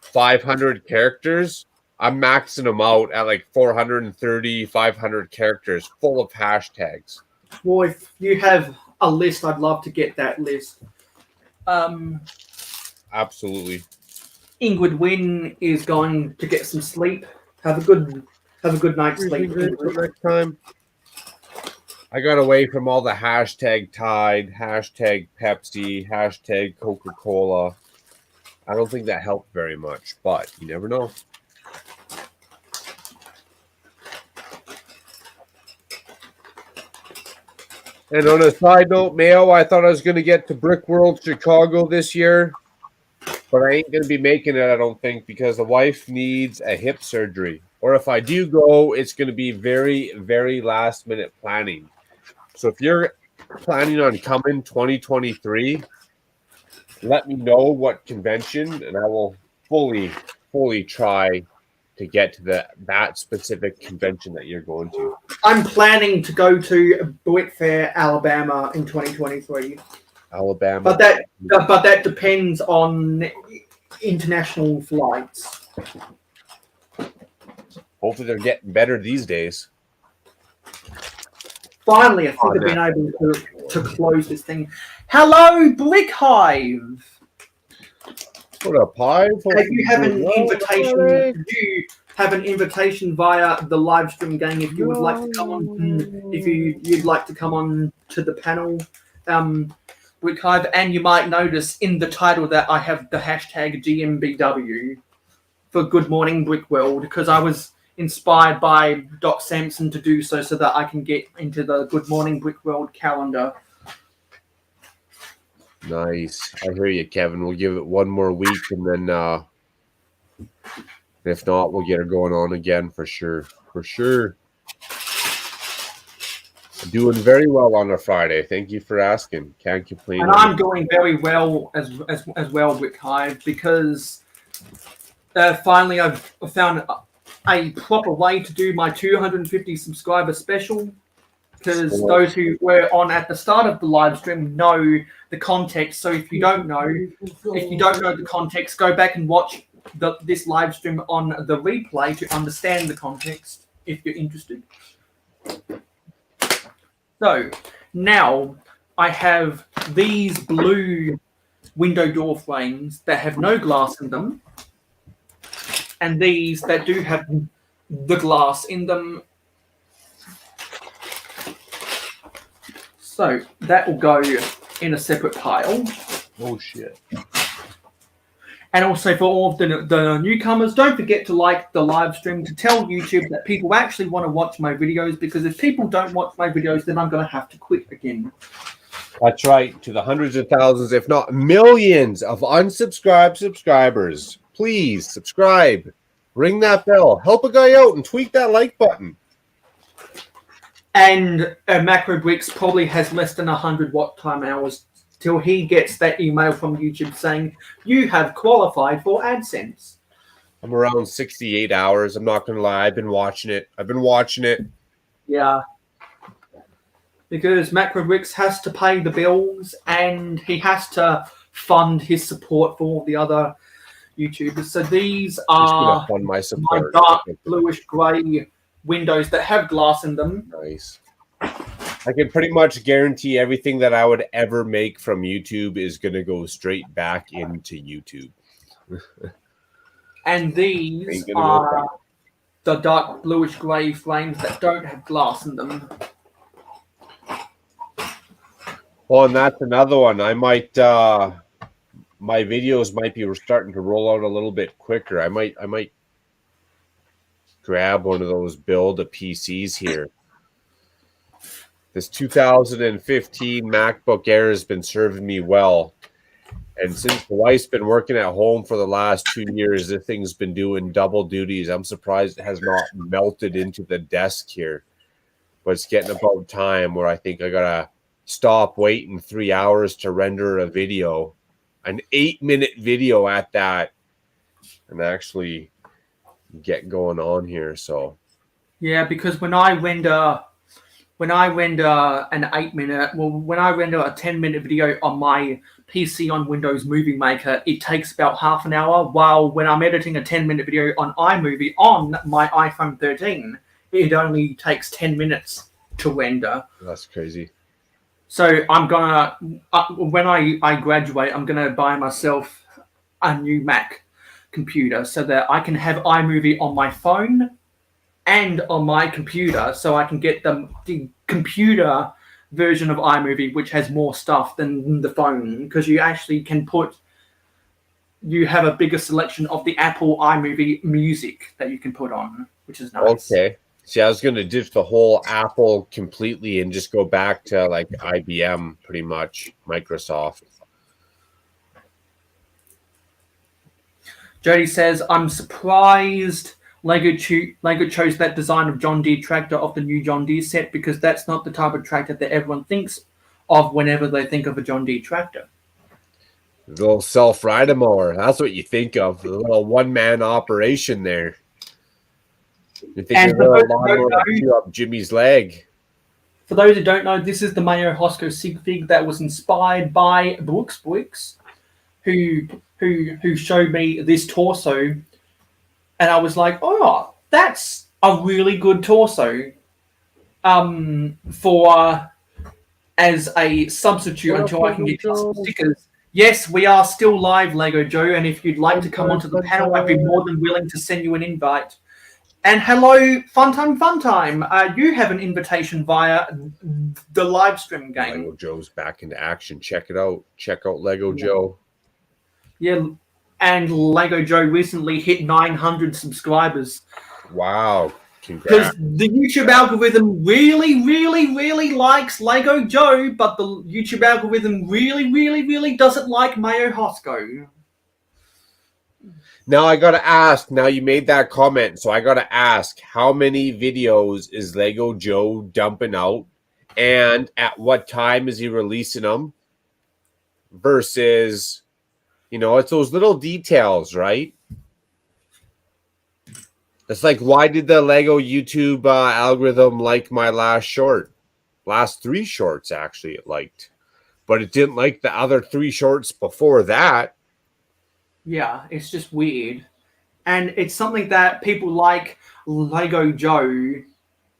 500 characters, I'm maxing them out at like 430, 500 characters full of hashtags. Well, if you have a list, I'd love to get that list. Absolutely. Ingrid Wynn is going to get some sleep. Have a good Have a good night's sleep. Until next time. I got away from all the hashtag Tide, hashtag Pepsi, hashtag Coca-Cola. I don't think that helped very much, but you never know. And on a side note, Mayo, I thought I was going to get to Brick World Chicago this year, but I ain't going to be making it, I don't think, because the wife needs a hip surgery. Or if I do go, it's going to be very, very last minute planning. So if you're planning on coming 2023, let me know what convention, and I will fully try to get to that specific convention that you're going to. I'm planning to go to Buick Fair, Alabama in 2023. Alabama. But that depends on international flights. Hopefully they're getting better these days. Finally, I think I've been able to close this thing. Hello, Brick Hive. What up, Hive? You have an invitation. You have an invitation via the live stream gang if you would like to come on. If you'd like to come on to the panel, Brick Hive, and you might notice in the title that I have the hashtag GMBW for Good Morning Brick World, because I was inspired by Doc Sampson to do so that I can get into the Good Morning Brick World calendar. Nice. I hear you, Kevin. We'll give it one more week, and then if not, we'll get her going on again for sure. For sure. Doing very well on a Friday. Thank you for asking. Can't complain. And I'm doing very well as well, Brick Hive, because finally I've found a proper way to do my 250 subscriber special, because those who were on at the start of the live stream know the context. So if you don't know the context, go back and watch this live stream on the replay to understand the context if you're interested. So now I have these blue window door frames that have no glass in them, and these that do have the glass in them. So that will go in a separate pile. Oh, shit. And also for all of the newcomers, don't forget to like the live stream, to tell YouTube that people actually want to watch my videos, because if people don't watch my videos, then I'm going to have to quit again. That's right. To the hundreds of thousands, if not millions of unsubscribed subscribers, please subscribe. Ring that bell. Help a guy out and tweak that like button. And Macro Bricks probably has less than 100 watch time hours till he gets that email from YouTube saying, you have qualified for AdSense. I'm around 68 hours. I'm not going to lie. I've been watching it. Yeah. Because Macro Bricks has to pay the bills, and he has to fund his support for all the other YouTubers. So these are my dark bluish grey windows that have glass in them. Nice. I can pretty much guarantee everything that I would ever make from YouTube is going to go straight back into YouTube. And these are the dark bluish grey frames that don't have glass in them. Oh, and that's another one. I might, my videos might be starting to roll out a little bit quicker. I might grab one of those build a PCs here. This 2015 MacBook Air has been serving me well. And since the wife's been working at home for the last 2 years, this thing's been doing double duties. I'm surprised it has not melted into the desk here. But it's getting about time where I think I got to stop waiting 3 hours to render a video, an 8-minute video at that, and actually get going on here. So yeah, because when I render an 8-minute, when I render a 10-minute video on my PC on Windows Movie Maker, it takes about half an hour, while when I'm editing a 10-minute video on iMovie on my iPhone 13, it only takes 10 minutes to render. that's crazy. So I'm gonna, when I graduate, I'm gonna buy myself a new Mac computer so that I can have iMovie on my phone and on my computer, so I can get the computer version of iMovie, which has more stuff than the phone, because you actually can you have a bigger selection of the Apple iMovie music that you can put on, which is nice. Okay. See, I was going to ditch the whole Apple completely and just go back to like IBM, pretty much, Microsoft. Jody says, I'm surprised Lego chose that design of John Deere tractor of the new John Deere set, because that's not the type of tractor that everyone thinks of whenever they think of a John Deere tractor. The little self-rider mower. That's what you think of. The little one-man operation there. You think of a lawnmower to chew up Jimmy's leg. For those who don't know, this is the Mayo Hosko sig fig that was inspired by Brooks, who showed me this torso, and I was like, oh, that's a really good torso for as a substitute until I can get some stickers. Yes, we are still live, Lego Joe, and if you'd like to come onto the panel, I'd be more than willing to send you an invite. And hello, Funtime. You have an invitation via the live stream game. Lego Joe's back into action. Check it out. Check out Lego Joe. Yeah, and Lego Joe recently hit 900 subscribers. Wow. Because the YouTube algorithm really likes Lego Joe, but the YouTube algorithm really doesn't like Mayo Hosko. Now I gotta ask, now you made that comment, so I gotta ask, how many videos is Lego Joe dumping out? And at what time is he releasing them? Versus, it's those little details, right? It's like, why did the Lego YouTube algorithm like my last short? Last 3 shorts, actually, it liked. But it didn't like the other 3 shorts before that. Yeah, it's just weird. And it's something that people like Lego Joe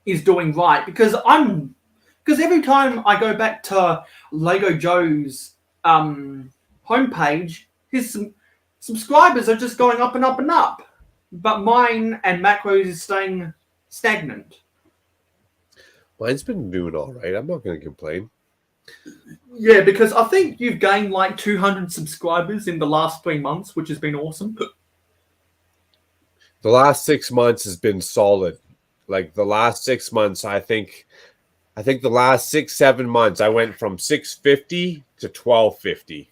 is doing right. Because every time I go back to Lego Joe's homepage, his subscribers are just going up and up and up. But mine and Macros is staying stagnant. Mine's been doing all right. I'm not going to complain. Yeah, because I think you've gained like 200 subscribers in the last 3 months, which has been awesome. The last 6 months has been solid. Like the last 6 months, I think the last 6-7 months, I went from 650 to 1250.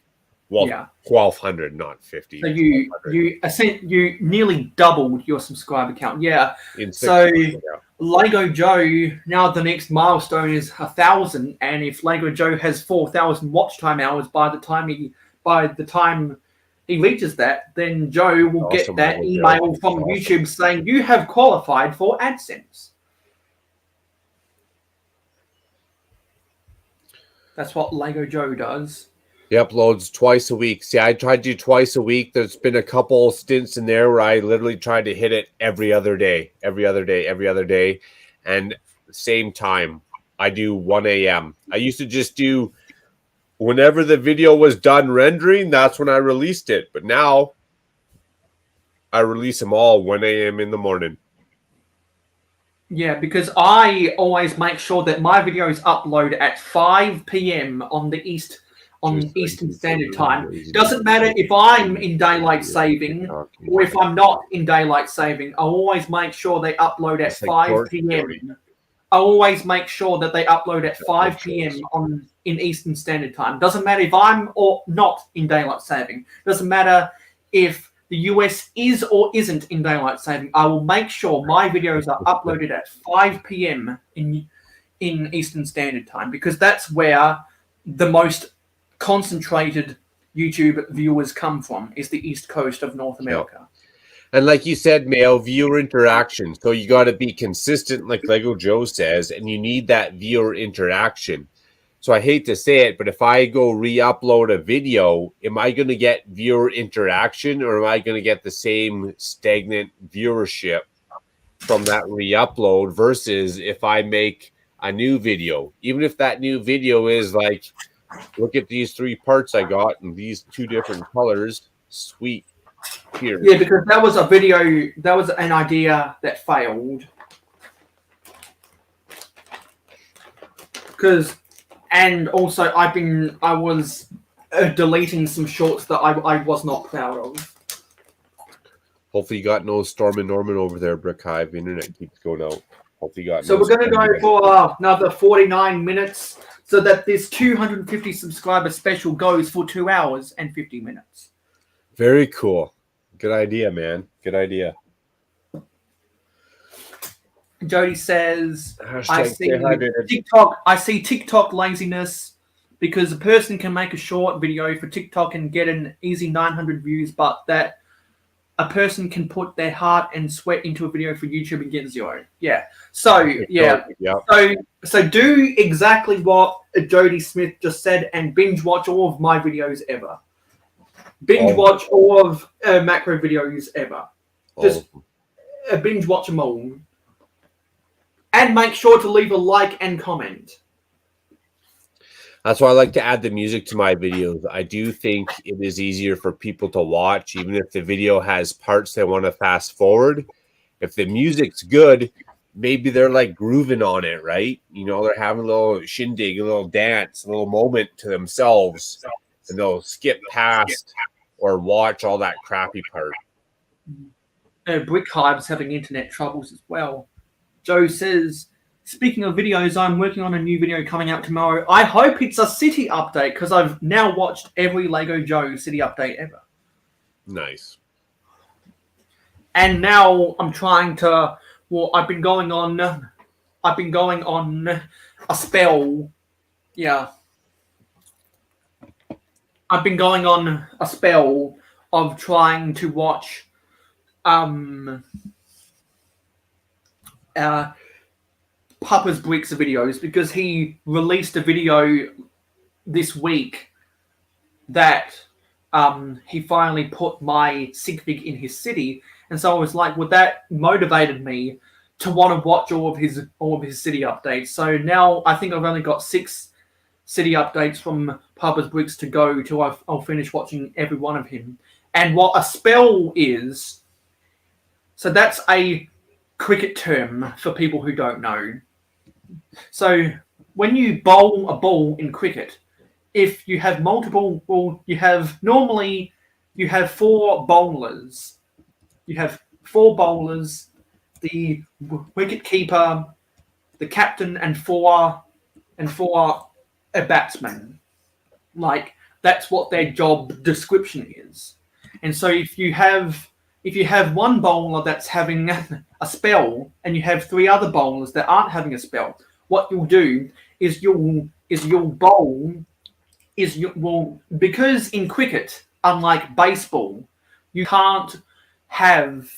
Well, yeah. 1,200, not 50. So you nearly doubled your subscriber count. Yeah. So months, yeah. Lego Joe, now the next milestone is 1,000, and if Lego Joe has 4,000 watch time hours by the time he reaches that, then Joe will get that email from YouTube saying you have qualified for AdSense. That's what Lego Joe does. He uploads twice a week. See, I tried to do twice a week. There's been a couple stints in there where I literally tried to hit it every other day. And same time, I do 1 a.m. I used to just do whenever the video was done rendering, that's when I released it. But now I release them all 1 a.m. in the morning. Yeah, because I always make sure that my videos upload at 5 p.m. on the Eastern Standard Time. Doesn't matter if I'm in daylight saving or if I'm not in daylight saving. I always make sure they upload at 5 p.m. I always make sure that they upload at 5 p.m. in Eastern Standard Time. Doesn't matter if I'm or not in daylight saving. Doesn't matter if the US is or isn't in daylight saving. I will make sure my videos are uploaded at 5 p.m. in Eastern Standard Time, because that's where the most concentrated YouTube viewers come from, is the East Coast of North America. And like you said, Mayo, viewer interaction. So you got to be consistent, like Lego Joe says, and you need that viewer interaction. So I hate to say it, but if I go re-upload a video, am I going to get viewer interaction, or am I going to get the same stagnant viewership from that re-upload versus if I make a new video? Even if that new video is like, look at these 3 parts I got in these 2 different colors. Sweet. Here. Yeah, because that was a video, that was an idea that failed. And also I was deleting some shorts that I was not proud of. Hopefully you got no Storm and Norman over there, Brick Hive. Internet keeps going out. Hopefully you got So no we're going to Storm go for another 49 minutes so that this 250 subscriber special goes for 2 hours and 50 minutes. Very cool. Good idea, man. Good idea. Jody says, Hashtag I see TikTok laziness because a person can make a short video for TikTok and get an easy 900 views, but that a person can put their heart and sweat into a video for YouTube and get 0. Yeah. So, yeah. So do exactly what Jody Smith just said and binge watch all of my videos ever. Binge watch all of macro videos ever. Just binge watch them all. And make sure to leave a like and comment. That's why I like to add the music to my videos. I do think it is easier for people to watch, even if the video has parts they want to fast forward. If the music's good, maybe they're like grooving on it, right? You know, they're having a little shindig, a little dance, a little moment to themselves, and they'll skip past or watch all that crappy part. Brick Hive's having internet troubles as well. Joe says, speaking of videos, I'm working on a new video coming out tomorrow. I hope it's a city update because I've now watched every Lego Joe city update ever. Nice. And now I'm trying to, I've been going on a spell. Yeah. I've been going on a spell of trying to watch Papa's Bricks videos because he released a video this week that he finally put my sig fig in his city, and so I was like, well, that motivated me to want to watch all of his city updates. So now I think I've only got 6 city updates from Papa's Bricks to go till I'll finish watching every one of him. And what a spell is, so that's a cricket term for people who don't know. So when you bowl a ball in cricket, if you have multiple, you have 4 bowlers. You have 4 bowlers, the wicket keeper, the captain, and 4 batsmen. Like, that's what their job description is. And so if you have one bowler that's having a spell and you have 3 other bowlers that aren't having a spell, what you'll do is you'll bowl because in cricket, unlike baseball, you can't have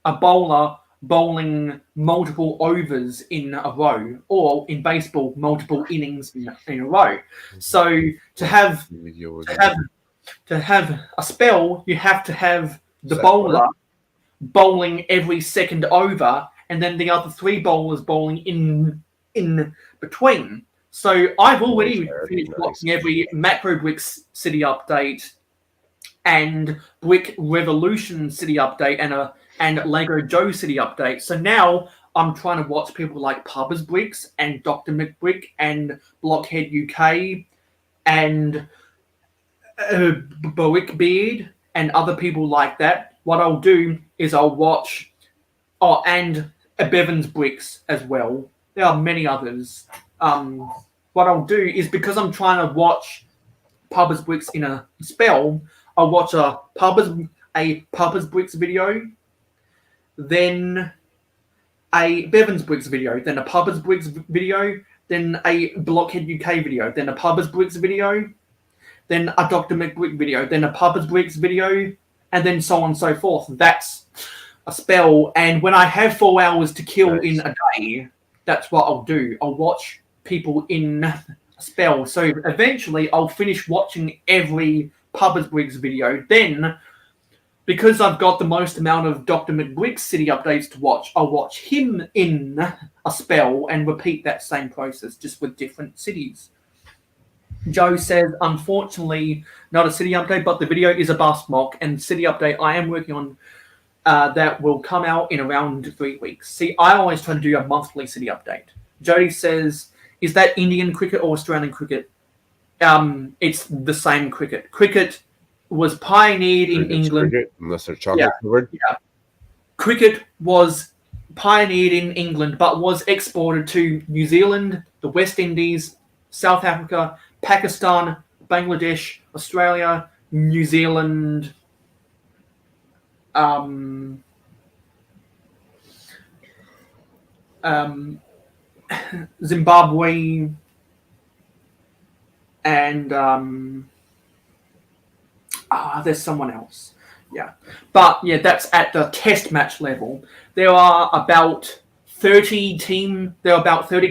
a bowler bowling multiple overs in a row, or in baseball, multiple innings in a row. So to have a spell, you have to have the bowler bowling every second over, and then the other 3 bowlers bowling in between. So I've already finished watching every Macro Bricks city update and Brick Revolution city update and Lego Joe city update. So now I'm trying to watch people like Papa's Bricks and Dr. McBrick and Blockhead UK and Brickbeard and other people like that. What I'll do is I'll watch and Bevan's Bricks as well. There are many others. What I'll do is, because I'm trying to watch Papa's Bricks in a spell, I'll watch a Papa's Bricks video, then a Bevan's Bricks video, then a Papa's Bricks video, then a Blockhead UK video, then a Papa's Bricks video, then a Dr. McBrick video, then a Papa's Bricks video, and then so on and so forth. That's a spell. And when I have 4 hours to kill in a day, that's what I'll do. I'll watch people in a spell. So eventually I'll finish watching every Papa's Bricks video. Then, because I've got the most amount of Dr. McBrick's city updates to watch, I'll watch him in a spell and repeat that same process, just with different cities. Joe says, unfortunately, not a city update, but the video is a bust mock, and city update I am working on that will come out in around 3 weeks. See, I always try to do a monthly city update. Jody says, Is that Indian cricket or Australian cricket? It's the same cricket. Cricket was pioneered in England. Cricket, unless they're chocolate covered. Yeah. Cricket was pioneered in England, but was exported to New Zealand, the West Indies, South Africa, Pakistan, Bangladesh, Australia, New Zealand, Zimbabwe, and there's someone else. Yeah. But yeah, that's at the test match level. There are about 30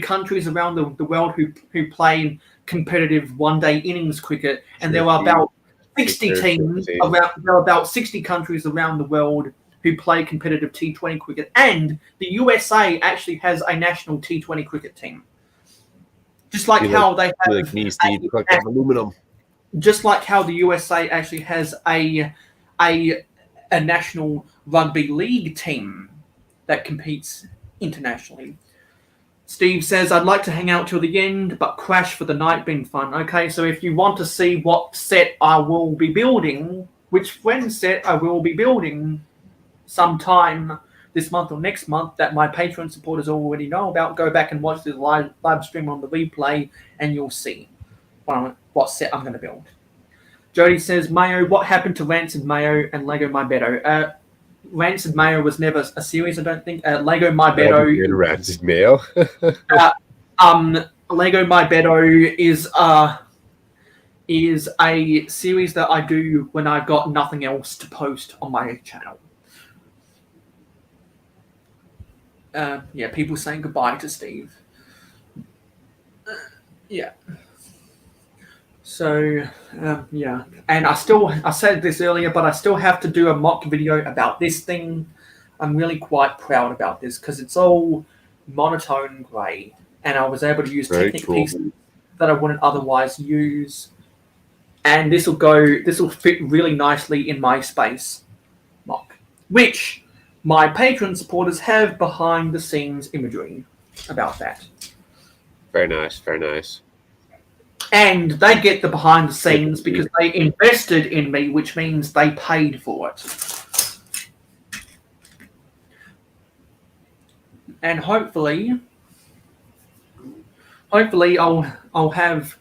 countries around the world who play competitive one-day innings cricket, and there are about 60 teams there are about 60 countries around the world who play competitive T20 cricket, and the USA actually has a national T20 cricket team. Just like how they have like me, Steve, aluminum. Just like how the USA actually has a national rugby league team that competes internationally. Steve says, I'd like to hang out till the end, but crash for the night been fun. Okay, so if you want to see what set I will be building, which friend set I will be building sometime this month or next month that my Patreon supporters already know about, go back and watch this live stream on the replay and you'll see what set I'm going to build. Jody says, Mayo, what happened to Rancid Mayo and Lego My Beto? Rancid Mayo was never a series, I don't think. Lego My Beto. Rancid Mayo. Lego My Beto is a series that I do when I've got nothing else to post on my channel. Yeah, people saying goodbye to Steve. Yeah. So, yeah. And I said this earlier, but I still have to do a mock video about this thing. I'm really quite proud about this because it's all monotone grey. And I was able to use Technic pieces that I wouldn't otherwise use. And this will fit really nicely in my space mock, which my Patreon supporters have behind the scenes imagery about that. Very nice, very nice. And they get the behind the scenes because they invested in me, which means they paid for it. And hopefully I'll have,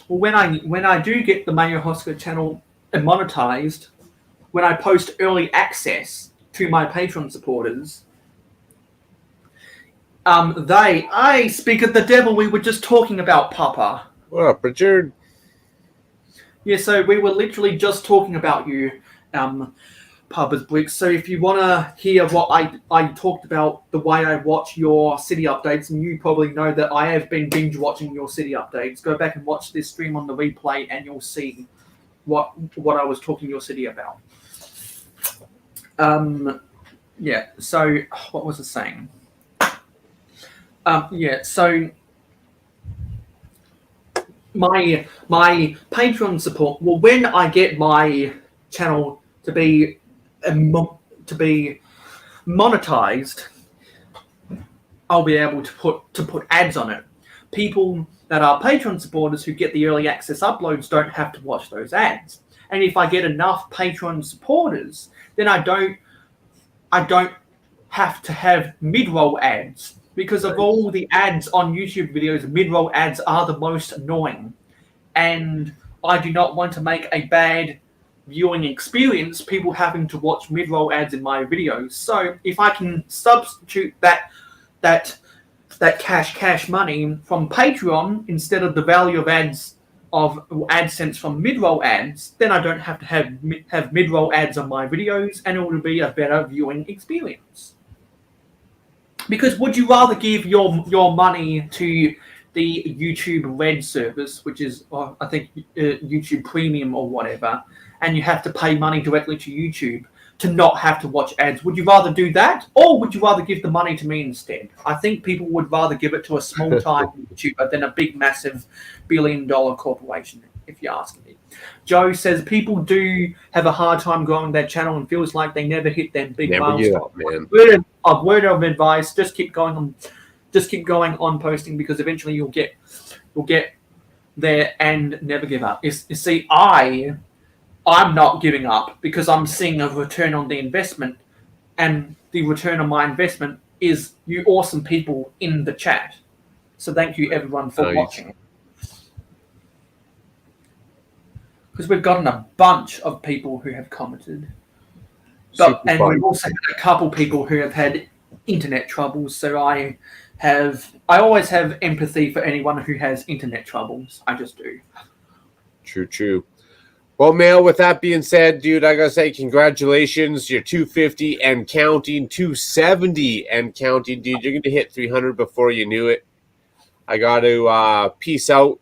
when I do get the Mayo Hosko channel monetized, when I post early access to my Patreon supporters, I speak of the devil we were just talking about, Papa. What up, Richard? Yeah, so we were literally just talking about you, Papa's Bricks. So if you want to hear what I talked about, the way I watch your city updates, and you probably know that I have been binge watching your city updates, go back and watch this stream on the replay and you'll see what I was talking your city about. Yeah, so what was I saying? Yeah, so my Patreon support. Well, when I get my channel to be monetized, I'll be able to put ads on it. People that are Patreon supporters who get the early access uploads don't have to watch those ads. And if I get enough Patreon supporters, then I don't have to have mid-roll ads. Because of all the ads on YouTube videos, mid-roll ads are the most annoying. And I do not want to make a bad viewing experience, people having to watch mid-roll ads in my videos. So if I can substitute that cash money from Patreon instead of the value of AdSense from mid-roll ads, then I don't have to have mid-roll ads on my videos, and it will be a better viewing experience. Because would you rather give your money to the YouTube Red service, which is, I think, YouTube Premium or whatever, and you have to pay money directly to YouTube to not have to watch ads? Would you rather do that, or would you rather give the money to me instead? I think people would rather give it to a small-time YouTuber than a big, massive billion-dollar corporation, if you ask me. Joe says people do have a hard time growing their channel and feels like they never hit their big milestone. A word of advice: just keep going just keep going on posting, because eventually you'll get there and never give up. You see, I'm not giving up because I'm seeing a return on the investment, and the return on my investment is you awesome people in the chat. So thank you everyone for watching. Because we've gotten a bunch of people who have commented. And we've also had a couple people who have had internet troubles, so I always have empathy for anyone who has internet troubles. I just do. True. Well, Mayo, with that being said, dude, I gotta say congratulations. You're 250 and counting, 270 and counting, dude. You're gonna hit 300 before you knew it. I gotta peace out.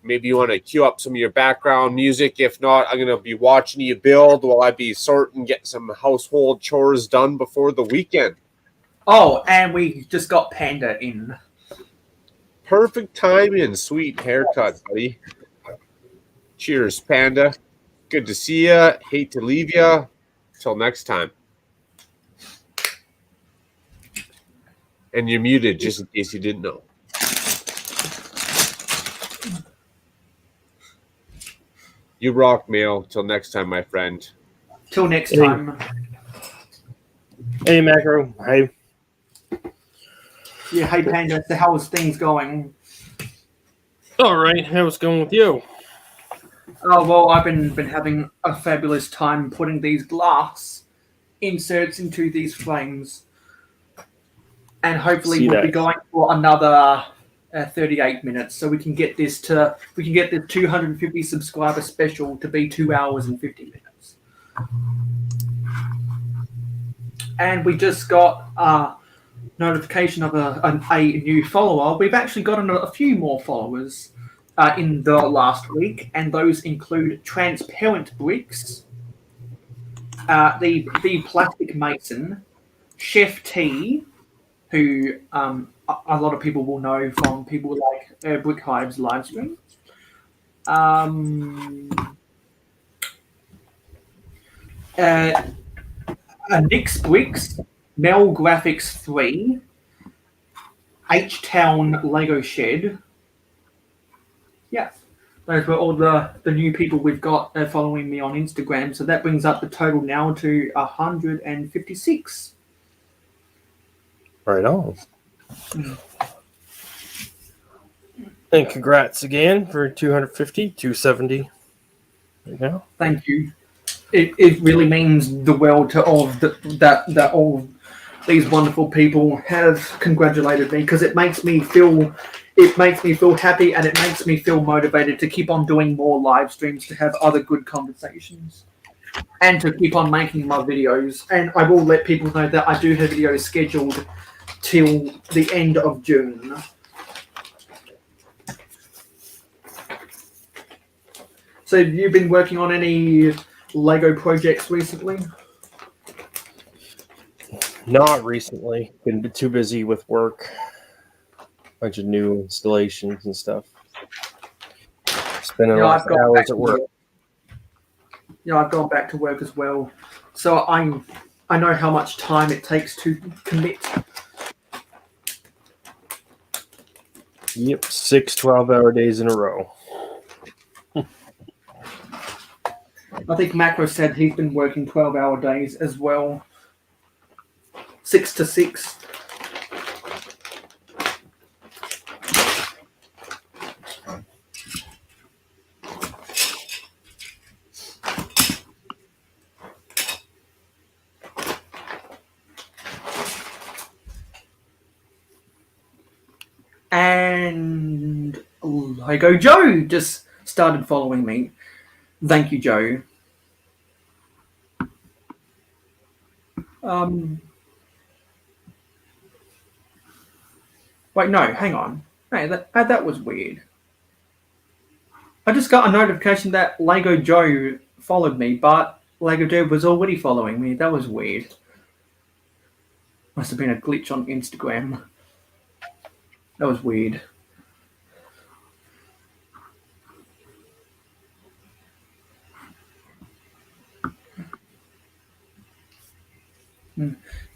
Maybe you want to cue up some of your background music. If not, I'm gonna be watching you build while I be sorting, get some household chores done before the weekend. Oh, and we just got Panda in. Perfect timing. Sweet haircut, buddy. Cheers, Panda. Good to see you. Hate to leave you. Till next time. And you're muted, just in case you didn't know. You rock, Mayo. Till next time, my friend. Till next time. Hey, Macro. Hey. Yeah, hey, Panda. So how's things going? All right. How's it going with you? Oh, well, I've been having a fabulous time putting these glass inserts into these frames. And hopefully we'll be going for another 38 minutes, so we can get this 250 subscriber special to be 2 hours and 50 minutes. And we just got a notification of a new follower. We've actually gotten a few more followers in the last week, and those include Transparent Bricks, the Plastic Mason, Chef T, who a lot of people will know from people like Brick Hive's live stream. Nick's Bricks, Mel Graphics 3, H-Town Lego Shed. Yeah, those were all the new people we've got following me on Instagram. So that brings up the total now to 156. Right on. And congrats again for 250, 270. There you go. Thank you. It really means the world to all that all these wonderful people have congratulated me, because it makes me feel happy, and it makes me feel motivated to keep on doing more live streams, to have other good conversations, and to keep on making my videos. And I will let people know that I do have videos scheduled till the end of June. So have you been working on any Lego projects recently? Not recently. Been too busy with work. Bunch of new installations and stuff. Spending a lot of hours at work. Yeah, I've gone back to work as well. So I know how much time it takes to commit. Yep, 6 12-hour days in a row. I think Macro said he's been working 12-hour days as well. 6 to 6. And Lego Joe just started following me. Thank you, Joe. Wait, no, hang on. Hey, that was weird. I just got a notification that Lego Joe followed me, but Lego Joe was already following me. That was weird. Must have been a glitch on Instagram. That was weird.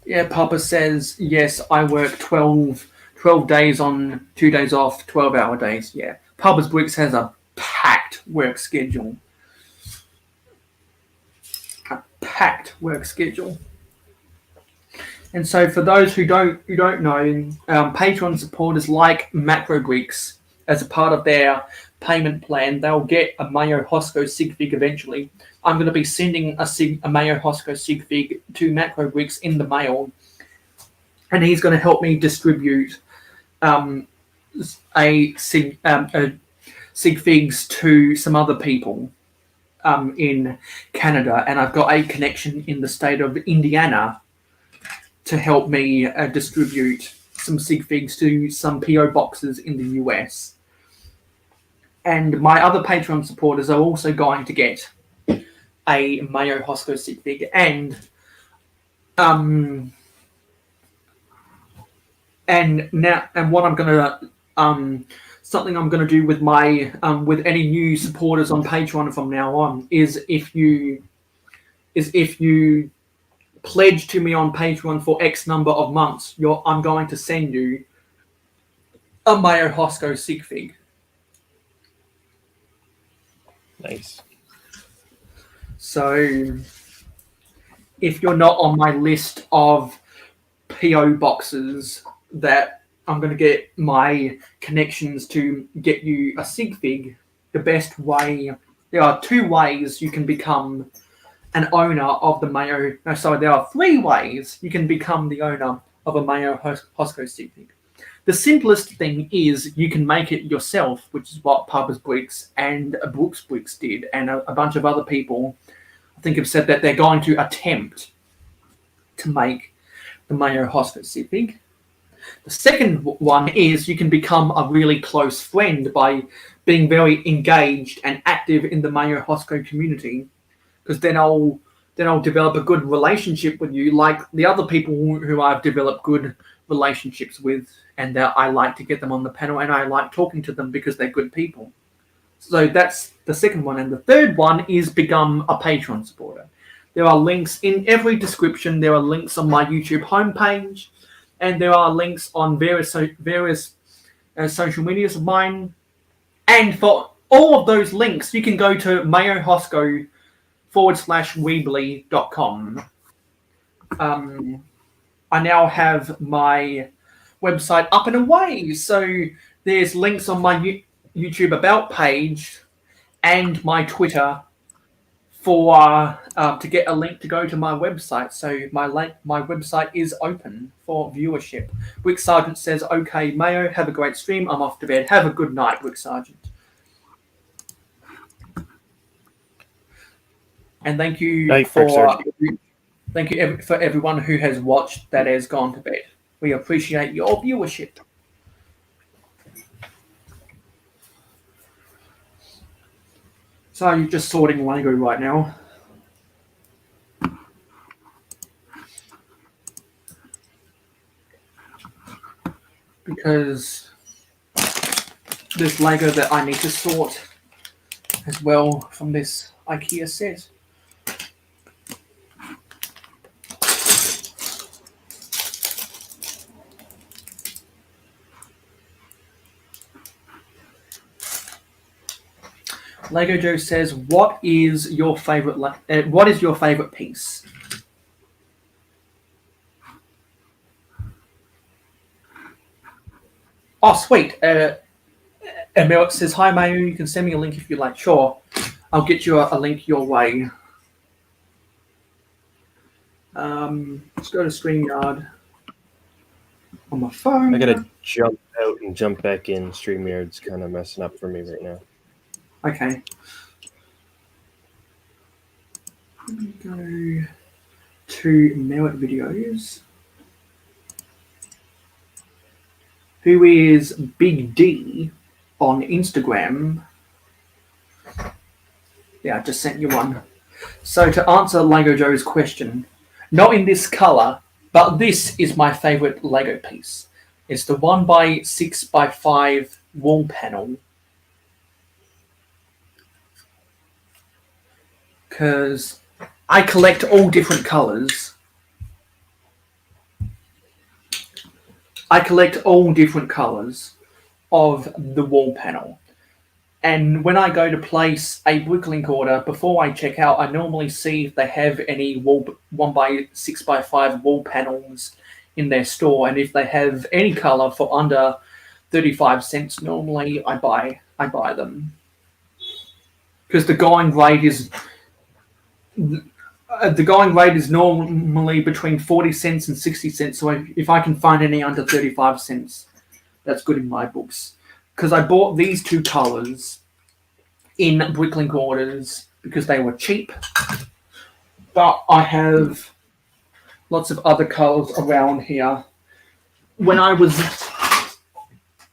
Yeah, Papa says, yes, I work 12 12 days on, 2 days off, 12-hour days. Yeah, Pubs Bricks has a packed work schedule. And so, for those who don't know, Patreon supporters like Macro Bricks, as a part of their payment plan, they'll get a Mayo Hosko sig fig eventually. I'm going to be sending a Mayo Hosko sig fig to Macro Bricks in the mail, and he's going to help me distribute sig figs to some other people in Canada, and I've got a connection in the state of Indiana to help me distribute some sig figs to some PO boxes in the US. And my other Patreon supporters are also going to get a Mayo Hosko sig fig, and what I'm gonna something I'm gonna do with my with any new supporters on Patreon from now on is if you pledge to me on Patreon for X number of months, I'm going to send you a Mayo Hosko sig fig. Nice. So if you're not on my list of PO boxes that I'm going to get my connections to get you a sig fig, the best way, there are 2 ways you can become an owner of the Mayo. No, sorry, there are 3 ways you can become the owner of a Mayo Hosko sig fig. The simplest thing is you can make it yourself, which is what Pubs Bricks and Brooks Bricks did, and a bunch of other people, I think, have said that they're going to attempt to make the Mayo Hosko sig fig. The second one is you can become a really close friend by being very engaged and active in the Mayo Hosko community, because then I'll develop a good relationship with you, like the other people who I've developed good relationships with, and that I like to get them on the panel, and I like talking to them because they're good people. So that's the second one. And the third one is become a Patreon supporter. There are links in every description. There are links on my YouTube homepage, and there are links on various social medias of mine. And for all of those links, you can go to mayohosko.com/weebly.com. I now have my website up and away, so there's links on my YouTube About page and my Twitter for to get a link to go to my website. So my website is open for viewership. Rick Sargent says, "Okay, Mayo, have a great stream. I'm off to bed. Have a good night, Rick Sargent." And thank you thank you for everyone who has watched that has gone to bed. We appreciate your viewership. So you're just sorting Lego right now. Because there's Lego that I need to sort as well from this IKEA set. Lego Joe says, "What is your favorite? What is your favorite piece?" Oh, sweet. Emil says, "Hi, Mayo. You can send me a link if you like." Sure, I'll get you a link your way. Let's go to StreamYard on my phone. I gotta jump out and jump back in. StreamYard's kind of messing up for me right now. Okay. Let me go to Merit Videos. Who is Big D on Instagram? Yeah, I just sent you one. So to answer Lego Joe's question, not in this color, but this is my favorite Lego piece. It's the 1x6x5 wall panel. Because I collect all different colors. I collect all different colors of the wall panel. And when I go to place a bricklink order, before I check out, I normally see if they have any 1x6x5 wall panels in their store. And if they have any color for under 35 cents, normally I buy them. Because the going rate is normally between 40 cents and 60 cents. So if I can find any under 35 cents, that's good in my books. Because I bought these two colors in bricklink orders because they were cheap. But I have lots of other colors around here.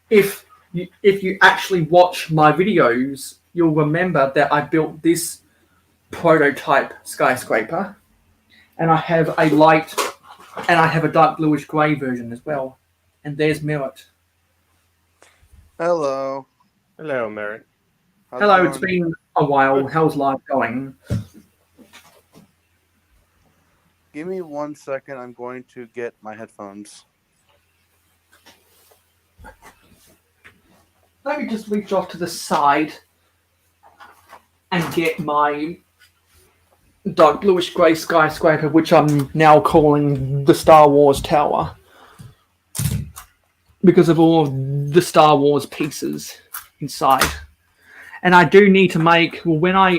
If you actually watch my videos, you'll remember that I built this prototype skyscraper, and I have a light, and I have a dark bluish grey version as well. And there's Merritt. Hello. Hello, Merritt. How's Hello, it it's going? been a while. How's life going? Give me 1 second. I'm going to get my headphones. Let me just reach off to the side and get my dark bluish grey skyscraper, which I'm now calling the Star Wars Tower, because of all of the Star Wars pieces inside. And I do need to make, when I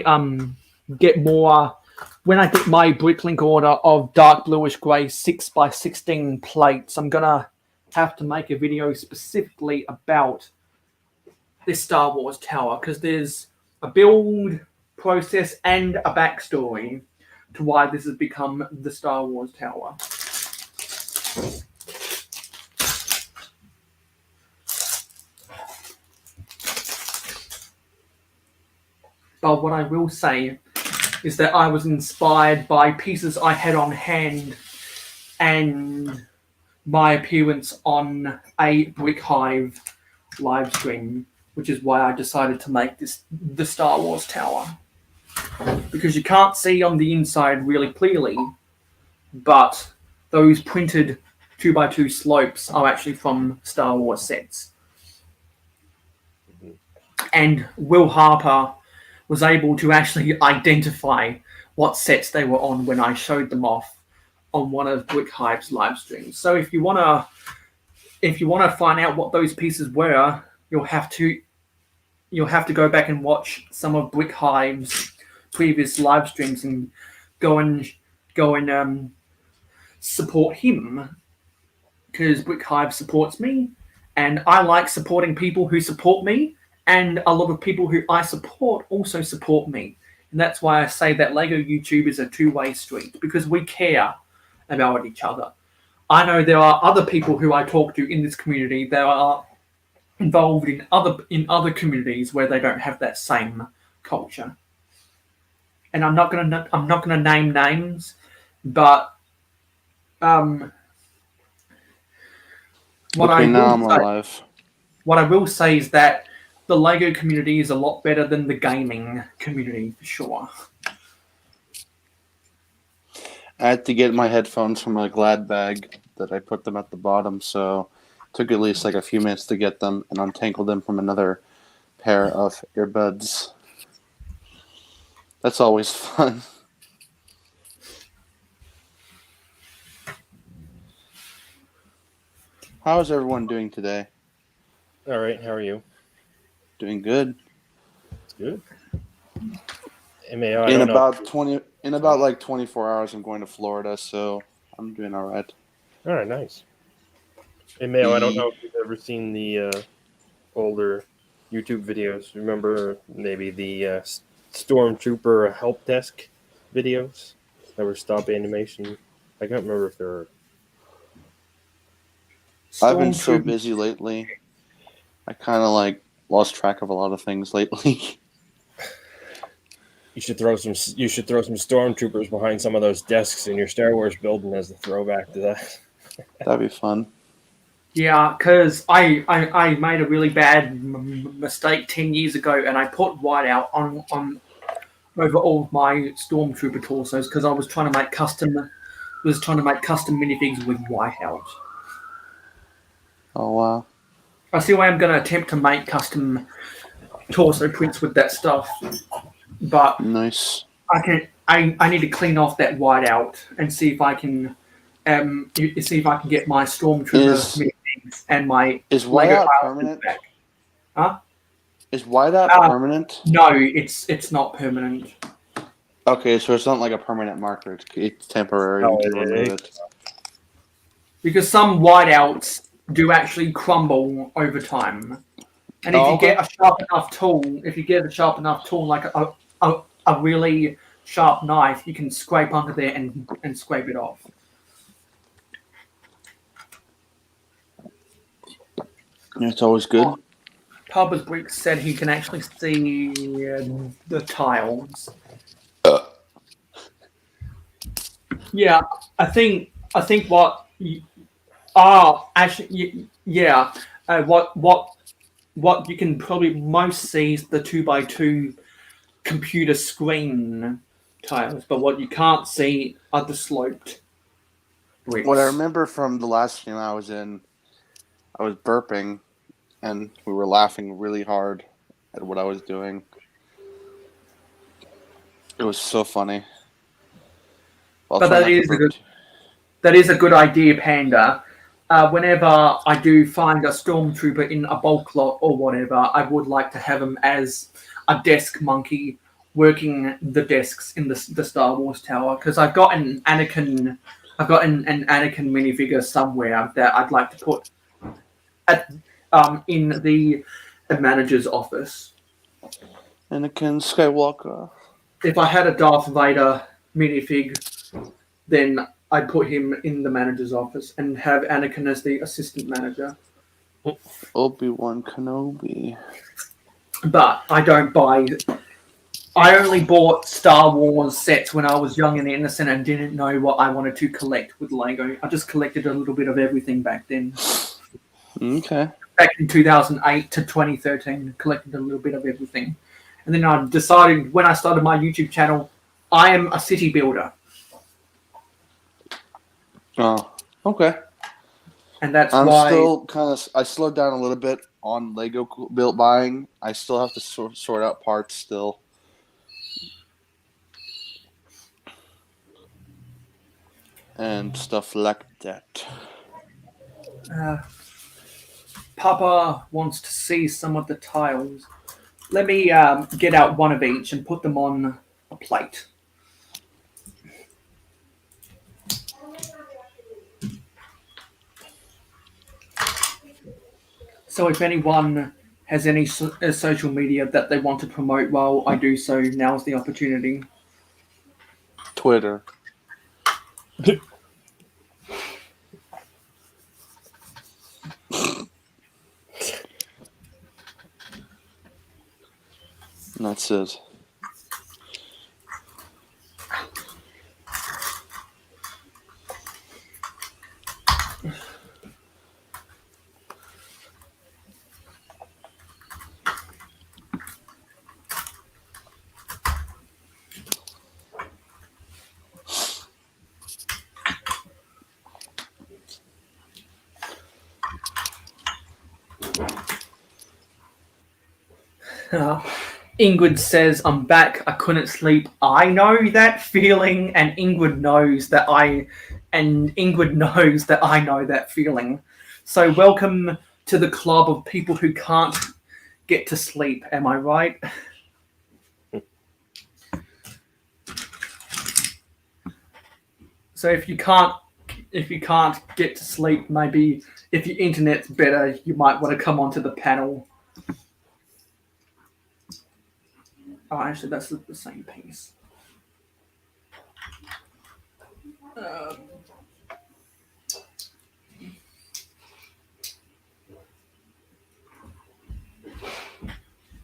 get my bricklink order of dark bluish grey 6x16 plates, I'm gonna have to make a video specifically about this Star Wars tower, because there's a build process and a backstory to why this has become the Star Wars tower. But what I will say is that I was inspired by pieces I had on hand and my appearance on a Brick Hive live stream, which is why I decided to make this the Star Wars tower. Because you can't see on the inside really clearly, but those printed 2x2 slopes are actually from Star Wars sets. And Will Harper was able to actually identify what sets they were on when I showed them off on one of Brick Hive's live streams. So if you wanna find out what those pieces were, you'll have to go back and watch some of Brick Hive's previous live streams and go and support him, because Brick Hive supports me, and I like supporting people who support me, and a lot of people who I support also support me. And that's why I say that Lego YouTube is a two-way street, because we care about each other. I know there are other people who I talk to in this community that are involved in other communities where they don't have that same culture. And I'm not gonna name names, but what Okay, now I'm alive. I will say is that the Lego community is a lot better than the gaming community, for sure. I had to get my headphones from a Glad bag that I put them at the bottom, so it took at least like a few minutes to get them and untangle them from another pair of earbuds. That's always fun. How is everyone doing today? All right, how are you? Doing good. It's good. Mayo, In about 24 hours, I'm going to Florida, so I'm doing all right. All right, nice. Hey, Mayo, I don't know if you've ever seen the older YouTube videos. Remember maybe the Stormtrooper help desk videos that were stop animation? I can't remember if they were. I've been so busy lately. I kind of lost track of a lot of things lately. You should throw some stormtroopers behind some of those desks in your Star Wars building as a throwback to that. That'd be fun. Yeah, because I made a really bad mistake 10 years ago, and I put whiteout on over all of my stormtrooper torsos because I was trying to make custom minifigs with whiteout. Oh wow. I still am going to attempt to make custom torso prints with that stuff, but Nice. I need to clean off that whiteout and see if I can see if I can get my Stormtrooper minifigs and my Is Lego whiteout Harlequins permanent? back. Huh? Is whiteout Uh, permanent? No, it's not permanent. Okay, so it's not like a permanent marker. It's temporary No, until you remove it. Because some whiteouts do actually crumble over time. And if you get a sharp enough tool, like a really sharp knife, you can scrape under there and scrape it off. It's always good. Papa's Brick said he can actually see the tiles. Yeah, I think what. Actually, yeah. What you can probably most see is the 2x2 computer screen tiles, but what you can't see are the sloped bricks. What I remember from the last stream I was in, I was burping, and we were laughing really hard at what I was doing. It was so funny. But that is a good idea, Panda. Whenever I do find a stormtrooper in a bulk lot or whatever, I would like to have him as a desk monkey working the desks in the Star Wars tower, because I've got an Anakin minifigure somewhere that I'd like to put at in the manager's office. Anakin Skywalker. If I had a Darth Vader minifig, then I'd put him in the manager's office and have Anakin as the assistant manager. Obi-Wan Kenobi. But I don't buy. I only bought Star Wars sets when I was young and innocent and didn't know what I wanted to collect with Lego. I just collected a little bit of everything back then. Okay. Back in 2008 to 2013, collected a little bit of everything. And then I decided when I started my YouTube channel, I am a city builder. Oh, okay. And that's I'm why still kind of. I slowed down a little bit on Lego built buying. I still have to sort out parts still. And stuff like that. Papa wants to see some of the tiles. Let me get out one of each and put them on a plate. So if anyone has any social media that they want to promote while I do so, now's the opportunity. Twitter. That's it. Ingrid says, I'm back. I couldn't sleep. I know that feeling, and Ingrid knows that I know that feeling. So welcome to the club of people who can't get to sleep. Am I right? So if you can't get to sleep, maybe if your internet's better, you might want to come onto the panel. Oh, actually, that's the same piece.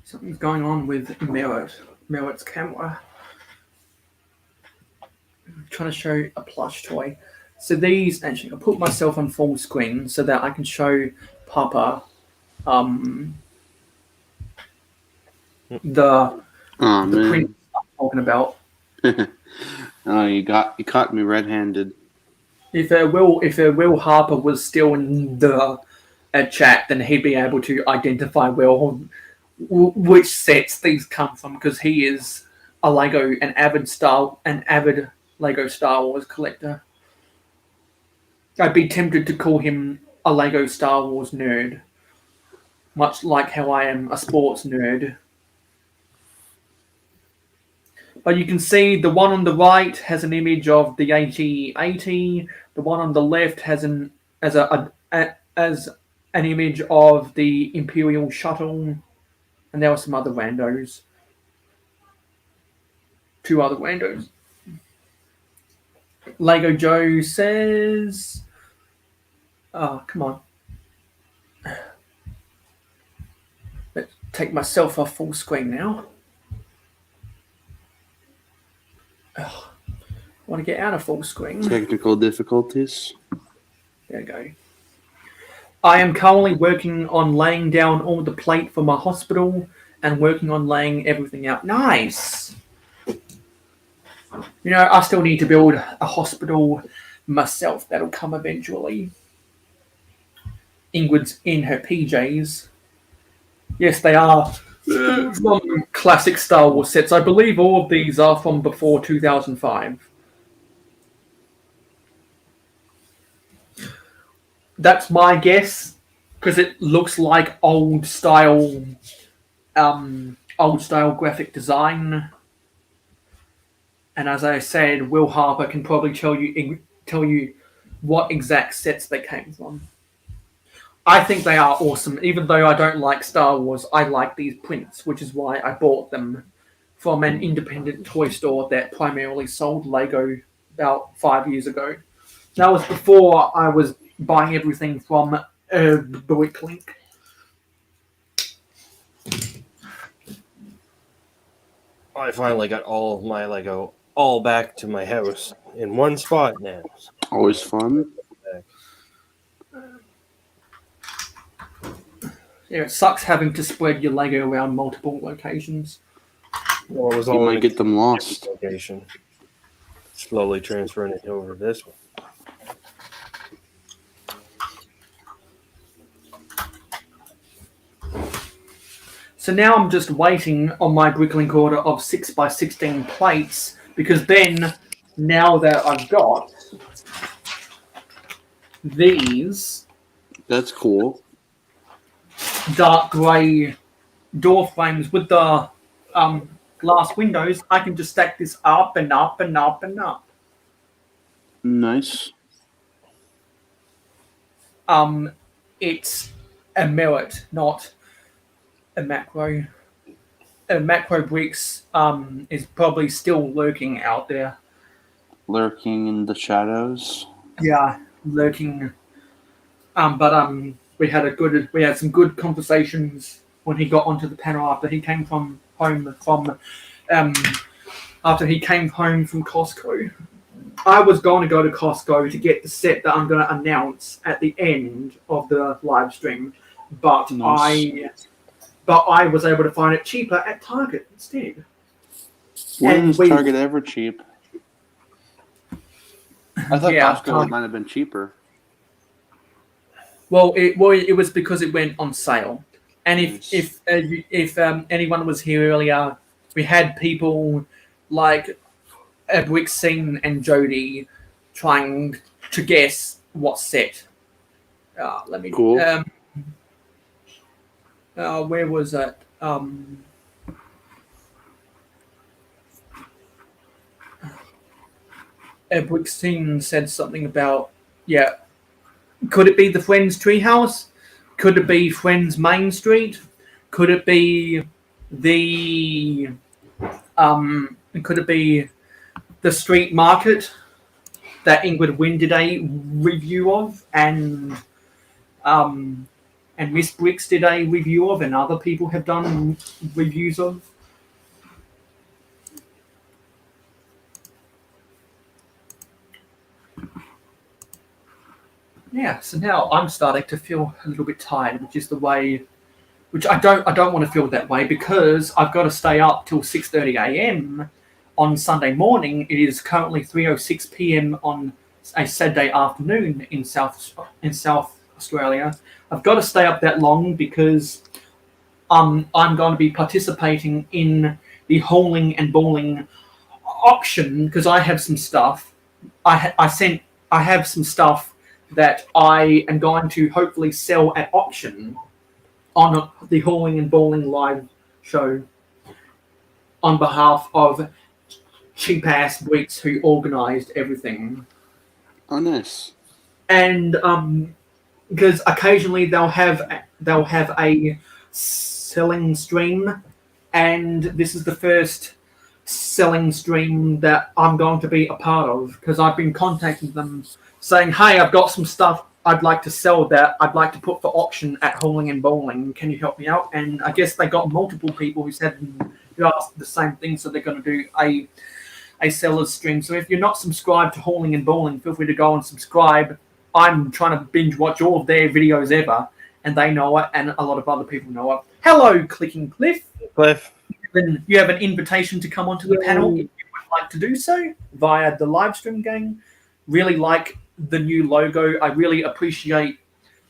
Something's going on with Merritt's camera. I'm trying to show a plush toy. So these, actually, I'll put myself on full screen so that I can show Papa the print I'm talking about. Oh, you caught me red-handed. If Will Harper was still in the a chat, then he'd be able to identify well which sets these come from, because he is an avid Lego Star Wars collector. I'd be tempted to call him a Lego Star Wars nerd, much like how I am a sports nerd. But you can see the one on the right has an image of the AT-80. The one on the left has an image of the Imperial shuttle, and there were some other randos. 2 other randos. Lego Joe says, "Oh, come on. Let's take myself off full screen now. Oh, I want to get out of full screen." Technical difficulties. There we go. I am currently working on laying down all the plate for my hospital and working on laying everything out. Nice. You know, I still need to build a hospital myself. That'll come eventually. Ingrid's in her PJs. Yes, they are from classic Star Wars sets. I believe all of these are from before 2005. That's my guess, because it looks like old style graphic design. And as I said, Will Harper can probably tell you what exact sets they came from. I think they are awesome. Even though I don't like Star Wars, I like these prints, which is why I bought them from an independent toy store that primarily sold Lego about 5 years ago. That was before I was buying everything from Bricklink. I finally got all of my Lego all back to my house in one spot now. Always fun. Yeah, it sucks having to spread your Lego around multiple locations. Well, it was You all might get them lost. location. Slowly transferring it over to this one. So now I'm just waiting on my Bricklink order of 6x16 plates, because then, now that I've got these That's cool. dark grey door frames with the glass windows, I can just stack this up and up and up and up. Nice. It's a merit, not a macro. A macro bricks is probably still lurking out there. Lurking in the shadows. Yeah, lurking. But we had some good conversations when he got onto the panel after he came home from Costco. I was going to go to Costco to get the set that I'm going to announce at the end of the live stream, but Nice. I was able to find it cheaper at Target instead. When is Target ever cheap? I thought Yeah, Costco might have been cheaper. Well, it was because it went on sale, and Nice. if anyone was here earlier, we had people like Brixine and Jody trying to guess what set. Let me. Cool. Where was it? Brixine said something about Could it be the Friends Treehouse? Could it be Friends Main Street? Could it be the street market that Ingrid Wynn did a review of, and Miss Bricks did a review of, and other people have done reviews of? Yeah, so now I'm starting to feel a little bit tired, which I don't want to feel that way, because I've got to stay up till 6:30 a.m. on Sunday morning. It is currently 3:06 p.m. on a Saturday afternoon in South Australia. I've got to stay up that long because I'm going to be participating in the hauling and balling auction because I have some stuff. I have some stuff that I am going to hopefully sell at auction on the hauling and balling live show on behalf of cheap ass Weeks who organised everything. Oh, nice. And because occasionally they'll have a selling stream, and this is the first selling stream that I'm going to be a part of because I've been contacting them saying, hey, I've got some stuff I'd like to sell that I'd like to put for auction at Hauling and Bowling. Can you help me out? And I guess they got multiple people who said who asked the same thing, so they're going to do a seller's stream. So if you're not subscribed to Hauling and Bowling, feel free to go and subscribe. I'm trying to binge watch all of their videos ever, and they know it, and a lot of other people know it. Hello, Clicking Cliff. Cliff. Then you have an invitation to come onto the panel if you would like to do so via the live stream gang. Really like the new logo. I really appreciate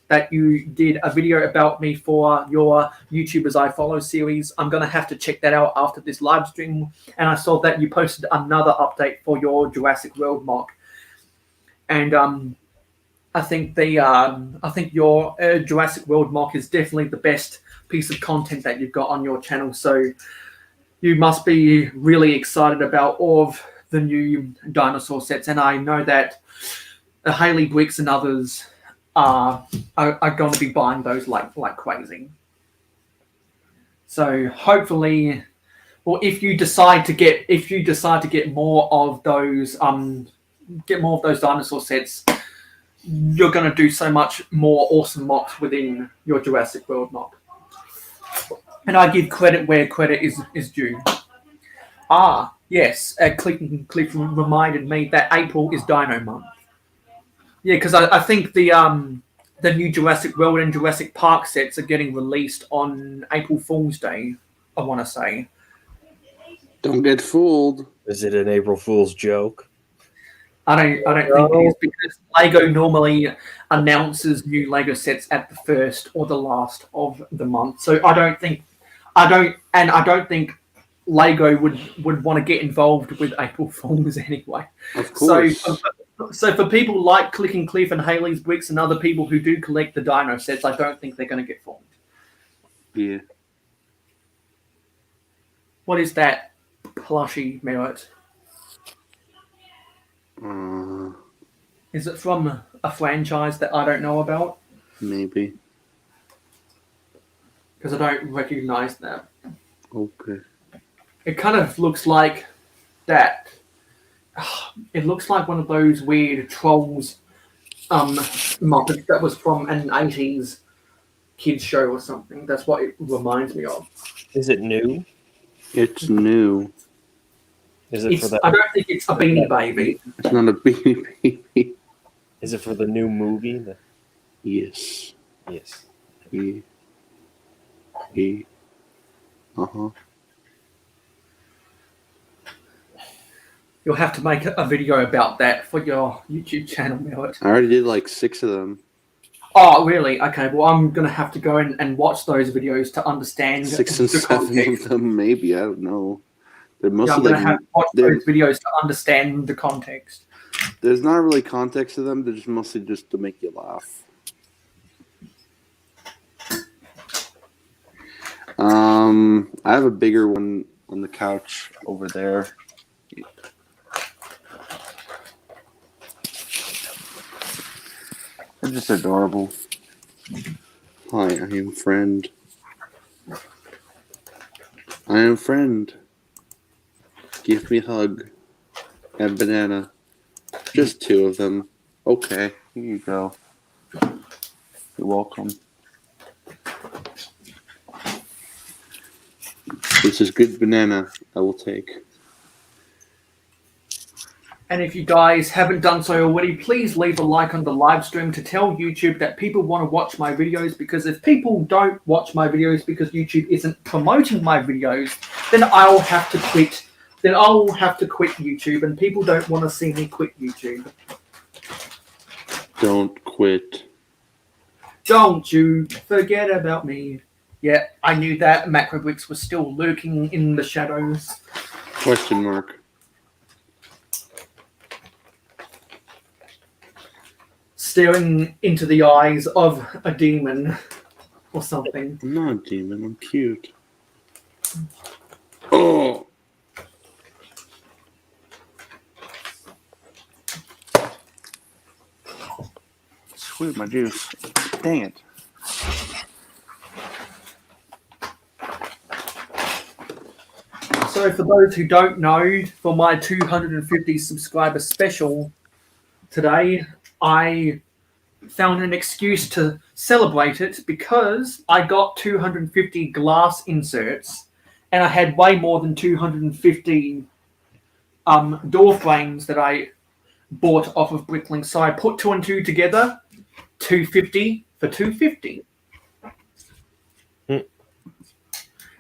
that you did a video about me for your YouTubers I Follow series. I'm going to have to check that out after this live stream. And I saw that you posted another update for your Jurassic World mock. And I think your Jurassic World mock is definitely the best piece of content that you've got on your channel. So you must be really excited about all of the new dinosaur sets. And I know that Haley Bricks and others are going to be buying those like crazy. So hopefully, well, if you decide to get more of those dinosaur sets, you're going to do so much more awesome mocks within your Jurassic World mock. And I give credit where credit is due. Yes, Cliff reminded me that April is Dino Month. Yeah, because I think the new Jurassic World and Jurassic Park sets are getting released on April Fool's Day, I want to say. Don't get fooled. Is it an April Fool's joke? I don't think it is, because Lego normally announces new Lego sets at the first or the last of the month. So I don't think Lego would want to get involved with April Fools anyway. Of course. So for people like Clicking Cliff and Haley's Bricks and other people who do collect the dino sets, I don't think they're going to get formed. Yeah. What is that plushie, Merritt? Is it from a franchise that I don't know about? Maybe. Because I don't recognize that. Okay. It kind of looks like that. It looks like one of those weird Trolls Muppets that was from an 80s kids show or something. That's what it reminds me of. Is it new? It's new. Is it for that? I don't think it's a Beanie Baby. It's not a Beanie Baby. Is it for the new movie? Yes. Yes. Yeah. Uh-huh. You'll have to make a video about that for your YouTube channel, Millet. I already did like 6 of them. Oh, really? Okay, well, I'm going to have to go and watch those videos to understand 6 and 7 of them, maybe. I don't know. They're I'm mostly going to have to watch those videos to understand the context. There's not really context to them. They're just mostly just to make you laugh. I have a bigger one on the couch over there. They're just adorable. Hi, I am friend. I am friend. Give me a hug. And banana. Just 2 of them. Okay, here you go. You're welcome. This is good banana. I will take. And if you guys haven't done so already, please leave a like on the live stream to tell YouTube that people want to watch my videos, because if people don't watch my videos because YouTube isn't promoting my videos, then I'll have to quit. Then I'll have to quit YouTube, and people don't want to see me quit YouTube. Don't quit. Don't you forget about me. Yeah, I knew that Macrobricks was still lurking in the shadows. Question mark. Staring into the eyes of a demon or something. I'm not a demon. I'm cute. Oh. Sweet, my juice. Dang it. So for those who don't know, for my 250 subscriber special today, I found an excuse to celebrate it because I got 250 glass inserts and I had way more than 250 door frames that I bought off of Bricklink. So I put 2 and 2 together, 250 for 250.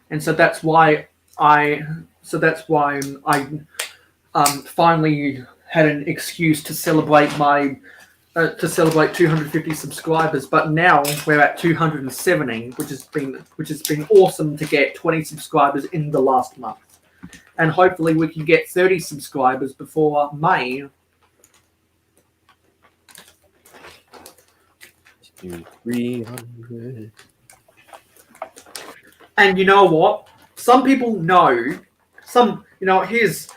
And so that's why I finally had an excuse to celebrate my 250 subscribers. But now we're at 270, which has been awesome to get 20 subscribers in the last month, and hopefully we can get 30 subscribers before May. 300. And you know what? Some people know. Here's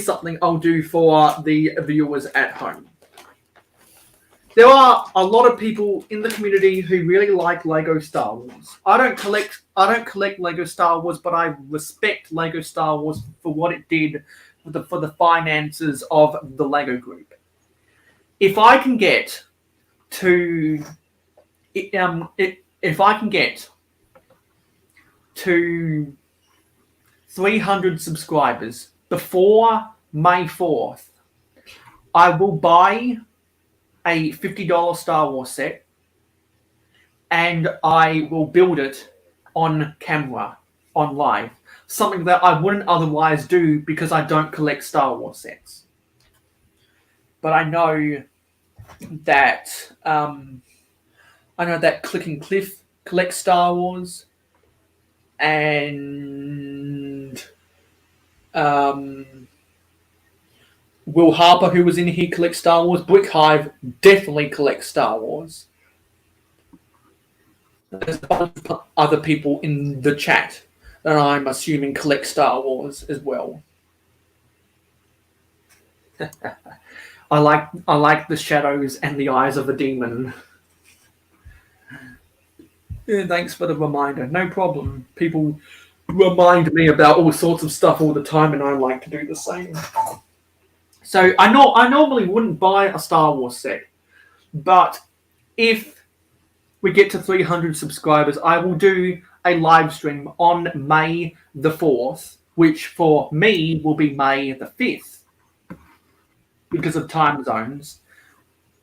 something I'll do for the viewers at home. There are a lot of people in the community who really like Lego Star Wars. I don't collect Lego Star Wars, but I respect Lego Star Wars for what it did for the finances of the Lego group. If I can get to 300 subscribers before May 4th, I will buy a $50 Star Wars set and I will build it on camera, on live. Something that I wouldn't otherwise do because I don't collect Star Wars sets. But I know that Click and Cliff collects Star Wars, and Will Harper, who was in here, collects Star Wars. Brick Hive definitely collects Star Wars. There's a bunch of other people in the chat that I'm assuming collect Star Wars as well. I like the shadows and the eyes of a demon. Yeah, thanks for the reminder. No problem. People remind me about all sorts of stuff all the time, and I like to do the same. So I normally wouldn't buy a Star Wars set, but if we get to 300 subscribers, I will do a live stream on May the 4th, which for me will be May the 5th because of time zones.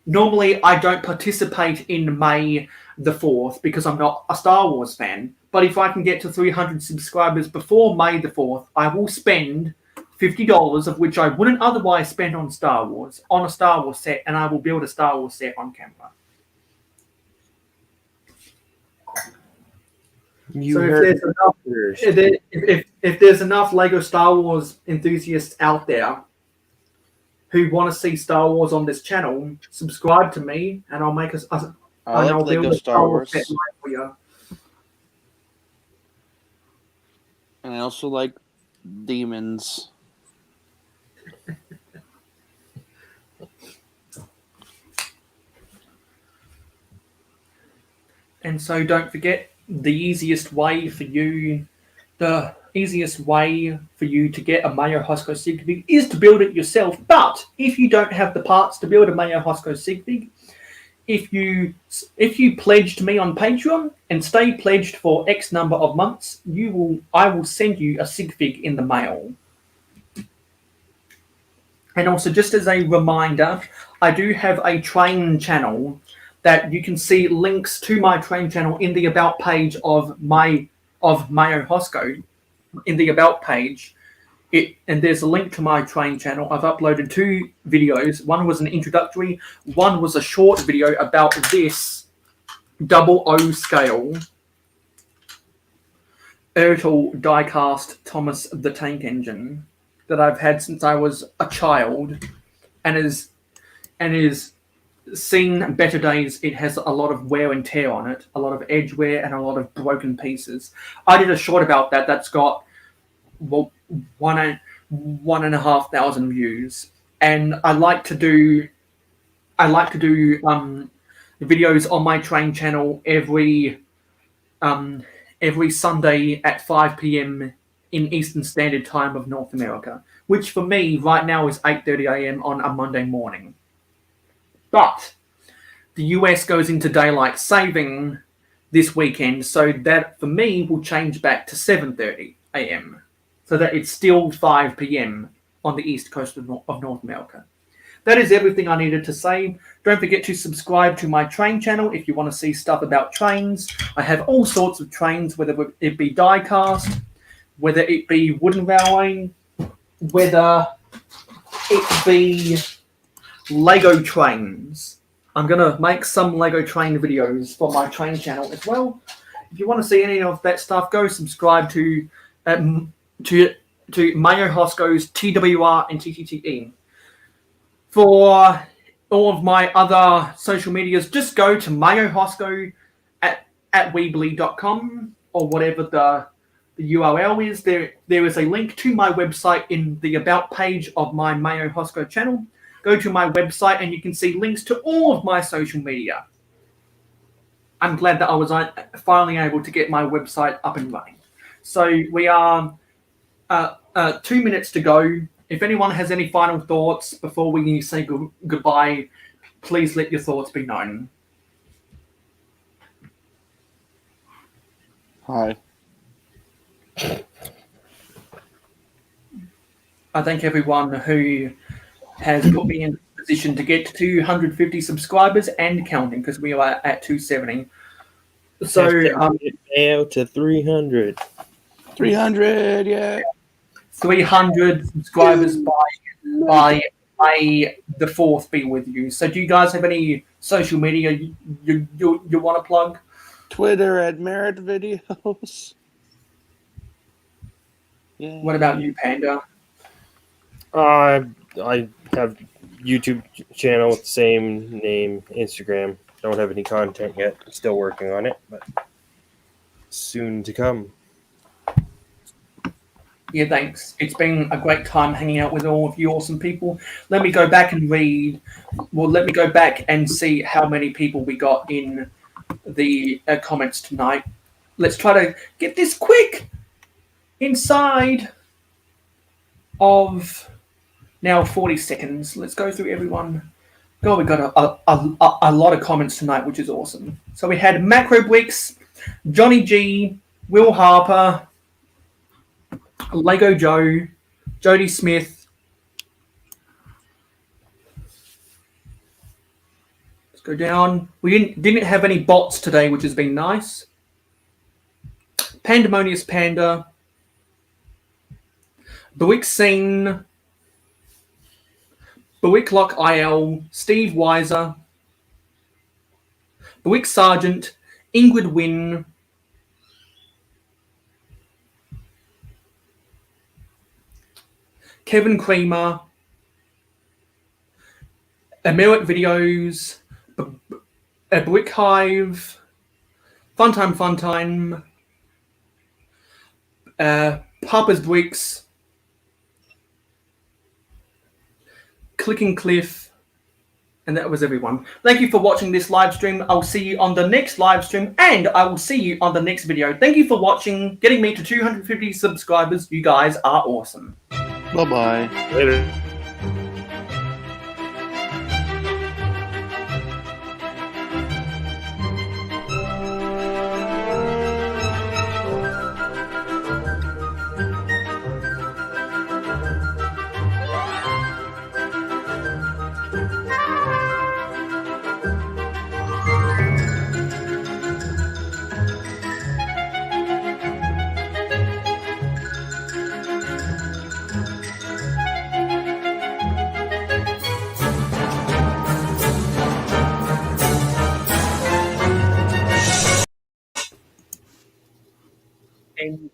Normally, I don't participate in May the 4th because I'm not a Star Wars fan. But if I can get to 300 subscribers before May the 4th, I will spend $50, of which I wouldn't otherwise spend on Star Wars, on a Star Wars set, and I will build a Star Wars set on camera. If there's enough Lego Star Wars enthusiasts out there who want to see Star Wars on this channel, subscribe to me, and I'll make I'll Lego build a Star Wars. set for you. And I also like demons. And so don't forget, the easiest way for you to get a Mayo Hosko Sigfig is to build it yourself. But if you don't have the parts to build a Mayo Hosko Sigfig, if you pledge to me on Patreon and stay pledged for X number of months, I will send you a Sigfig in the mail. And also, just as a reminder, I do have a train channel that you can see links to my train channel in the about page of Mayo Hosko. In the about page, and there's a link to my train channel. I've uploaded 2 videos. One was an introductory, one was a short video about this 00 scale Ertl diecast Thomas the Tank Engine that I've had since I was a child, and is seen better days. It has a lot of wear and tear on it, a lot of edge wear, and a lot of broken pieces. I did a short about that. That's got 1,500 views, and I like to do videos on my train channel every Sunday at 5 p.m. in Eastern Standard Time of North America, which for me right now is 8:30 a.m. on a Monday morning. But the US goes into daylight saving this weekend, so that for me will change back to 7:30 a.m. so that it's still 5 p.m. on the east coast of North America. That is everything I needed to say. Don't forget to subscribe to my train channel if you want to see stuff about trains. I have all sorts of trains, whether it be die-cast, whether it be wooden railway, whether it be Lego trains. I'm going to make some Lego train videos for my train channel as well. If you want to see any of that stuff, go subscribe to Mayo Hosko's TWR and TTTE. For all of my other social medias, just go to Mayo Hosko at weebly.com or whatever the URL is. There is a link to my website in the About page of my Mayo Hosko channel. Go to my website and you can see links to all of my social media. I'm glad that I was finally able to get my website up and running. So we are 2 minutes to go. If anyone has any final thoughts before we say goodbye, please let your thoughts be known. Hi. I thank everyone who has put me in a position to get to 250 subscribers and counting, because we are at 270. So Mayo to 300. 300, yeah. 300 subscribers by May the 4th be with you. So do you guys have any social media you want to plug? Twitter at Merit Videos. Yeah. What about you, Panda? I have YouTube channel with the same name, Instagram. Don't have any content yet. Still working on it, but soon to come. Yeah, thanks. It's been a great time hanging out with all of you awesome people. Let me go back and read. Well, let me go back and see how many people we got in the comments tonight. Let's try to get this quick inside of now 40 seconds. Let's go through everyone. God, we got a lot of comments tonight, which is awesome. So we had Macro Bricks, Johnny G, Will Harper, Lego Joe, Jody Smith. Let's go down. We didn't have any bots today, which has been nice. Pandemonious Panda, Buick Scene, Buick Lock IL, Steve Weiser, Buick Sargent, Ingrid Wynn, Kevin Creamer, Merit Videos, Buick Hive, Funtime, Papa's Bricks, Clicking Cliff, and that was everyone. Thank you for watching this live stream. I'll see you on the next live stream, and I will see you on the next video. Thank you for watching, getting me to 250 subscribers. You guys are awesome. Bye-bye. Later. and